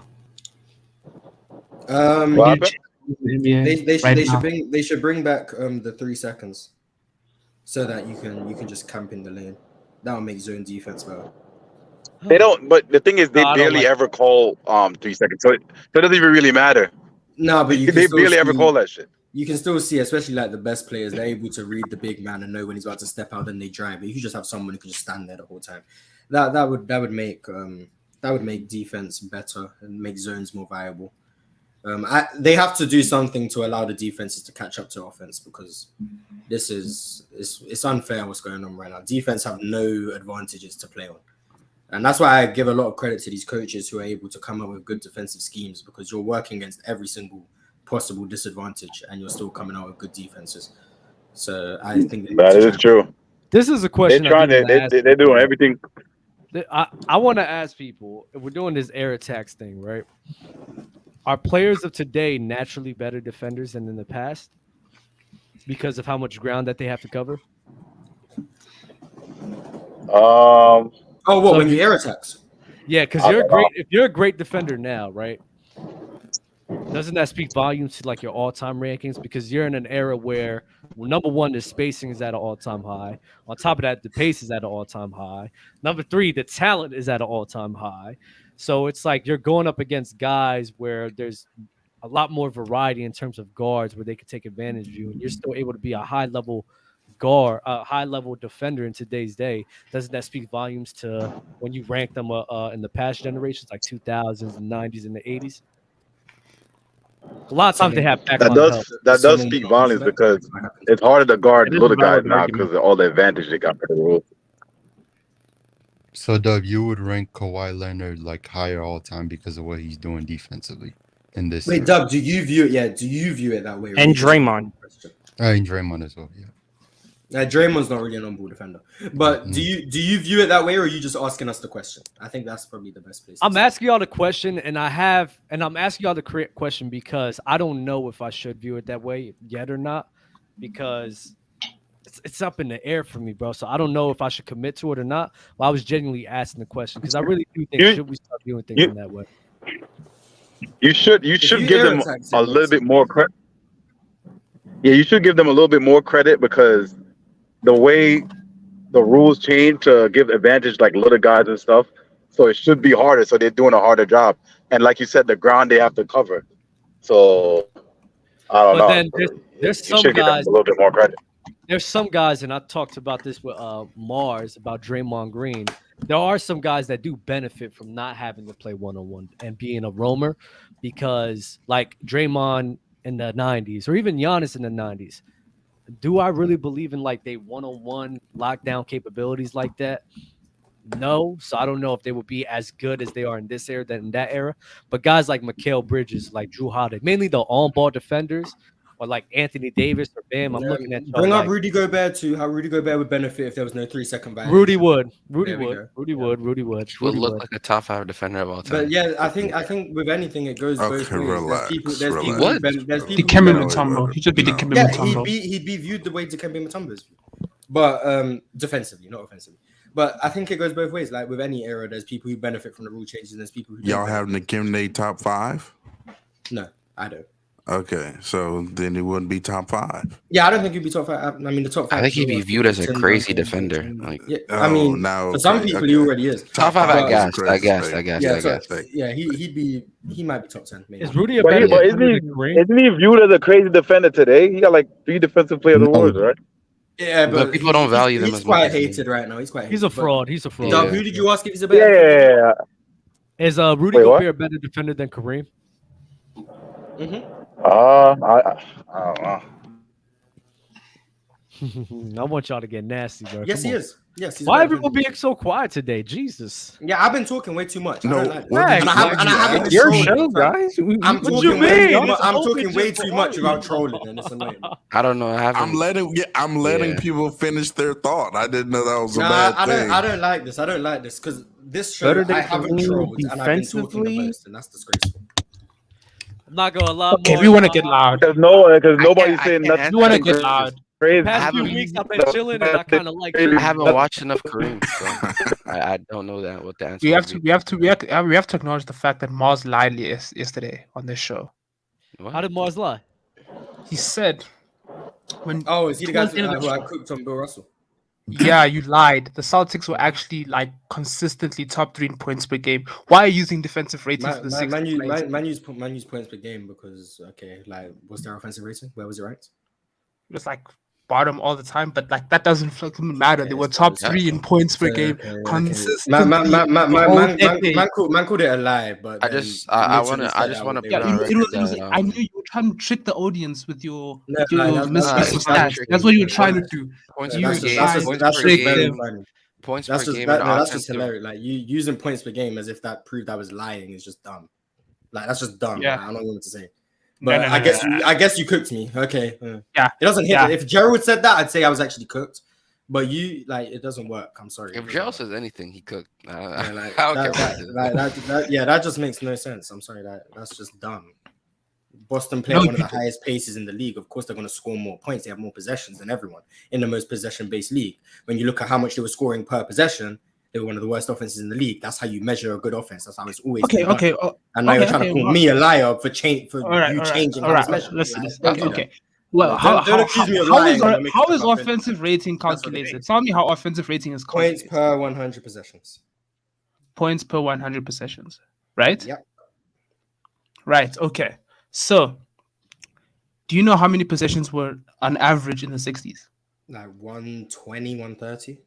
They should bring back the 3 seconds, so that you can just camp in the lane. That will make zone defense better. They don't, but the thing is, they barely ever call 3 seconds, so it doesn't even really matter. No, but they barely ever call that shit. You can still see, especially like the best players, they're able to read the big man and know when he's about to step out, then they drive. But if you just have someone who can just stand there the whole time, that would make defense better and make zones more viable. They have to do something to allow the defenses to catch up to offense, because it's unfair what's going on right now. Defense have no advantages to play on. And that's why I give a lot of credit to these coaches who are able to come up with good defensive schemes, because you're working against every single possible disadvantage and you're still coming out with good defenses. So I think that is true. This is a question. They're doing everything. I want to ask people, if we're doing this air attacks thing, right? Are players of today naturally better defenders than in the past because of how much ground that they have to cover? When you air attacks? Yeah, because you're great. If you're a great defender now, right? Doesn't that speak volumes to like your all-time rankings? Because you're in an era where, well, number one, the spacing is at an all-time high. On top of that, the pace is at an all-time high. Number three, the talent is at an all-time high. So it's like you're going up against guys where there's a lot more variety in terms of guards where they can take advantage of you, and you're still able to be a high-level guard, a high-level defender in today's day. Doesn't that speak volumes to when you rank them in the past generations, like 2000s and 90s and the 80s? A lot of times they have that does speak volumes because it's harder to guard little guys now because of all the advantage they got for the rules. So, Dub, you would rank Kawhi Leonard like higher all time because of what he's doing defensively in this. Wait, Dub, do you view it? Yeah, do you view it that way? And Draymond. And Draymond as well. Yeah. Draymond's not really an on-ball defender, but do you view it that way, or are you just asking us the question? I think that's probably the best place. I'm asking y'all the question, and I'm asking y'all the correct question because I don't know if I should view it that way yet or not, because it's up in the air for me, bro. So I don't know if I should commit to it or not. Well, I was genuinely asking the question because I really do think should we start viewing things in that way? You should give them a little bit more credit. Yeah, you should give them a little bit more credit because the way the rules change to give advantage like little guys and stuff, so it should be harder. So they're doing a harder job, and like you said, the ground they have to cover. So I don't know. Then there's some should give them guys a little bit more credit. There's some guys, and I talked about this with Mars about Draymond Green. There are some guys that do benefit from not having to play one-on-one and being a roamer, because like Draymond in the 90s or even Giannis in the 90s. Do I really believe in like they one-on-one lockdown capabilities like that? No. So I don't know if they would be as good as they are in this era than in that era. But guys like Mikal Bridges, like Drew Holiday, mainly the on-ball defenders, or like Anthony Davis or Bam, I'm looking at bring up Rudy Gobert too. How Rudy Gobert would benefit if there was no 3-second violation. Rudy would look like a top 5 defender of all time. But yeah, I think with anything it goes both ways. Relax. There's people Dikembe Mutombo. He should be Dikembe Mutombo. He'd be viewed the way Dikembe Mutombo is viewed. But defensively, not offensively. But I think it goes both ways. Like with any era, there's people who benefit from the rule changes and there's people who y'all have Dikembe top 5? No, I don't. Okay, so then it wouldn't be top 5. Yeah, I don't think he'd be top 5. I mean, the top 5. I think he'd be viewed as a crazy defender. Like, yeah, I mean, for some people, he already is. Top 5, I guess. Yeah, he might be top 10. Maybe. Is Rudy a better defender than Kareem? Isn't he viewed as a crazy defender today? He got like 3 defensive player of the awards, right? Yeah, but people don't value them. He's quite hated right now. He's a fraud. He's a fraud. Dub, who did you ask if he's a better defender? Yeah. Is Rudy Gobert a better defender than Kareem? I don't know. I want y'all to get nasty, bro. Yes, he is. Yes, he's why everyone being so quiet today? Jesus. Yeah, I've been talking way too much. No, it's your show, guys. I'm talking way too much about trolling, and it's annoying. I don't know. I'm letting people finish their thought. I didn't know that was a bad thing. I don't like this because this show I haven't trolled and I've been talking the most, and that's disgraceful. I'm not gonna lie. Okay, we want to get loud. Because nobody's saying nothing. We want to get loud. The past few weeks I've been chilling and I kind of like. I haven't watched enough Kareem, so I don't know what the answer. We have to acknowledge the fact that Mars lied yesterday on this show. What? How did Mars lie? He said when. Oh, is he the guy who I cooked on Bill Russell? Yeah, you lied. The Celtics were actually like consistently top 3 in points per game. Why are you using defensive ratings for the sixth place? Man use points per game because what's their offensive rating? Where was it ranked? It was like bottom all the time, but like that doesn't matter. They were top 3 in points per game consistently. Man called it a lie, but I just want to. Yeah, I knew you were trying to trick the audience with your stats. That's what you were trying to do. Points per game. points That's per just game. that's just hilarious. Like you using points per game as if that proved I was lying is just dumb. Like that's just dumb. Yeah. Like, I don't know what to say. But I guess you cooked me. Okay. Yeah. It doesn't hit. If Gerald said that, I'd say I was actually cooked. But you it doesn't work. I'm sorry. If Gerald says anything, he cooked. That just makes no sense. I'm sorry. That's just dumb. Boston play one of the highest paces in the league. Of course, they're going to score more points. They have more possessions than everyone in the most possession-based league. When you look at how much they were scoring per possession, they were one of the worst offenses in the league. That's how you measure a good offense. That's how it's always been done. And now you're trying to call me a liar for changing how it's measured. Listen. Okay. Well, how is offensive rating calculated? Tell me how offensive rating is calculated. Points per 100 possessions. Points per 100 possessions, right? Yep. Right. Okay. So, do you know how many possessions were on average in the 60s? Like 120, 130.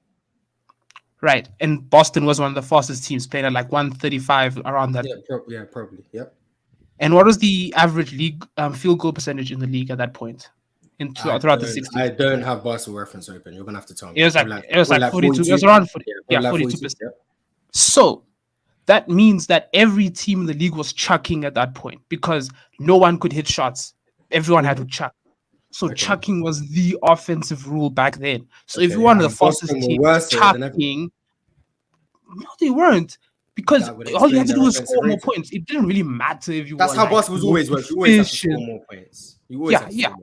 Right. And Boston was one of the fastest teams, playing at like 135 around that. Yeah, probably. Yep. And what was the average league field goal percentage in the league at that point? Throughout the 60s? I don't have Basketball Reference open. You're gonna have to tell me. It was like 42. It was around 40. Yeah, 42%. Yep. So that means that every team in the league was chucking at that point because no one could hit shots. Everyone had to chuck. So chucking was the offensive rule back then. So if you wanted the fastest team chucking, no, they weren't. Because all you had to do was score more points. It didn't really matter if you. That's how basketball's always worked. You always have to score more points.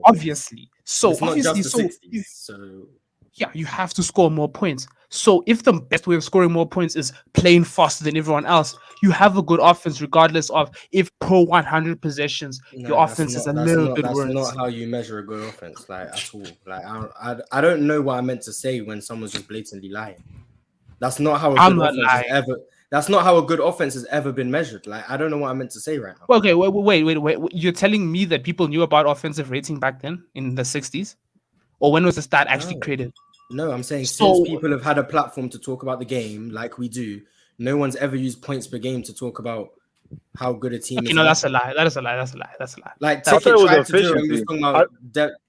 Obviously. So it's not obviously, just the 60s, so yeah, you have to score more points. So if the best way of scoring more points is playing faster than everyone else, you have a good offense regardless of if per 100 possessions your offense is a little bit worse. That's not how you measure a good offense, like at all. Like I don't know what I meant to say when someone's just blatantly lying. That's not how a good offense has ever. That's not how a good offense has ever been measured. Like I don't know what I meant to say right now. Okay, wait. You're telling me that people knew about offensive rating back then in the 60s, or when was the stat actually created? No, I'm saying since people have had a platform to talk about the game, like we do, no one's ever used points per game to talk about how good a team is. No, that's a lie. That's a lie. Like I thought it was efficiency. I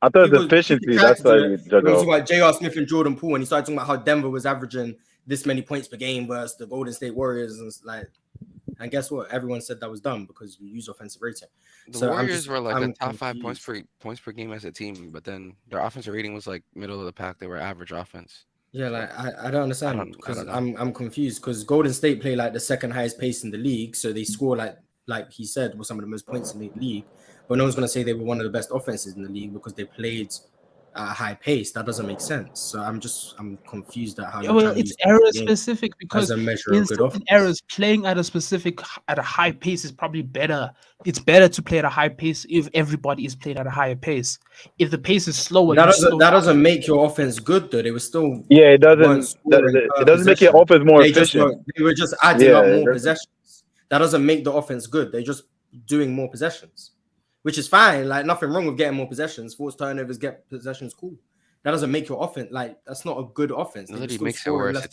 thought it was efficiency. That's why you judge. It was like J.R. Smith and Jordan Poole, and he started talking about how Denver was averaging this many points per game versus the Golden State Warriors, and guess what? Everyone said that was dumb because you use offensive rating. The Warriors were like a top 5 points per game as a team, but then their offensive rating was like middle of the pack. They were average offense. Yeah, like I don't understand because I'm confused because Golden State play like the second highest pace in the league, so they score like he said was some of the most points in the league. But no one's gonna say they were one of the best offenses in the league because they played at a high pace. That doesn't make sense. So I'm confused at how. It's error specific because in errors playing at a high pace is probably better. It's better to play at a high pace if everybody is playing at a higher pace. If the pace is slower, that doesn't make your offense good though. They were still it doesn't make your offense more efficient. They were just adding up more possessions. That doesn't make the offense good. They're just doing more possessions. Which is fine, like nothing wrong with getting more possessions. Force turnovers, get possessions, cool. That doesn't make your offense that's not a good offense. It literally makes it worse. It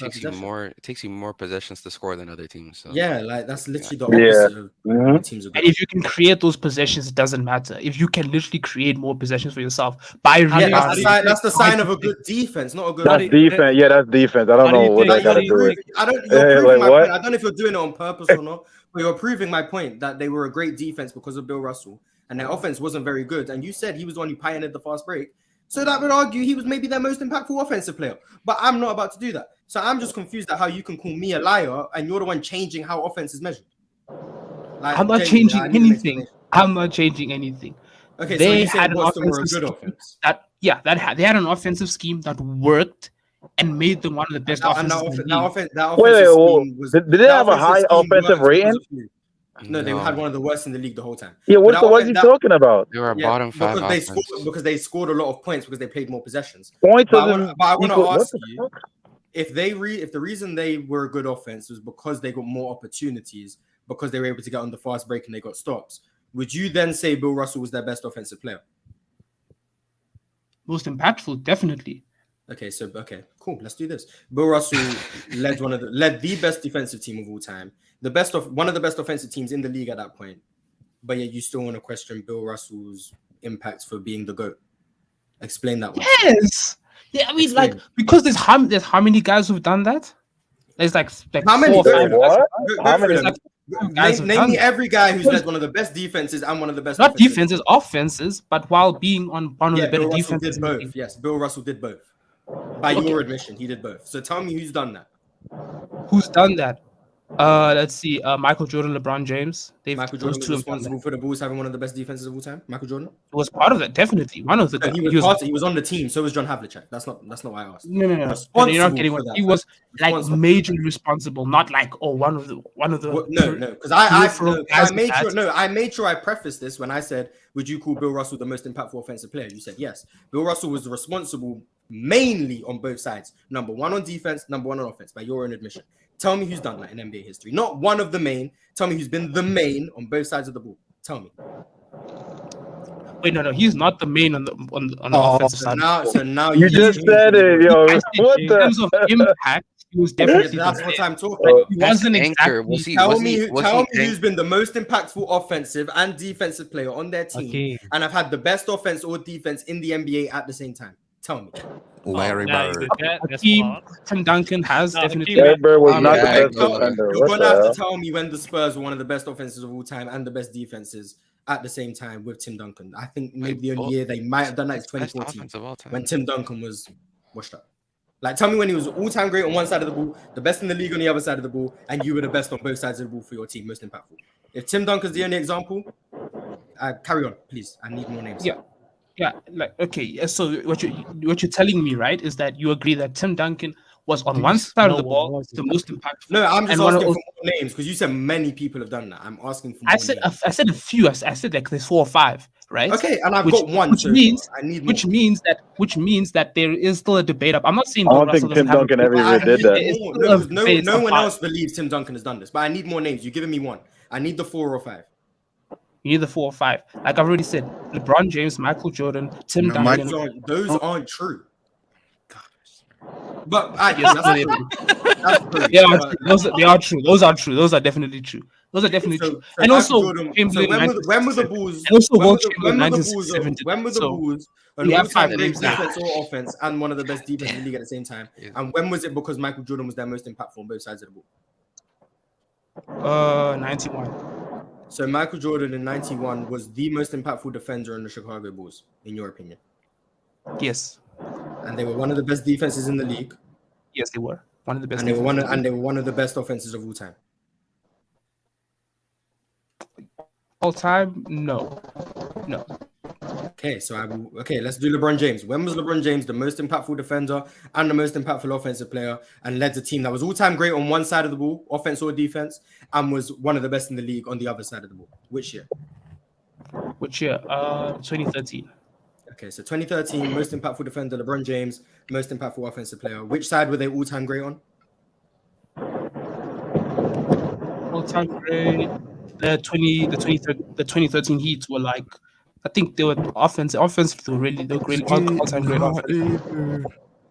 takes you more possessions to score than other teams. So. Yeah, like that's literally the opposite of what teams are good. And if you can create those possessions, it doesn't matter. If you can literally create more possessions for yourself by that's the sign of a good defense, not a good. That's defense. Yeah, that's defense. I don't know what I gotta do. I don't. You're proving my point. I don't know if you're doing it on purpose or not, but you're proving my point that they were a great defense because of Bill Russell. And their offense wasn't very good. And you said he was the one who pioneered the fast break. So that would argue he was maybe their most impactful offensive player. But I'm not about to do that. So I'm just confused at how you can call me a liar and you're the one changing how offense is measured. Like, I'm not changing anything. I'm not changing anything. Okay, they so had an offensive offense. They had an offensive scheme that worked and made them one of the best offenses. Did they have a high offensive rating? No, they had one of the worst in the league the whole time. Yeah, what are you talking about? They were bottom 5 because they scored a lot of points because they played more possessions. Points. But I want to ask you if the reason they were a good offense was because they got more opportunities because they were able to get on the fast break and they got stops. Would you then say Bill Russell was their best offensive player? Most impactful, definitely. Okay, cool. Let's do this. Bill Russell led the best defensive team of all time, one of the best offensive teams in the league at that point. But yet you still want to question Bill Russell's impact for being the GOAT. Explain that one. Yes. Yeah, I mean, because there's how many guys who've done that? There's like how many? 4 or 5 What? How many? There's like 5 guys who've Name done me that. every guy who's led one of the best defenses and one of the best. Not offenses. defenses, offenses, but while being on one of the better Bill Russell defenses. did both. Yes, Bill Russell did both. By your admission, he did both. So tell me who's done that. Who's done that? Let's see. Michael Jordan, LeBron James. Michael Jordan was responsible for the Bulls having one of the best defenses of all time. Michael Jordan was part of that, definitely. One of the. No, he was on the team. So was John Havlicek. That's not why I asked. No. You're not getting what he was like majorly responsible. Not like one of the. No, because I made sure I prefaced this when I said, would you call Bill Russell the most impactful offensive player? You said yes. Bill Russell was responsible mainly on both sides. Number one on defense, number one on offense, by your own admission. Tell me who's done that in NBA history. Not one of the main. Tell me who's been the main on both sides of the ball. Tell me. Wait, no, he's not the main on the offensive side. So now you just said it, yo. What in terms of impact, he was definitely. That's what I'm talking about. He wasn't exactly. Tell me who's been the most impactful offensive and defensive player on their team, and have had the best offense or defense in the NBA at the same time. Tell me. Larry Bird. Tim Duncan has definitely. Larry Bird was not the best defender. You're gonna have to tell me when the Spurs were one of the best offenses of all time and the best defenses at the same time with Tim Duncan. I think maybe the only year they might have done that is 2014 when Tim Duncan was washed up. Like, tell me when he was all-time great on one side of the ball, the best in the league on the other side of the ball, and you were the best on both sides of the ball for your team, most impactful. If Tim Duncan's the only example, carry on, please. I need more names. Yeah, like okay. So what you're telling me, right, is that you agree that Tim Duncan was on one side of the ball, the most impactful. No, I'm just asking for more names because you said many people have done that. I'm asking for more names. I said a few. I said like there's 4 or 5, right? Okay, and I've got one. Which means that there is still a debate up. I'm not saying. I don't think Tim Duncan ever did that. No one else believes Tim Duncan has done this, but I need more names. You're giving me one. I need the 4 or 5. You need the 4 or 5. Like I've already said, LeBron James, Michael Jordan, Tim Duncan. Those aren't true. But that's true. Yeah, they are true. Those are true. Those are definitely true. Those are definitely true. And also, when were the Bulls? And also, when were the Bulls? We have 5 names defense or offense, and one of the best defense in the league at the same time. And when was it? Because Michael Jordan was their most impactful on both sides of the ball. 91. So Michael Jordan in 91 was the most impactful defender in the Chicago Bulls, in your opinion? Yes. And they were one of the best defenses in the league. Yes, they were one of the best. And they were one of the best offenses of all time. All time? No. Okay, let's do LeBron James. When was LeBron James the most impactful defender and the most impactful offensive player and led a team that was all-time great on one side of the ball, offense or defense, and was one of the best in the league on the other side of the ball? Which year? 2013. Okay, so 2013, most impactful defender, LeBron James, most impactful offensive player. Which side were they all-time great on? All-time great. The 2013 Heat were like, I think they were offense. They were really all-time great offense.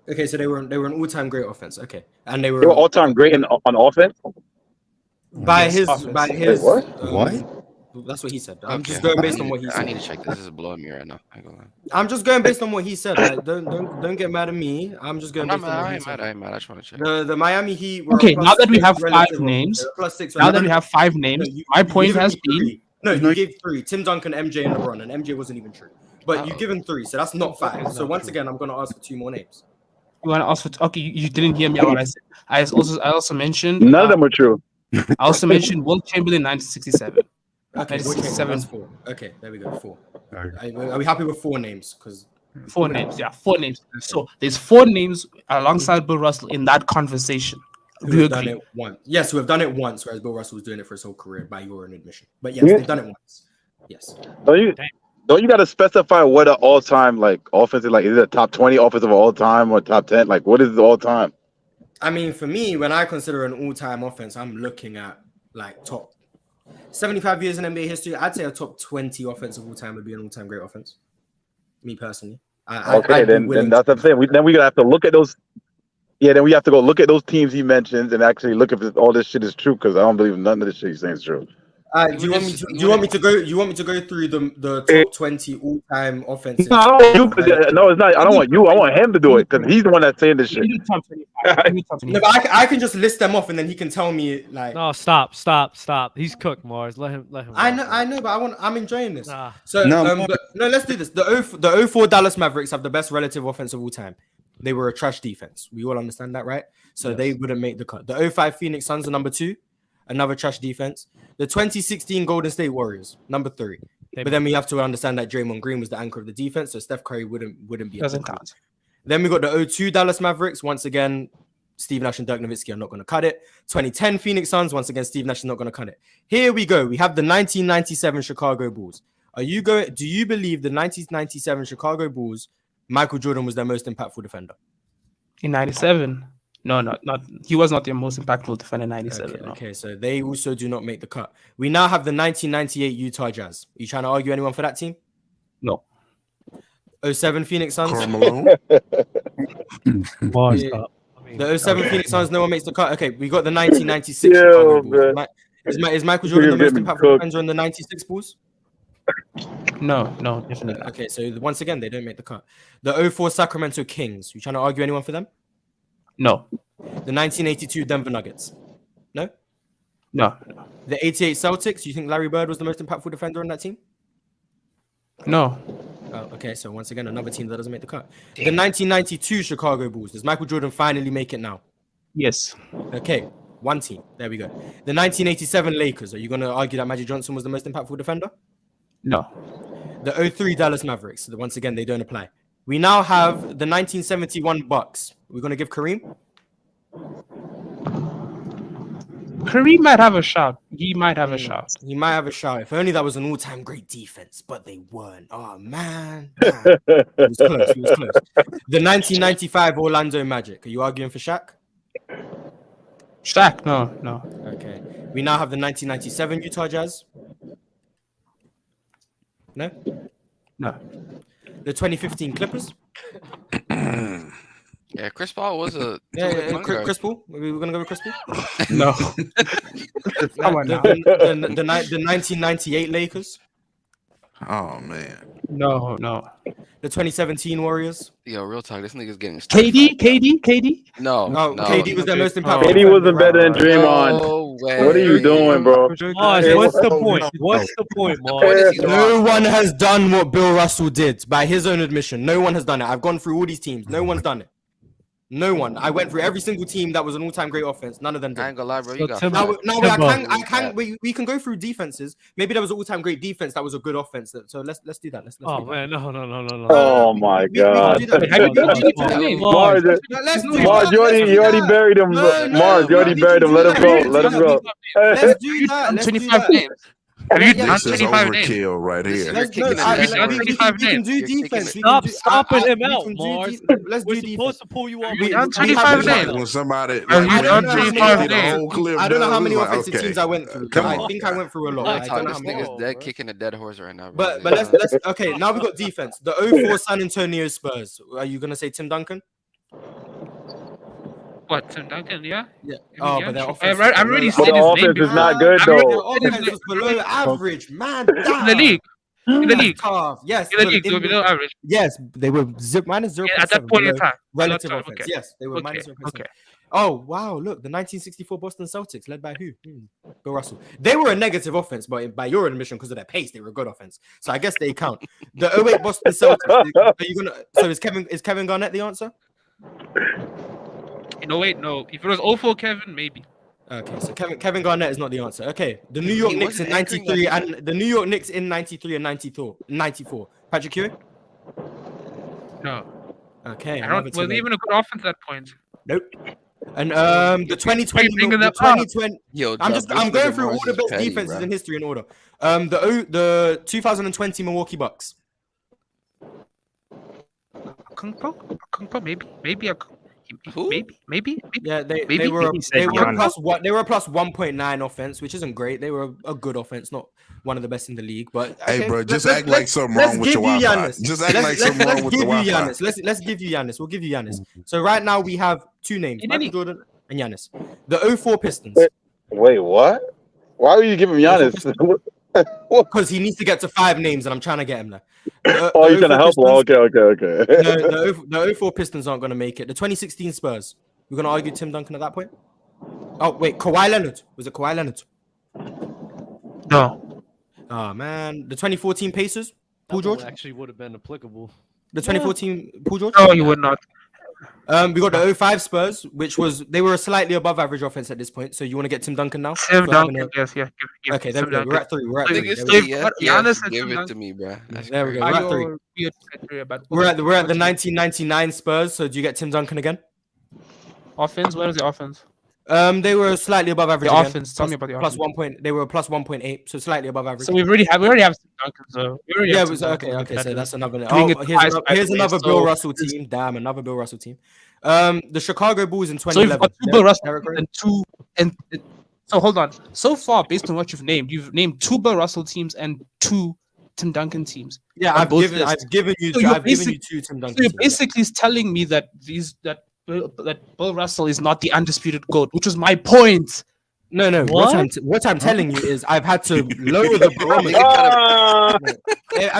Okay, so they were an all-time great offense. Okay, and they were all-time great on offense. By his. What? That's what he said. I'm just going based on what he said. I need to check this. This is blowing me right now. I'm just going based on what he said. Like, don't get mad at me. I'm just going based on what he said. I'm mad. I just want to check. The Miami Heat were okay. Now that we have 5 names, my point has been. No, you gave 3. Tim Duncan, MJ, and LeBron, and MJ wasn't even true. But you've given 3, so that's not 5. So once again, I'm going to ask for 2 more names. You want to ask for? Okay, you didn't hear me what I said. I also mentioned. None of them were true. I also mentioned Will Chamberlain, 1967. Okay, 1967. 4. Okay, there we go. 4. Are we happy with 4 names? Because 4 names, yeah, 4 names. Okay. So there's 4 names alongside Bill Russell in that conversation. Who have done it once? Yes, who have done it once, whereas Bill Russell was doing it for his whole career, by your own admission. But yes, they've done it once. Yes. Don't you got to specify what an all-time like offensive, like is it a top 20 offensive of all time or top 10? Like what is all time? I mean, for me, when I consider an all-time offense, I'm looking at like top 75 years in NBA history. I'd say a top 20 offense of all time would be an all-time great offense. Me personally. Then that's what I'm saying. Then we gotta have to look at those. Yeah, then we have to go look at those teams he mentions and actually look if all this shit is true, because I don't believe none of this shit he's saying is true. Do you want me to? Do you want me to go? You want me to go through the top 20 all-time offenses? No, I don't want you. No, it's not. I don't want you. I want him to do it because he's the one that's saying this shit. No, but I can just list them off and then he can tell me like. No, stop. He's cooked, Mars. Let him. I know, but I'm enjoying this. Nah. So let's do this. The 04 Dallas Mavericks have the best relative offense of all time. They were a trash defense. We all understand that, right? So they wouldn't make the cut. The 05 Phoenix Suns are number 2, another trash defense. The 2016 Golden State Warriors, number 3. But then we have to understand that Draymond Green was the anchor of the defense, so Steph Curry wouldn't be. Doesn't count. Then we got the 02 Dallas Mavericks. Once again, Steve Nash and Dirk Nowitzki are not going to cut it. 2010 Phoenix Suns. Once again, Steve Nash is not going to cut it. Here we go. We have the 1997 Chicago Bulls. Do you believe the 1997 Chicago Bulls, Michael Jordan was their most impactful defender? In 97? No, not. He was not their most impactful defender in 97. Okay, so they also do not make the cut. We now have the 1998 Utah Jazz. Are you trying to argue anyone for that team? No. 07 Phoenix Suns. The 07 Phoenix Suns, no one makes the cut. Okay, we got the 1996 Chicago Bulls. Is Michael Jordan the most impactful defender in the 96 Bulls? No, definitely not. Okay, so once again, they don't make the cut. The 04 Sacramento Kings. You trying to argue anyone for them? No. The 1982 Denver Nuggets. No? No. The 88 Celtics. You think Larry Bird was the most impactful defender on that team? No. Oh, okay, so once again, another team that doesn't make the cut. The 1992 Chicago Bulls. Does Michael Jordan finally make it now? Yes. Okay, one team. There we go. The 1987 Lakers. Are you going to argue that Magic Johnson was the most impactful defender? No. The 03 Dallas Mavericks. Once again, they don't apply. We now have the 1971 Bucks. We're going to give Kareem? Kareem might have a shot. He might have a shot. He might have a shot. If only that was an all-time great defense, but they weren't. Oh, man. It was close. The 1995 Orlando Magic. Are you arguing for Shaq? Shaq? No. Okay. We now have the 1997 Utah Jazz. No? No. The 2015 Clippers. Yeah, Chris Paul was a Chris Paul. We're gonna go with Chris Paul. No. Come on now. The 1998 Lakers. Oh man. No. The 2017 Warriors. Yo, real talk. This nigga's getting KD. No. KD was their most impactful. KD wasn't better than Draymond. No way. What are you doing, bro? Mars, what's the point? What's the point, Mars? No one has done what Bill Russell did by his own admission. No one has done it. I've gone through all these teams. No one's done it. No one. I went through every single team that was an all-time great offense. None of them did. I ain't gonna lie, bro. We can go through defenses. Maybe there was an all-time great defense that was a good offense. So let's do that. Let's no. Oh my God. Mars, you already buried him. Mars, you already buried him. Let him go. Let's do that. 25 names. This is overkill right here. We can do defense. Stop stopping him out, Mars. Let's do defense. Supposed to pull you off. We done 25 names. When somebody, I don't know how many offensive teams I went through. I think I went through a lot. I don't know how many. Nigga's dead kicking a dead horse right now. But let's okay. Now we got defense. The 04 San Antonio Spurs. Are you gonna say Tim Duncan? What, Tim Duncan? Yeah. Oh, but their offense. I've already said his name. Offense is not good though. Their offense was below average, man. In the league. Yes. In the league, they were below average. Yes, they were minus 0.7. At that point in time. Relative offense. Okay. Yes, they were minus 0.7. Okay. Oh wow! Look, the 1964 Boston Celtics, led by who? Bill Russell. They were a negative offense, but by your admission, because of their pace, they were a good offense. So I guess they count. The 08 Boston Celtics. Are you gonna? So is Kevin Garnett the answer? No. If it was 04 Kevin, maybe. Okay, so Kevin Garnett is not the answer. Okay, the New York Knicks in 93 and the New York Knicks in 93 and 94. Patrick Ewing? No. Okay. Was even a good offense at that point. Nope. And the 2020. Yo, I'm going through all the best defenses in history in order. The 2020 Milwaukee Bucks. Kungpo, maybe. Maybe. Yeah, they were a plus one. They were a plus 1.9 offense, which isn't great. They were a good offense, not one of the best in the league. But hey, bro, just act like something wrong with your Wi-Fi. Just act like something wrong with the Wi-Fi. Let's give you Giannis. We'll give you Giannis. So right now we have two names: Michael Jordan and Giannis. The 04 Pistons. Wait, what? Why are you giving Giannis? Because he needs to get to 5 names, and I'm trying to get him there. You're trying to help him. Okay. No, the 04 Pistons aren't going to make it. The 2016 Spurs. We're going to argue Tim Duncan at that point? Oh, wait. Kawhi Leonard. Was it Kawhi Leonard? No. Oh, man. The 2014 Pacers? Paul George? Actually would have been applicable. The 2014 Paul George? No, you would not. We got the 05 Spurs, which was they were a slightly above average offense at this point. So you want to get Tim Duncan now? Tim Duncan, yes. Okay, there we go. We're at 3. Give it to me, bro. There we go. We're at 3. We're at the 1999 Spurs. So do you get Tim Duncan again? Offense? Where is the offense? They were slightly above average. The offense. Tell me about the plus offense. 1 point. They were plus 1.8, so slightly above average. So we already have Tim Duncan. So okay. So that's another. Here's another Bill Russell team. Damn, another Bill Russell team. The Chicago Bulls in 2011. So you've got 2 Bill Russell and 2 and. So hold on. So far, based on what you've named 2 Bill Russell teams and 2 Tim Duncan teams. Yeah, I've given you 2 Tim Duncan. So you're basically telling me that Bill Russell is not the undisputed GOAT, which was my point. No. What I'm telling you is I've had to lower the barometer. I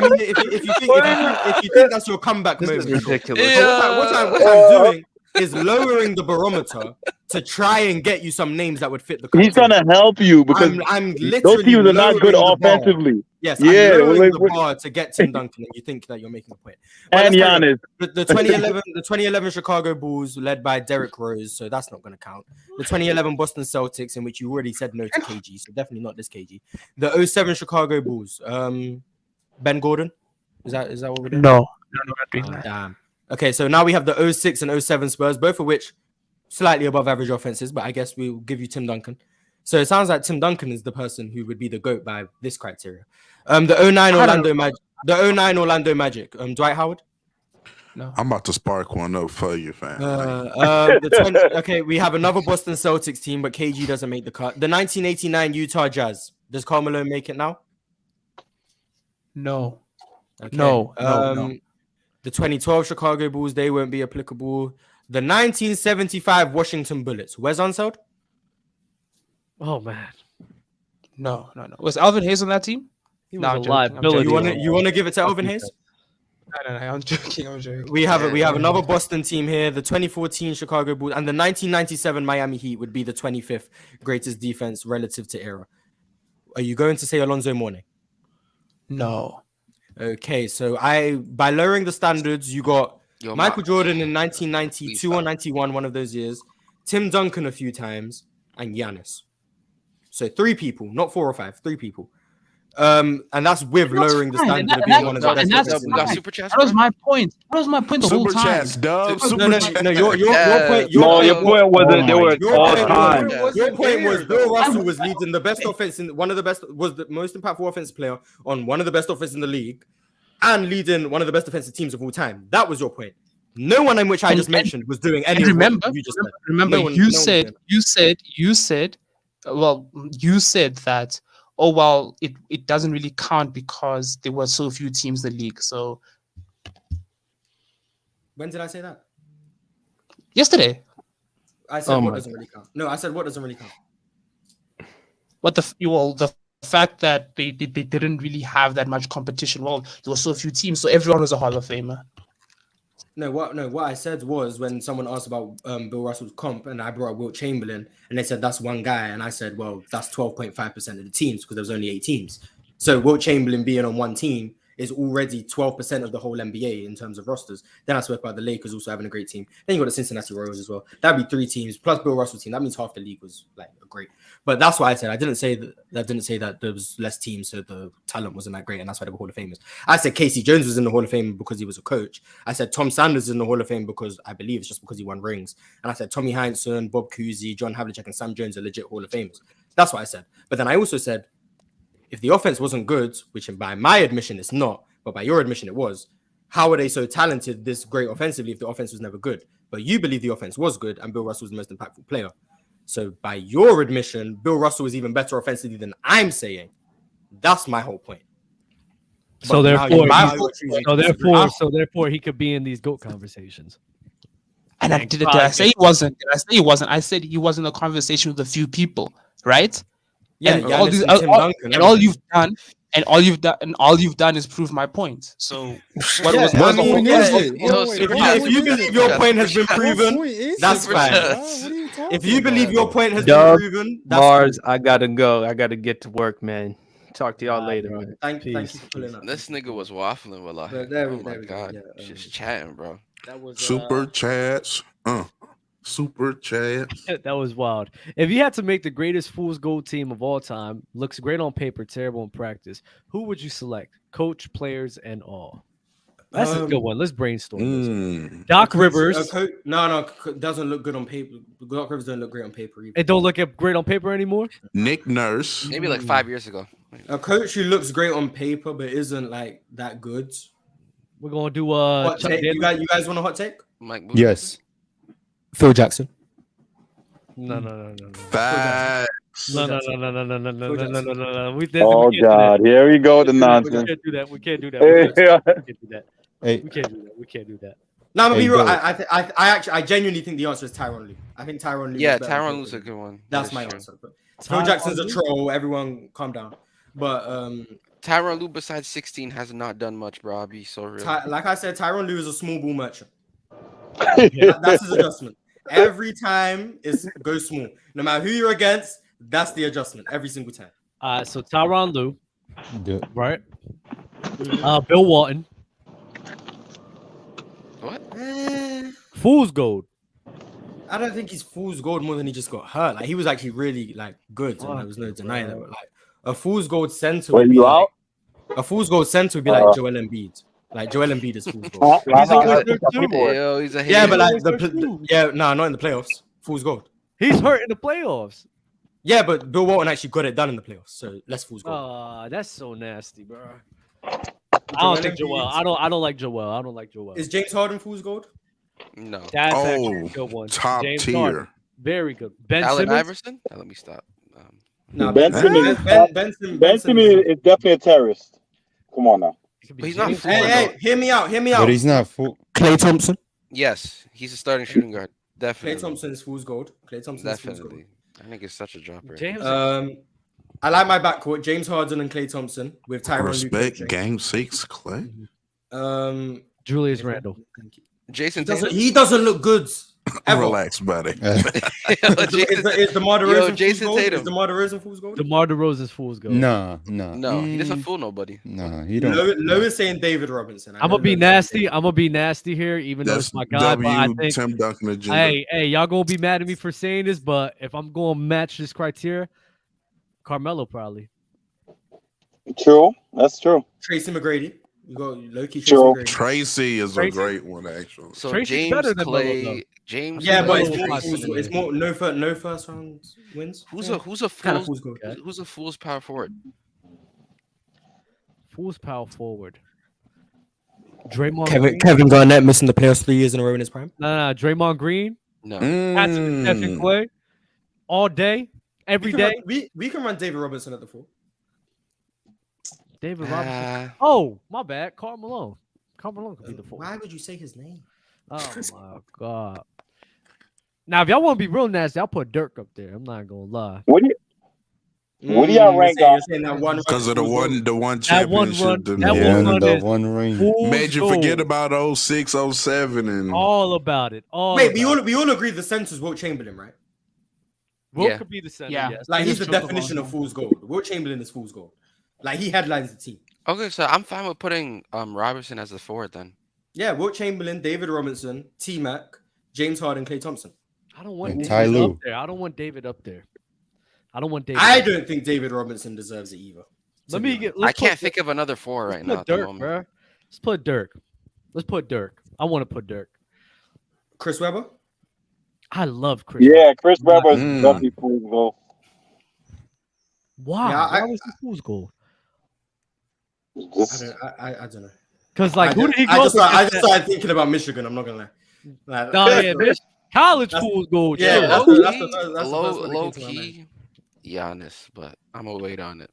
mean, if you think that's your comeback move, ridiculous. What I'm doing is lowering the barometer to try and get you some names that would fit the criteria. He's trying to help you because I'm literally those teams are not good offensively. Yes, I'm lowering the bar to get Tim Duncan, and you think that you're making a point. Well, and Giannis. The 2011 Chicago Bulls led by Derrick Rose, so that's not going to count. The 2011 Boston Celtics, in which you already said no to KG, so definitely not this KG. The 07 Chicago Bulls, Ben Gordon, is that what we're doing? No, not doing that. Damn. Okay, so now we have the 06 and 07 Spurs, both of which slightly above average offenses, but I guess we'll give you Tim Duncan. So it sounds like Tim Duncan is the person who would be the GOAT by this criteria. The 09 Orlando Magic, Dwight Howard? No. I'm about to spark one up for you, fam. Okay, we have another Boston Celtics team, but KG doesn't make the cut. The 1989 Utah Jazz. Does Karl Malone make it now? No. Okay. No. The 2012 Chicago Bulls, they won't be applicable. The 1975 Washington Bullets. Wes Unseld? Oh, man. No. Was Alvin Hayes on that team? He was a liability. You want to give it to Alvin Hayes? No. I'm joking. We have another Boston team here. The 2014 Chicago Bulls and the 1997 Miami Heat would be the 25th greatest defense relative to era. Are you going to say Alonzo Mourning? No. Okay, so by lowering the standards, you got Michael Jordan in 1992 or 91, one of those years, Tim Duncan a few times, and Giannis. So 3 people, not 4 or 5, 3 people. And that's with lowering the standard of being one of the best. That was my point. That was my point the whole time. No, your point wasn't they were all time. Your point was Bill Russell was leading the best offense in one of the best, was the most impactful offensive player on one of the best offenses in the league, and leading one of the best defensive teams of all time. That was your point. No one in which I just mentioned was doing any. Remember, you said that. Oh, well, it doesn't really count because there were so few teams in the league. So when did I say that? Yesterday. I said what doesn't really count. No, I said what doesn't really count. What the fact that they didn't really have that much competition. Well, there were so few teams, so everyone was a Hall of Famer. What I said was when someone asked about Bill Russell's comp and I brought up Wilt Chamberlain and they said that's one guy and I said, well, that's 12.5% of the teams because there was only 8 teams. So Wilt Chamberlain being on one team is already 12% of the whole NBA in terms of rosters. Then I spoke about the Lakers also having a great team. Then you got the Cincinnati Royals as well. That'd be 3 teams plus Bill Russell's team. That means half the league was like great. But that's what I said. I didn't say that there was less teams, so the talent wasn't that great, and that's why they were Hall of Famers. I said Casey Jones was in the Hall of Fame because he was a coach. I said Tom Sanders is in the Hall of Fame because I believe it's just because he won rings. And I said Tommy Heinsohn, Bob Cousy, John Havlicek, and Sam Jones are legit Hall of Famers. That's what I said. But then I also said, if the offense wasn't good, which by my admission it's not, but by your admission it was, how are they so talented this great offensively if the offense was never good? But you believe the offense was good and Bill Russell was the most impactful player. So by your admission, Bill Russell is even better offensively than I'm saying. That's my whole point. So therefore, he could be in these GOAT conversations. And did I say he wasn't? I said he was in a conversation with a few people, right? Yeah, and all Giannis these, and Tim Duncan, and all you've done, and all you've done is prove my point. So what Yeah, was I mean, if if you believe your point has been proven, that's fine. If you believe your point has been Dub, proven, that's Mars, cool. I gotta go. I gotta get to work, man. Talk to y'all later, man. Thank you for pulling up. This nigga was waffling with like, There oh we my go. god, Yeah, just chatting, bro. That was Super chats. Super chats. That was wild. If you had to make the greatest Fool's Gold team of all time, looks great on paper, terrible in practice, who would you select? Coach, players, and all. That's a good one. Let's brainstorm this. Doc Rivers. No, doesn't look good on paper. Doc Rivers doesn't look great on paper either. It don't look great on paper anymore? Nick Nurse. Maybe like 5 years ago. A coach who looks great on paper but isn't like that good. We're gonna do hot take. You guys want a hot take? Mike Yes. Phil Jackson. No. Facts. No. Oh God, here we go with the nonsense. We can't do that. Hey. We can't do that. No, I'm gonna be real. I genuinely think the answer is Tyronn Lue. I think Tyronn Lue. Yeah, Tyronn Lue's a good one. That's my answer. But Phil Jackson's a troll. Everyone, calm down. But Tyronn Lue, besides 16, has not done much, bro. I'll be so real. Like I said, Tyronn Lue is a small ball merchant. That's his adjustment. Every time it goes small. No matter who you're against, that's the adjustment every single time. So Tyronn Lue, right? Mm-hmm. Bill Walton. What? Fool's Gold. I don't think he's Fool's Gold more than he just got hurt. Like he was actually really like good, and there was no denying that. But, like a Fool's Gold center. Wait, you out? A Fool's Gold center would be like Joel Embiid. Like Joel Embiid is Fool's Gold. He's a yeah, but like not in the playoffs. Fool's Gold. He's hurt in the playoffs. Yeah, but Bill Walton actually got it done in the playoffs, so let's Fool's Gold. That's so nasty, bro. I don't think Joel. I don't like Joel. I don't like Joel. Is James Harden Fool's Gold? No. That's actually a good one. Top James tier. Harden. Very good. Ben Allen Simmons? Iverson? Let me stop. No, Ben Simmons is definitely a terrorist. Come on now. But he's not full. Hey, hear me out. But he's not full. Klay Thompson. Yes, he's a starting shooting guard. Definitely. Klay Thompson is Fool's Gold. Klay Thompson is Fool's Gold. Definitely. I think it's such a dropper. I like my backcourt: James Harden and Klay Thompson with Tyronn Lue. Respect Game 6, Clay. Julius Randle. Jason Tatum. He doesn't look good. Ever. Relax, buddy. Is DeMar DeRozan Jason Fool's Tatum. Gold? Is DeMar DeRozan Fool's Gold? DeMar DeRozan's Fool's Gold. No. He doesn't fool nobody. No, he don't. Low is saying David Robinson. I'm gonna be nasty here, even though it's my guy. But I think Tim Duncan agenda. Hey, y'all gonna be mad at me for saying this, but if I'm gonna match this criteria, Carmelo probably. True, that's true. Tracy McGrady. You got low-key Tracy is a great one, actually. So Tracy's James better than Clay, Melo, James. Yeah, but Clay, it's more no first round wins. Who's a kind of fool's Fool's Gold? Who's a fool's power forward? Fool's power forward. Draymond Green? Kevin Garnett missing the playoffs 3 years in a row in his prime. No, Draymond Green. No. Stephen Clay. All day, every day. We can run David Robinson at the 4. David Robinson. Oh, my bad. Karl Malone. Karl Malone could be the 4. Why would you say his name? Oh my god. Now, if y'all want to be real nasty, I'll put Dirk up there. I'm not gonna lie. What do y'all rank on? Because of the one That one championship. run, the one ring. Made you forget about 06, 07, and all about it. Wait, we all agree the center's Wilt Chamberlain, right? Wilt could be the center. Yeah. Yes. Like he's the definition of Fool's Gold. Wilt Chamberlain is Fool's Gold. Like he headlines the team. Okay, so I'm fine with putting Robertson as the forward then. Yeah, Wilt Chamberlain, David Robinson, T-Mac, James Harden, Klay Thompson. I don't want And David Ty Lue. up there. I don't want David up there. I don't want David. I don't think David Robinson deserves it either. I can't think of another 4 right now. Put Dirk, bro. Let's put Dirk. I want to put Dirk. Chris Webber. I love Chris. Yeah, Chris Webber is definitely Fool's Gold. Why? Yeah, Why was the Fool's Gold? I don't know. Because like, who did he go? I just started thinking about Michigan. I'm not gonna lie. College Fool's Gold. Yeah, that's low key. key. Giannis, but I'm gonna wait on it.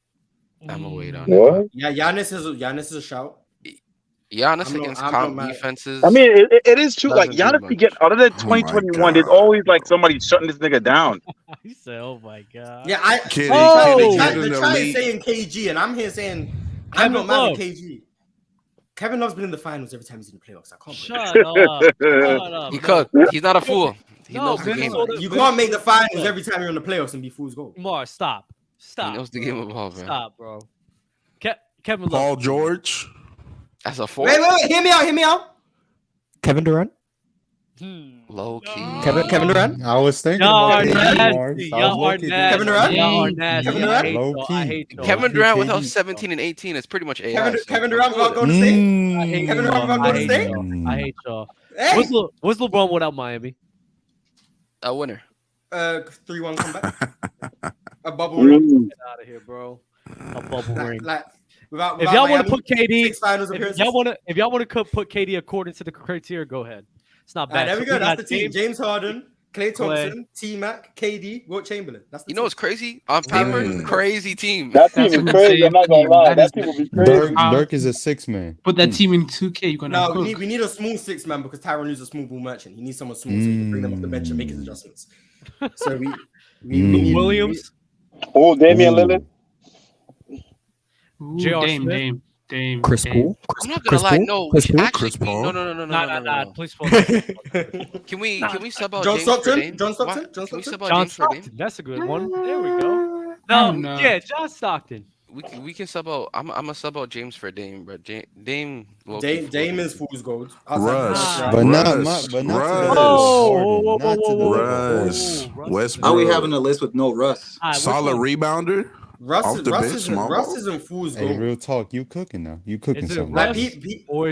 Yeah, Giannis is a shout. Giannis against comp defenses. I mean, it is true. Like doesn't do Giannis, get other than 2021, there's always like somebody shutting this nigga down. He said, "Oh my god." Yeah, the chat is saying KG, and I'm here saying I'm not mad at KG. Kevin Love's been in the finals every time he's in the playoffs. I can't. Shut up. He cooked. He's not a fool. He knows the game. You can't make the finals every time you're in the playoffs and be fool's gold. Mars, stop. He knows the game of ball, bro. Stop, bro. Kevin Love. Paul George. As a 4. Wait, hear me out. Kevin Durant. Low key. Kevin Durant. I was thinking Y'all about are that, Mars. Y'all are nasty. Kevin Durant. Y'all are nasty. Kevin Durant. I hate y'all. Kevin Durant without 17 and 18 is pretty much AI. Kevin Durant without Golden State. I hate Kevin y'all. Durant without Golden State. I hate y'all. Hey. What's LeBron without Miami? A winner. 3-1 comeback. A bubble ring. Get out of here, bro. A bubble ring. Without if y'all want to put KD, 6 finals if y'all want to put KD according to the criteria, go ahead. It's not bad. There we go. That's the team. James Harden, Klay Thompson, T-Mac, KD, Wilt Chamberlain. That's the team. What's crazy? On paper, crazy team. That team is crazy. I'm not gonna lie. That team will be crazy. Dirk is a 6-man. Put that team in 2K. You're gonna. No, we need a small 6-man because Tyronn Lue's a small ball merchant. He needs someone small so he can bring them off the bench and make his adjustments. So we need Williams. Oh, Damian Lillard. Dame. Chris Paul. I'm not gonna lie. No, Chris Paul. No. Please fall. Can we sub out John James Stockton? for Dame? John Stockton? What? John Can we Stockton? sub out John James for Dame? Stockton. That's a good one. There we go. No, yeah, John Stockton. We can sub out. I'm a sub out James for Dame, bro. Dame is fool's gold. Russ. But not Russ. Westbrook. How are we having a list with no Russ? Solid rebounder. Russ isn't fool's gold. Hey, real talk, you cooking now. You cooking something.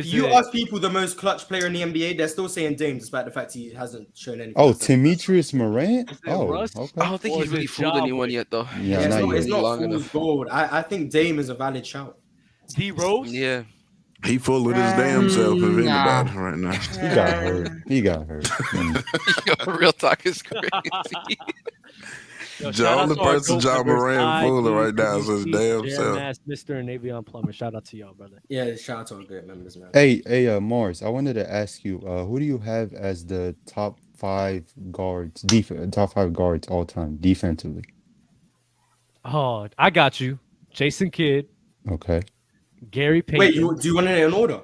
You ask people the most clutch player in the NBA, they're still saying Dame, despite the fact he hasn't shown anything. Oh, Demetrius Morant? Oh, Russ? okay. I don't think he's really fooled anyone yet, though. Yeah, it's not fool's gold. I think Dame is a valid shout. D Rose? Yeah. He full of his damn self if anybody right now. He got hurt. Real talk is crazy. The only person John Moran fooling right now is his damn self. Mr. and Navion Plummer. Shout out to y'all, brother. Yeah, shout out to all great members, man. Hey, Mars, I wanted to ask you, who do you have as the top 5 guards, top 5 guards all time defensively? Oh, I got you. Jason Kidd. Okay. Gary Payton. Wait, do you want it in order?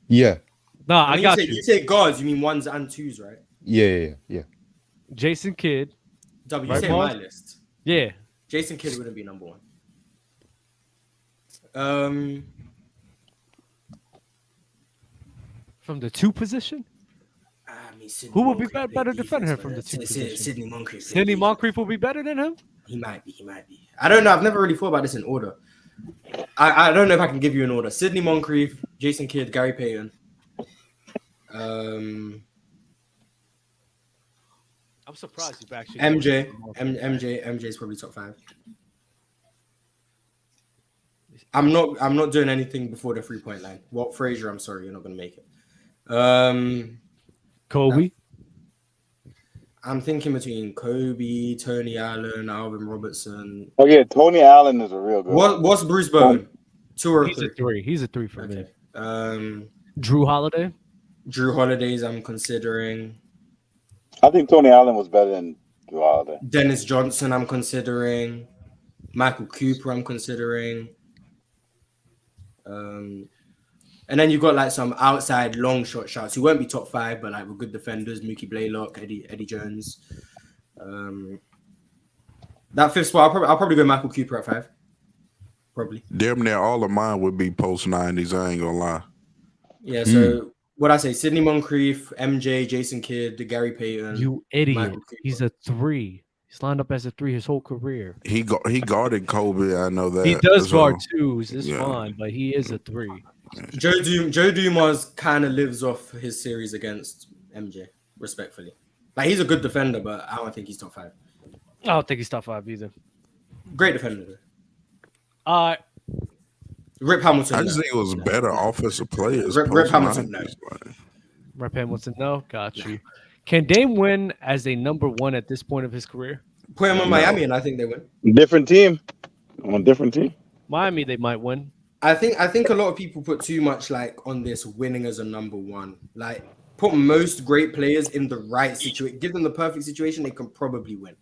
Yeah. No, I got you. You say guards, you mean 1s and 2s, right? Yeah. Jason Kidd. You say my list. Yeah. Jason Kidd wouldn't be number 1. From the 2 position? Who will be better defending him from the 2 position? Sidney Moncrief. Sidney Moncrief will be better than him? He might be. I don't know. I've never really thought about this in order. I don't know if I can give you an order. Sidney Moncrief, Jason Kidd, Gary Payton. I'm surprised you've actually. MJ is probably top 5. I'm not doing anything before the 3-point line. Walt Frazier, I'm sorry, you're not gonna make it. Kobe. I'm thinking between Kobe, Tony Allen, Alvin Robertson. Oh yeah, Tony Allen is a real good. What's Bruce Bowen? 2 or 3? He's a 3. He's a 3 for me. Drew Holiday. Drew Holiday's I'm considering. I think Tony Allen was better than Drew Holiday. Dennis Johnson I'm considering. Michael Cooper I'm considering. And then you've got like some outside long shot shots who won't be top 5, but like with good defenders, Mookie Blaylock, Eddie Jones. That 5th spot, I'll probably go Michael Cooper at 5. Probably. Damn near all of mine would be post 90s. I ain't gonna lie. Yeah, so what I say, Sidney Moncrief, MJ, Jason Kidd, Gary Payton. You idiot. He's a 3. He's lined up as a 3 his whole career. He guarded Kobe. I know that. He does guard 2s. It's fine, but he is a 3. Joe Dumars kind of lives off his series against MJ, respectfully. Like, he's a good defender, but I don't think he's top 5. I don't think he's top 5 either. Great defender, though. Rip Hamilton. I just think it was better offensive players. Rip Hamilton, no. Rip Hamilton, no. Got you. Can Dame win as a number 1 at this point of his career? Put him on Miami, and I think they win. Different team. On a different team. Miami, they might win. I think a lot of people put too much like on this winning as a number one. Like put most great players in the right situation, give them the perfect situation, they can probably win.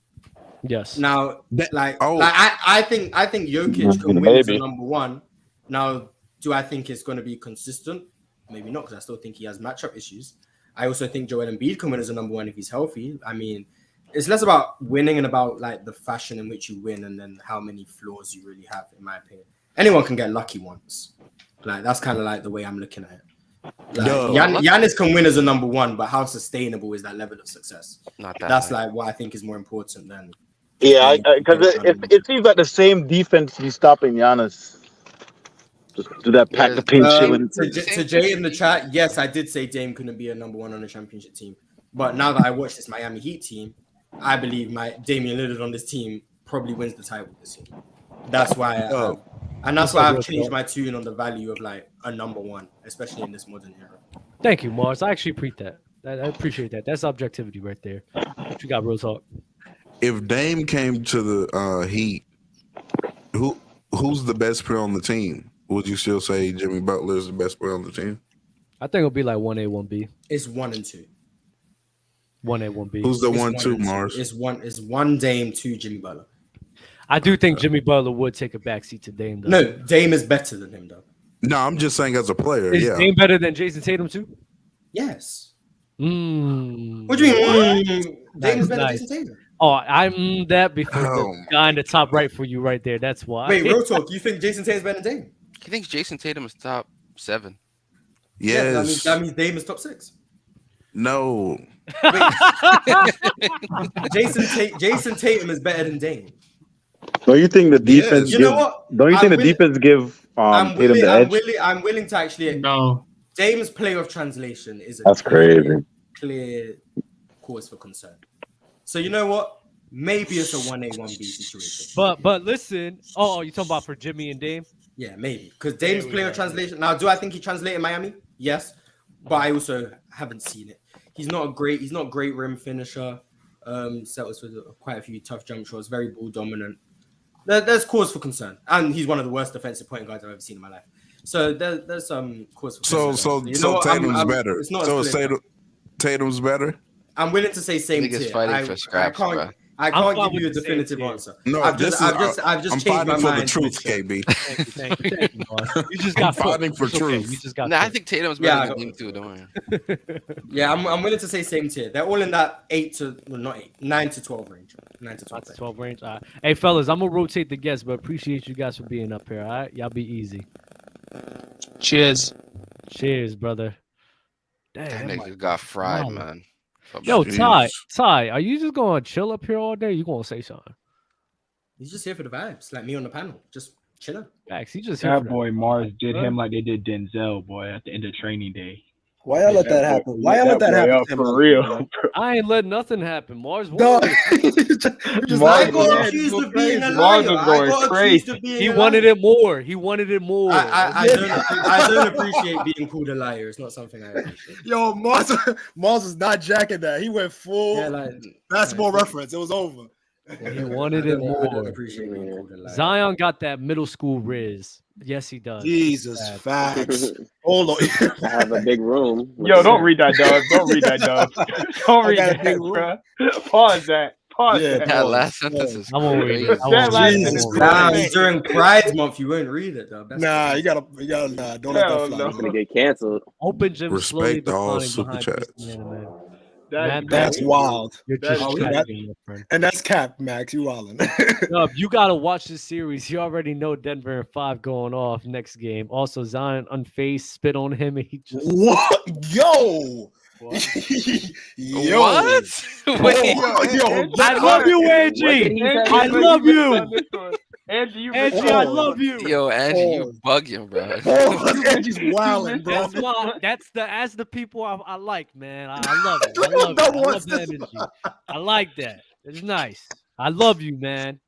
Yes. Now, I think Jokic can win as a number one. Now, do I think it's going to be consistent? Maybe not, because I still think he has matchup issues. I also think Joel Embiid can win as a number one if he's healthy. I mean, it's less about winning and about like the fashion in which you win and then how many flaws you really have, in my opinion. Anyone can get lucky once. Like that's kind of like the way I'm looking at it. Like, Giannis can win as a number one, but how sustainable is that level of success? Not that. That's like what I think is more important than. Yeah, because it seems like the same defense he's stopping Giannis. Just do that pack the paint chilling. To Jay in the chat, yes, I did say Dame couldn't be a number one on a championship team. But now that I watch this Miami Heat team, I believe my Damian Lillard on this team probably wins the title this year. That's why I've changed my tune on the value of like a number one, especially in this modern era. Thank you, Mars. I actually appreciate that. I appreciate that. That's objectivity right there. What you got, Real Talk? If Dame came to the Heat, who's the best player on the team? Would you still say Jimmy Butler is the best player on the team? I think it'll be like 1A, 1B. It's 1 and 2. 1A, 1B. Who's the 1-2, Mars? It's one Dame, 2 Jimmy Butler. I do think Jimmy Butler would take a backseat to Dame, though. No, Dame is better than him, though. No, I'm just saying as a player. Is Dame better than Jason Tatum, too? Yes. What do you mean? Dame's better than Jason Tatum. Oh, I'm that before the guy in the top right for you right there. That's why. Wait, Real Talk. You think Jason Tatum's better than Dame? He thinks Jason Tatum is top 7. Yes. That means Dame is top 6. No. Jason Tatum is better than Dame. Don't you think the defense? You know what? Don't you think the defense give Tatum the edge? I'm willing to actually. No. Dame's playoff translation is That's crazy. Clear cause for concern. So you know what? Maybe it's a 1A, 1B situation. But listen. Oh, you talking about for Jimmy and Dame? Yeah, maybe because Dame's playoff translation. Now, do I think he translated Miami? Yes, but I also haven't seen it. He's not a great rim finisher. Settles with quite a few tough jump shots. Very ball dominant. There's cause for concern, and he's one of the worst defensive point guards I've ever seen in my life. So there's some cause for concern. So Tatum's better. Tatum's better. I'm willing to say same tier. Fighting for scraps, I can't give you a definitive answer. No, I've just changed my mind. The truth, KB. Thank you, you just got fighting for truth. You just got. I think Tatum's better than Dame too. Don't worry. Yeah, I'm willing to say same tier. They're all in that 9 to 12 range. 9 to 12 range. All right. Hey, fellas, I'm gonna rotate the guests, but appreciate you guys for being up here. All right, y'all be easy. Cheers, brother. Damn, that nigga got fried, man. Yo, Ty, are you just gonna chill up here all day? You gonna say something? He's just here for the vibes, like me on the panel, just chilling. Max, he just that boy Mars did him like they did Denzel, boy, at the end of training day. Why y'all let that happen? Why y'all let that happen? For real. I ain't let nothing happen. Mars No. I got accused of being a liar. He wanted it more. He wanted it more. I don't appreciate being called a liar. It's not something I appreciate. Yo, Mars was not jacking that. He went full basketball reference. It was over. He wanted it more. Appreciate being called a liar. Zion got that middle school riz. Yes, he does. Jesus, facts. Hold on. I have a big room. Yo, don't read that, dog. Don't read that, dog. Don't read that, bro. Pause that. That last sentence is crazy. During Pride Month, you won't read it, though. Nah, you gotta, don't let that fly. I'm gonna get canceled. Open gym. Respect all super chats. That's wild. And that's cap, Max. You wilding. You gotta watch this series. You already know Denver in 5 going off next game. Also, Zion unfazed, spit on him, and he just what? Yo. What? Wait, I love you, Angie. I love you. Angie, I love you. Yo, Angie, you bugging, bro. Angie's wilding, bro. That's the people I like, man. I love it. I love that energy. I like that. It's nice. I love you, man.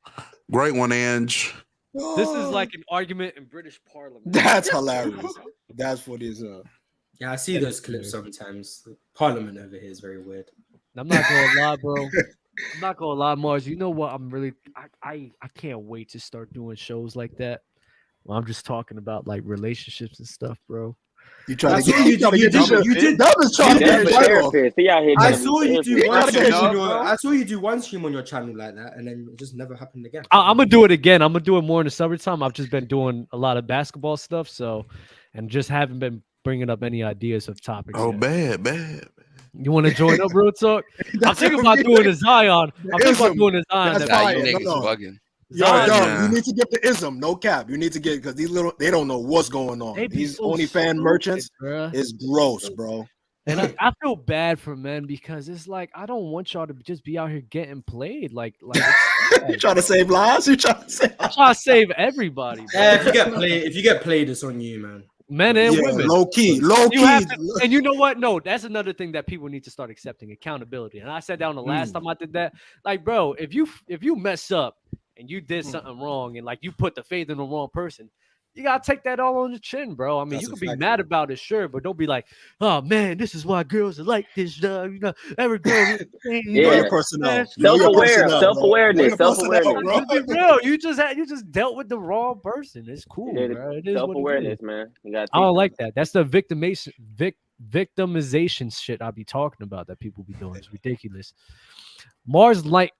Great one, Ange. This is like an argument in British Parliament. That's hilarious. That's what it is. Yeah, I see those clips sometimes. The Parliament over here is very weird. I'm not gonna lie, bro. I'm not gonna lie, Mars. You know what? I'm really I can't wait to start doing shows like that. Well, I'm just talking about like relationships and stuff, bro. You trying to get you did Dub is trying to get I saw you do one stream on your I saw you do one stream on your channel like that, and then it just never happened again. I'm gonna do it again. I'm gonna do it more in the summertime. I've just been doing a lot of basketball stuff, so and just haven't been bringing up any ideas of topics. Oh, yet. bad. You want to join up, real talk? I'm thinking about doing a Zion. I'm thinking about doing a Zion. That's Nah, fire. you No, niggas no. bugging. Yo, Zion. you need to get the ism, no cap. You need to get because these little they don't know what's going on. They be These so OnlyFans merchants bruh. is gross, bro. And I feel bad for men because it's like I don't want y'all to just be out here getting played. Like You trying to save lives? You trying to save? I'm trying to save everybody. Bro. Yeah, if you get played, it's on you, man. Men and women, low key. And you know what? No, that's another thing that people need to start accepting: accountability. And I said down the last time I did that, like, bro, if you mess up and you did something wrong, and like you put the faith in the wrong person, you gotta take that all on the chin, bro. I mean, you can be mad about it, sure, but don't be like, oh man, this is why girls are like this. You know, every girl. Self-awareness. Just be real. You just dealt with the wrong person. It's cool, bro. It is Self-awareness, man. I don't like that. That's the victimization shit I be talking about that people be doing. It's ridiculous. Mars light.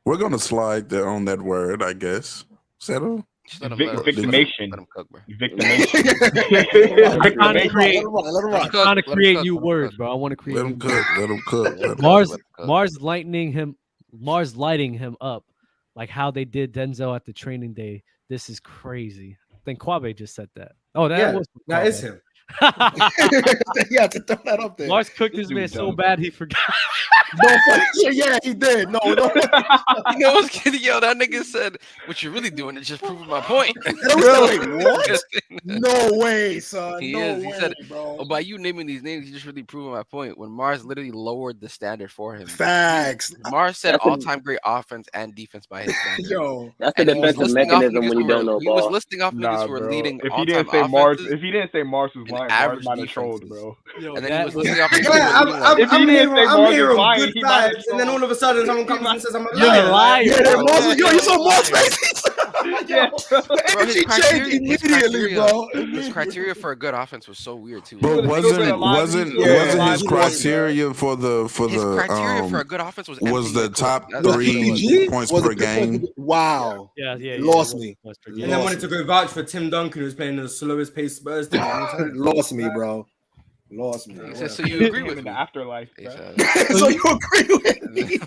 We're gonna slide there on that word, I guess. Settle. Victimation. Let him cook, bro. Victimation. I'm trying to create new words, bro. I want to create. Let him cook. Let him cook. Mars lighting him up, like how they did Denzel at the training day. This is crazy. I think Kwabe just said that. Oh, that is him. Yeah, to throw that up there. Mars cooked this man so bad he forgot. Yeah, he did. No. You know what's kidding? Yo, that nigga said, "What you're really doing is just proving my point." What? No way, son. He said, bro. "Oh, by you naming these names, you just really proving my point." When Mars literally lowered the standard for him. Facts. Mars said all-time great offense and defense by his standard. Yo, that's the defensive mechanism when you don't know He was ball. listing off niggas who were leading. If he didn't say Mars, if he didn't say Mars was lying, Mars might have trolled, bro. And then he was listing off. If he didn't say Mars was lying, he might have. And then all of a sudden, someone comes and says, "I'm a liar." You're a liar. Yo, you saw Mars face. Bro, his immediately, bro. His criteria for a good offense was so weird too. But wasn't his criteria for the criteria for a good offense was the top 3 points per game? Wow. Yeah. Lost me. And then wanted to go vouch for Tim Duncan, who's playing the slowest pace Spurs team. Lost me, bro. Lost me. So you agree with in me? the afterlife, So you agree with me?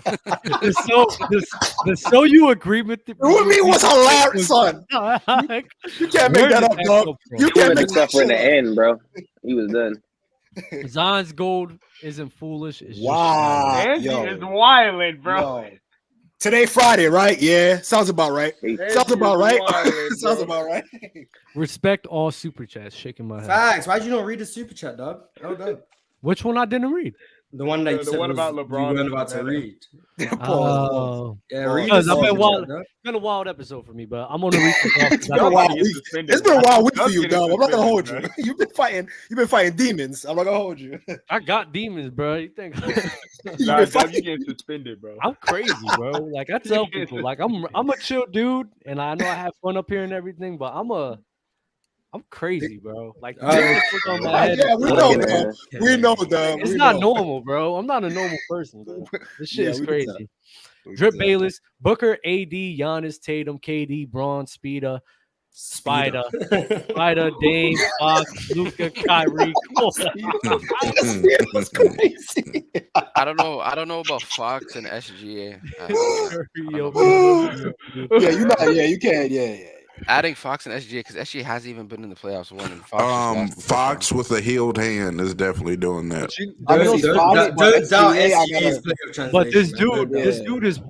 So you agree with the me was hilarious, son. You can't make that up, dog. You can't make that in the end, bro. He was done. Zion's gold isn't foolish. It's wow. Angie is wildin', bro. Yo. Today Friday, right? Yeah, sounds about right. Sounds about right. Sounds about right. Respect all super chats. Shaking my head. Facts. Why'd you not read the super chat, dog? Oh, dog. Which one I didn't read? The one that you said one about LeBron. You weren't about to read. Oh, yeah, read it's it. been a wild episode for me, but I'm gonna read It's been a wild week for you, dog. I'm not gonna hold you. You've been fighting demons. I'm not gonna hold you. I got demons, bro. You think you getting suspended, bro? I'm crazy, bro. Like I tell people, like I'm a chill dude, and I know I have fun up here and everything, but I'm crazy, bro. Like yeah, we know that. We know that. It's not normal, bro. I'm not a normal person, bro. This shit is crazy. Drip Bayless, Booker, AD, Giannis, Tatum, KD, Braun, Spider, Dame, Fox, Luka, Kyrie. That's crazy. I don't know about Fox and SGA. Yeah, you can. Yeah. Adding Fox and SGA because SGA hasn't even been in the playoffs one. And Fox with a healed hand is definitely doing that. But this dude is.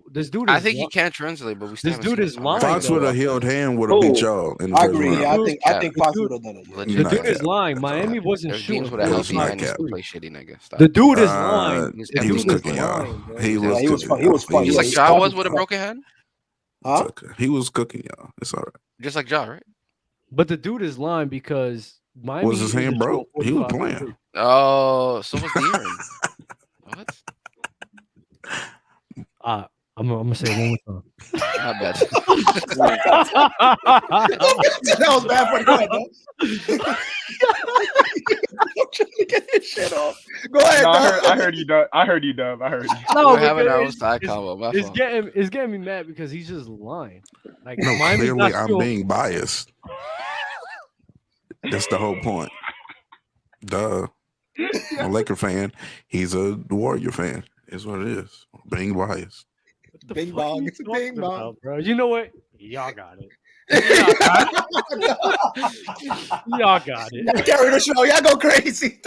I think he can't translate, but this dude is lying. Fox with a healed hand would have beat y'all. I agree. I think Fox would have done it. The dude is lying. Miami wasn't shooting. With a healthy hand, play shitty nigga. The dude is lying. He was cooking y'all. He was fun. Just like Ja was with a broken hand. Huh? He was cooking y'all. It's all right. Just like Ja, right? But the dude is lying because Miami was his hand broke. He was playing. Oh, so was De'Aaron. What? I'm gonna say it one more time. Not bad. That was bad for the guy, though. I'm trying to get his shit off. Go ahead. No, Dub. I heard you, Dub. I heard you. No, We're having our own because side combo. My it's fault. getting me mad because he's just lying. Like No, Miami's clearly not I'm still- being biased. That's the whole point. Duh. I'm a Laker fan. He's a Warrior fan. Is what it is. Being biased. Bing bong. It's a bing bong. about, bro. You know what? Y'all got it. Y'all got it. Y'all carry the show. Y'all go crazy.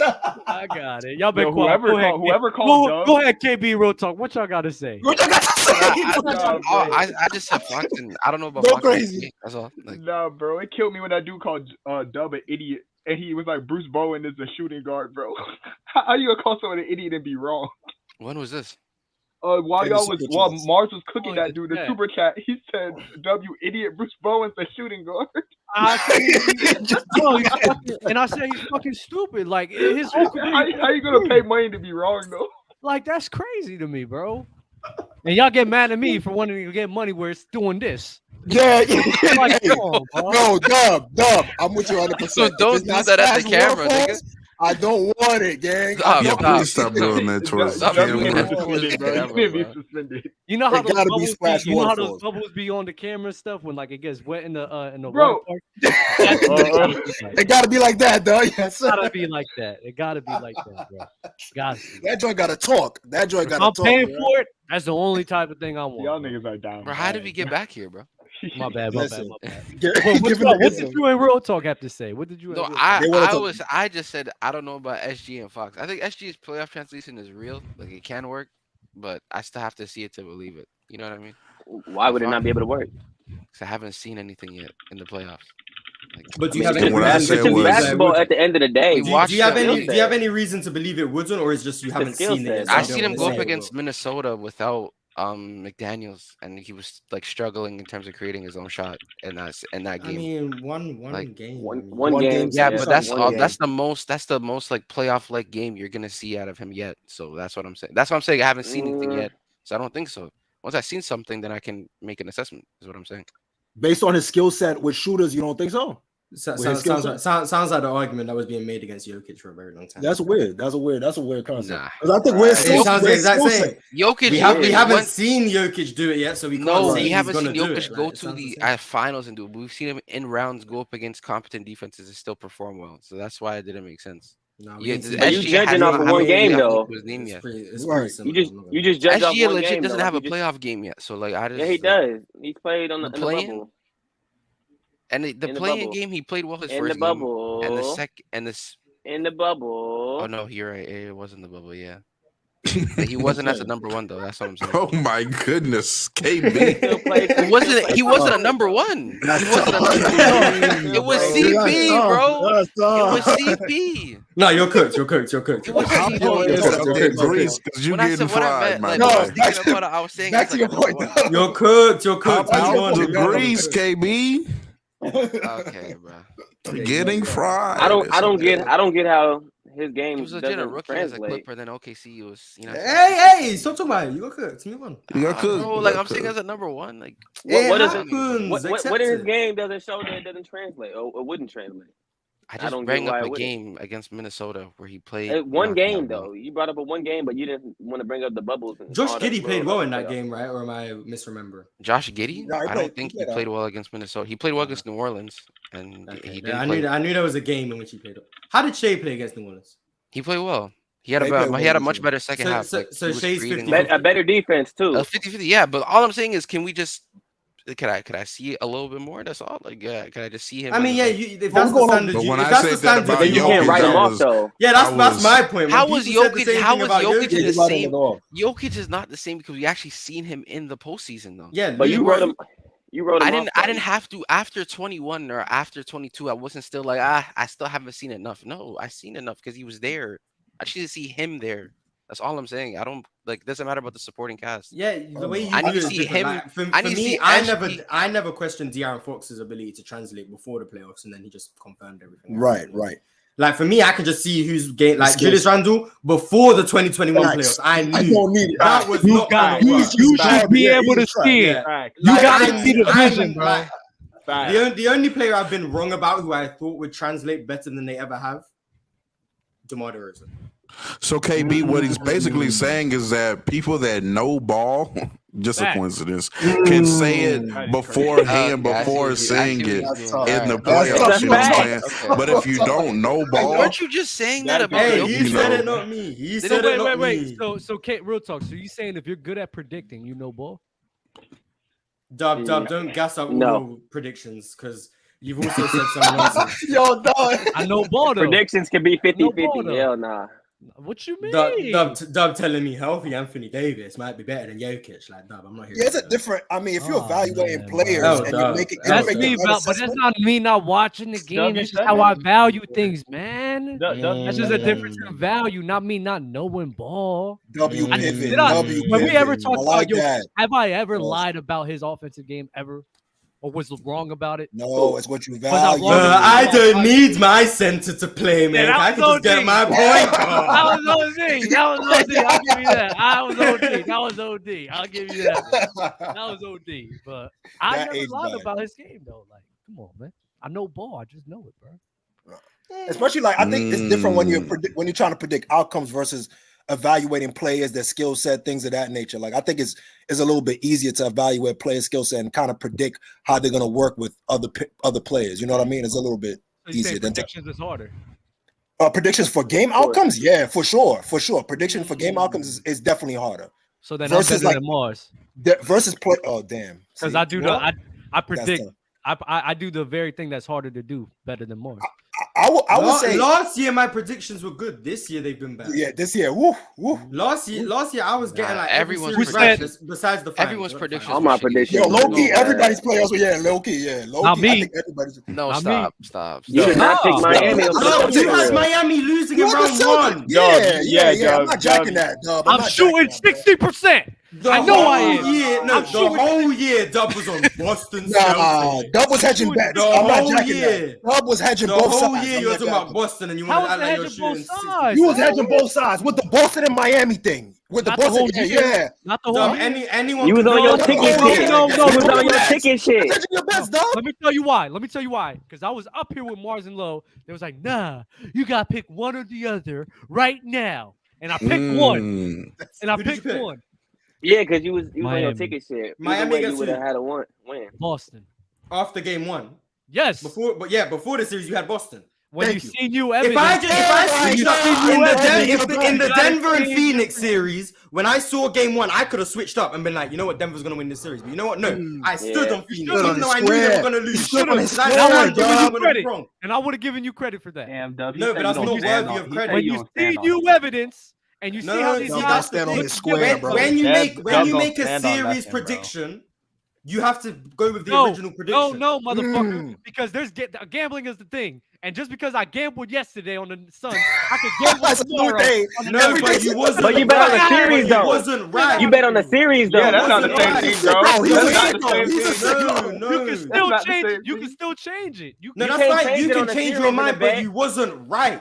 I got it. Y'all been Yo, quiet. whoever called Dub. Go ahead, KB. Real talk. What y'all got to say? What y'all got to say? I just said Fox, and I don't know about Go Fox. crazy. That's all. Like, Nah, bro, it killed me when that dude called Dub an idiot, and he was like, Bruce Bowen is a shooting guard, bro. How you gonna call someone an idiot and be wrong? when was this? While In the y'all was Superchats. while Mars was cooking Oh, that yeah, dude, the yeah. super chat, he said, "W idiot, Bruce Bowen's a shooting guard." Bro, and I say he's fucking stupid. Like his whole career. How you gonna pay money to be wrong though? Like that's crazy to me, bro. And y'all get mad at me for wanting to get money where it's doing this. Yeah. Like, Hey, come on, bro. no, Dub. I'm with you 100%. So don't If it's do not that at the Splash camera, Waterfalls, I don't want it, gang. Stop, Yeah, stop. please stop doing that towards the Stop doing camera. that. Suspended, bro. Yeah, You need to be bro. suspended. You know how It those gotta be bubbles Splash you know how those Waterfalls. bubbles be on the camera and stuff when like it gets wet in the Bro. water park? It gotta be like that, though. Yes, It gotta be like that. It gotta be like that, bro. Got to. That joint gotta talk. That joint If gotta I'm talk. paying bro. for it, that's the only type of thing I want. Y'all niggas are down. Bro, how did we get back here, bro? My bad. Listen. My bad. Give What, him the what did ism. you and Real Talk have to say? What did you? No, and Real Talk- They wanna I talk- just said I don't know about SG and Fox. I think SG's playoff translation is real, like it can work, but I still have to see it to believe it. You know what I mean? Why would it not be able to work? Because I haven't seen anything yet in the playoffs. Like, But do you I have mean, any What I it's said just reason to was- believe that it basketball wouldn't? at the end of the day. We Do watched you have it. any? Do you have any reason to believe it wouldn't, or is just you haven't skill seen set. it? yet, so I you seen don't him wanna go say up it against will? Minnesota without McDaniels, and he was like struggling in terms of creating his own shot in that I game. mean, one Like, game. One I mean, one game. Yeah, yeah, but that's one all. game. That's the most like playoff like game you're gonna see out of him yet. So that's what I'm saying. That's what I'm saying. I haven't seen anything yet, so I don't think so. Once I've seen something, then I can make an assessment. Is what I'm saying. Based on his skill set with shooters, you don't think so? sounds With his skill sounds like the argument that was being made against Jokic for a very long time. That's weird. That's a weird concept. Nah. 'Cause I think we're It still sounds the exact same. Jokic, We haven't seen Jokic do it yet, so we can't No, say we he's haven't gonna seen do Jokic it. go Like, it to sounds the same. finals and do it. But we've seen him in rounds go up against competent defenses and still perform well. So that's why it didn't make sense. No, we Yeah, didn't see But you SG judging hasn't- off of I one mean, game yeah, though. his name yet. It's Right. pretty similar. You just judge off SG one legit game. doesn't though. have You a just- playoff game yet. So like I just Yeah, he does. He played on the, The in the play-in? bubble. And the In the playing bubble. game he played well his In first the game. bubble. And the second and this In the bubble. oh no, you're right. It wasn't the bubble, yeah. But he wasn't as a number one though. That's what I'm saying. Oh my goodness, He KB. still played. He wasn't a number one. He wasn't a number one. It was CP, bro. It was CP. No, you're cooked. You're cooked. You're cooked. It was How CP. long is Okay, that okay, okay, Greece? Because you When I getting said what I fried, meant, my like, No, I boy. was thinking about it. I was saying Back it's to like your a number point. one. You're cooked. You're How cooked. What do you about want? the Greece, KB? Okay, bro. Getting fried. I don't It's okay. get how his He game was legit a doesn't rookie as a translate. Clipper. Then OKC was, you know. Hey, stop talking about it. You got cooked. Move on. You got cooked. Bro, You like got I'm saying cooked. as a number one, like What does it? happens? What Accept in his it. game doesn't show that it doesn't translate or wouldn't translate? I I just don't bring get why up it a wouldn't. game against Minnesota where he played One not game that well. though. You brought up a one game, but you didn't want to bring up the bubbles. And Josh all that Giddey played little well in that playoff. game, right? Or am I misremembering? Josh Giddey? No, he I played- don't think he he played played well against Minnesota. He played well against New Orleans, and Okay, he yeah, didn't I play. knew there was a game in which he played. How did Shea play against New Orleans? He played well. He had They played he had a well, much too. better second half. So Like, he was Shea's creating 50-50. A better defense too. 50-50. Yeah, but all I'm saying is, can we just? Could I see a little bit more? That's all. Like, yeah, could I just see him? I mean, as, yeah, like- if that's the standard, But when if I that's the said that standard, about But you you can't Jokic, write him I off was- though. Yeah, I that's was- my point. When How was people said the Jokic? same How thing was about Jokic Yeah, the you brought him same? off. Jokic is not the same because we actually seen him in the postseason though. Yeah, But you wrote him. You wrote him. I didn't have to after 21 or after 22. I wasn't still like I still haven't seen enough. No, I seen enough because he was there. I just need to see him there. That's all I'm saying. I don't like. It doesn't matter about the supporting cast. Yeah, the way you I need do to it is see different. him. Like, for I need to me, see I never questioned De'Aaron Fox's ability to translate before the playoffs, and then he just confirmed everything. Right. Like for me, I could just see who's game. Like Julius Randle before the 2021 playoffs. I knew I don't need it. that was not gonna work. You should be able to see it. You gotta see the vision, bro. The only player I've been wrong about who I thought would translate better than they ever have, DeMar DeRozan. So KB, what he's basically saying is that people that know ball, just a coincidence, can say it beforehand before saying it in the playoffs. You know what I'm saying? But if you don't know ball, weren't you just saying that about? Hey, he said it, not me. He said it, not me. So, Kate, real talk. So you saying if you're good at predicting, you know ball? Dub, don't gas up all predictions because you've also said some nonsense. Yo, dog. I know ball though. Predictions can be 50-50. Hell nah. What you mean? Dub telling me healthy Anthony Davis might be better than Jokic. Like Dub, I'm not here. Yeah, it's a different. I mean, if you're evaluating players and you make it, that's me, but that's not me not watching the game. That's just how I value things, man. That's just a difference in value, not me not knowing ball. When we ever talk about have I ever lied about his offensive game ever? Or was wrong about it? No, it's what you value. I don't need my center to play, man. I can just get my point. That was OD. That was OD. I'll give you that. That was OD. I'll give you that. That was OD. But I never lied about his game, though. Like, come on, man. I know ball. I just know it, bro. Especially, like, I think it's different when you're trying to predict outcomes versus evaluating players, their skill set, things of that nature. Like I think it's a little bit easier to evaluate players' skill set and kind of predict how they're going to work with other players. You know what I mean? It's a little bit easier than predictions is harder. Predictions for game outcomes, yeah, for sure. Prediction for game outcomes is definitely harder. So then versus like Mars versus play. Oh damn! Because I do I predict. I do the very thing that's harder to do better than Mars. I would say last year my predictions were good. This year they've been better. Yeah, this year, woo. Last year I was getting like everyone's predictions besides the finals. Everyone's predictions. All my predictions. Yo, low key, everybody's players were low key. Not me. I think everybody's. No, stop. You did not pick Miami. You had Miami losing in round one. Yeah. I'm not jacking that, Dub. I'm shooting 60%. I know I am. The whole year, Dub was on Boston. Dub was hedging bets. I'm not jacking that. Dub was hedging both sides. The whole year you were talking about Boston and you wanted to act like you're shooting. You was hedging both sides with the Boston and Miami thing. With the Boston, yeah. Not the whole anyone. You was on your ticket shit. You was on your ticket shit. Hedging your bets, Dub. Let me tell you why. Because I was up here with Mars and Low. They was like, nah, you got to pick one or the other right now. And I picked one. Yeah, because you was on your ticket shit. Miami you would have had a win. Boston. After game one. Yes. Before the series, you had Boston. When you seen you evidence. If I switched up in the Denver and Phoenix series, when I saw game one, I could have switched up and been like, you know what, Denver's gonna win this series. But you know what? No, I stood on Phoenix, even though I knew they were gonna lose. And I would have given you credit for that. Damn, W. No, but that's not worthy of credit. When you see new evidence. And you see how these guys stand on his square, bro. When you make a series prediction, you have to go with the original prediction. No, motherfucker. Because gambling is the thing. And just because I gambled yesterday on the Suns, I could gamble tomorrow. No, but you wasn't. But you bet on the series though. You wasn't right. You bet on the series though. Yeah, that's not the same thing, bro. You can still change it. You can still change it. No, that's right. You can change your mind, but you wasn't right.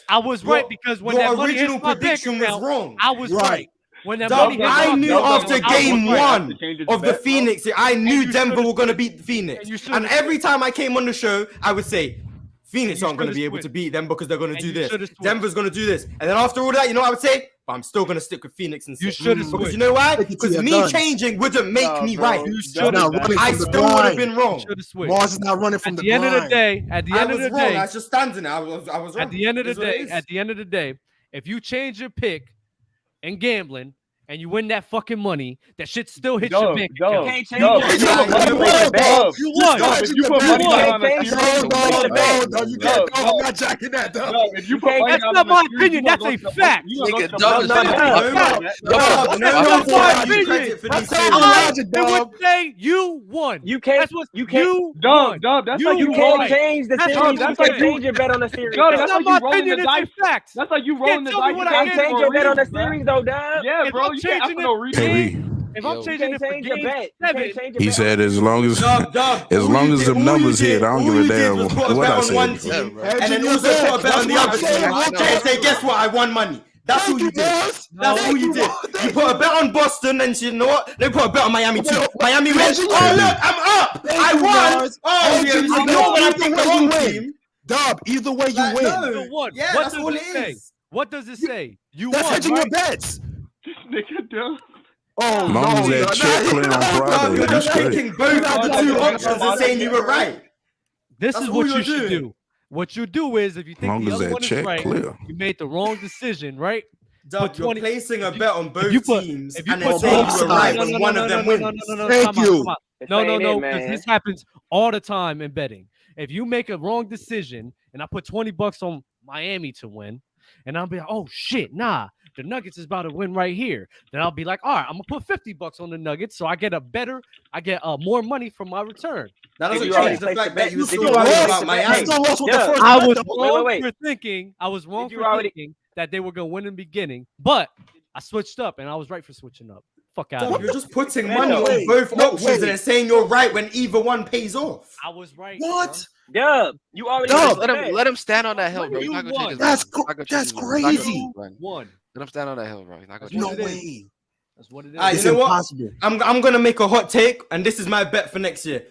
I was right because when that money hit my prediction was wrong. I was right. When that money hit I knew after game one of the Phoenix, I knew Denver were going to beat Phoenix. And every time I came on the show, I would say, Phoenix aren't going to be able to beat them because they're going to do this. Denver's going to do this. And then after all that, you know what I would say? But I'm still going to stick with Phoenix and say, because you know why? Because me changing wouldn't make me right. I still would have been wrong. Mars is not running from the end of the day. At the end of the day, I was just standing there. I was wrong. At the end of the day, if you change your pick in gambling, and you win that fucking money, that shit still hits your bank account. You can't change it. You won. If you put money on I'm not jacking that, though. That's not my opinion. That's a fact. Nigga, Dub That's not my opinion. I would say you won. You can't. You can't. Dub. That's like you can't change the series. That's like change your bet on the series. That's like you rolling the dice. That's like you rolling the dice. You can't change your bet on the series, though, Dub. Yeah, bro. You can't ask for no reason. if I'm changing it for game 7, He said as long as Dog, them numbers hit, I don't give a damn what I on one said. team, and then also put a bet on the other team, and say, guess what? I won money. That's who you did. That's who you did. You put a bet on Boston, and you know what? They put a bet on Miami too. Miami wins. Oh look, I'm up. I won. Oh, you know when I pick the wrong team. Dub, either way you win. You won. Yeah, what that's does all it it say? is. What does it say? You That's won. hedging Right? your bets. This nigga dumb. Oh As long as that check clear on Friday, You're you just straight. taking both of the two options and saying you were right. This That's is all what you're you should doing. do. What you do is, if you think Long the as other that one is check right, clear. you made the wrong decision, right? Dub, you're placing a bet on both if you put- teams if you and put then saying both you were right sides. when one of them wins. Thank you. No, because this happens all the time in betting. If you make a wrong decision and I put $20 on Miami to win, and I'll be like, oh shit, nah, the Nuggets is about to win right here. Then I'll be like, all right, I'm gonna put $50 on the Nuggets, so I get more money from my return. That doesn't you change already the placed fact the that bet? you Did still you worry already about place the bet? Miami. Still lost with the Yeah. first I bet, was though. wrong wait. for thinking. I was wrong Did you for already- thinking that they were gonna win in the beginning, but I switched up, and I was right for switching up. Fuck out of Dub, here. you're just putting Man, money no on way. both No options way. and then saying you're right when either one pays off. I was right. What? Dub, you already Dub. placed the Let him bet. let him stand on that hill, When bro. He's you not gonna change won. his That's mind. He's not gonna change that's his mind. He's not gonna crazy. change his mind. One. Let him stand on that hill, bro. He's not gonna change No his mind. way. That's what it is. Alright, It's you know what? impossible. I'm gonna make a hot take, and this is my bet for next year.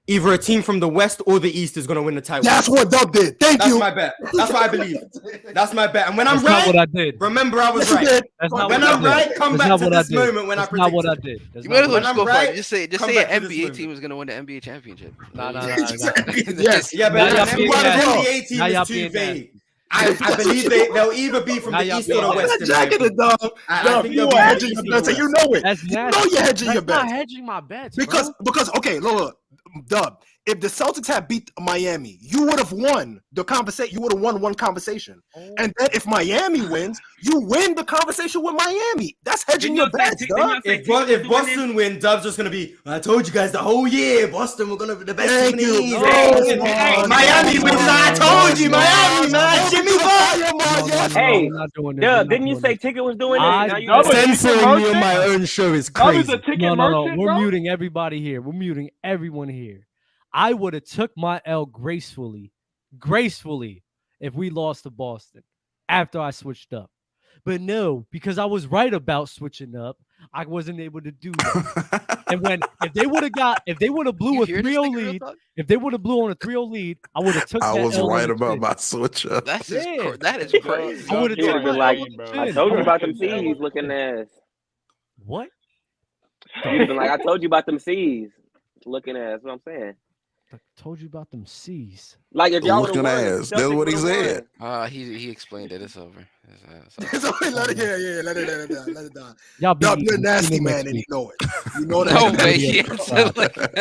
Either a team from the West or the East is gonna win the title. That's what Dub did. Thank That's you. my bet. That's what I believe. That's my bet. And when I'm That's not what right, I did. remember I was Yes, you right. did. That's not When what I I'm did. right, come That's back not to what I this did. moment when I That's not what I predicted. did. That's You not might as what well When just I'm go for right, it. Just say come an back to this NBA moment. team is gonna win the NBA championship. Nah. Yes. Yeah, but Now an y'all being NBA nasty. team Now y'all is too being vague. I believe they'll either be from Now the y'all East or being the nasty. West. in my Jacking opinion. it, Dub. I Dub, think you they'll be are from hedging the your East or bets, the and you West. know it. That's You nasty. know you're hedging your That's not bets. hedging my bets, Because okay, look, Dub. If the Celtics had beat Miami, you would have won the conversation. You would have won one conversation. And then if Miami wins, you win the conversation with Miami. That's hedging your bets, Dub. If Boston win, Dub's just gonna be. I told you guys the whole year, Boston were gonna be the best Thank team in the you. East. No, Miami wins. I told you, Miami, man. Jimmy Butler. Hey, we're not doing this. Dub, didn't you say Ticket was doing this? I- Now you Dub, Censoring me on my own show is Dub is crazy. a ticket No. merchant, We're bro. muting everybody here. We're muting everyone here. I would have took my L gracefully, if we lost to Boston after I switched up. But no, because I was right about switching up, I wasn't able to do that. And if they would have blew You a hear this 3-0 nigga, real lead, talk? if they would have blew on a 3-0 lead, I would have took I that was L on right the about chin. my switch up. That's just Yeah. that is crazy. I would have He would took have been my like, L on the I chin. told you about them would've took that L on C's the looking chin. ass. What? He been like, I told you about them C's looking ass. That's what I'm saying. I told you about them C's. Like if y'all would have Looking won, ass. That's what he said. He explained it. It's over. Let it die. Y'all be Dub, you're a eating. nasty See you next man, and you week. know it. You know that. No way. He answered like that.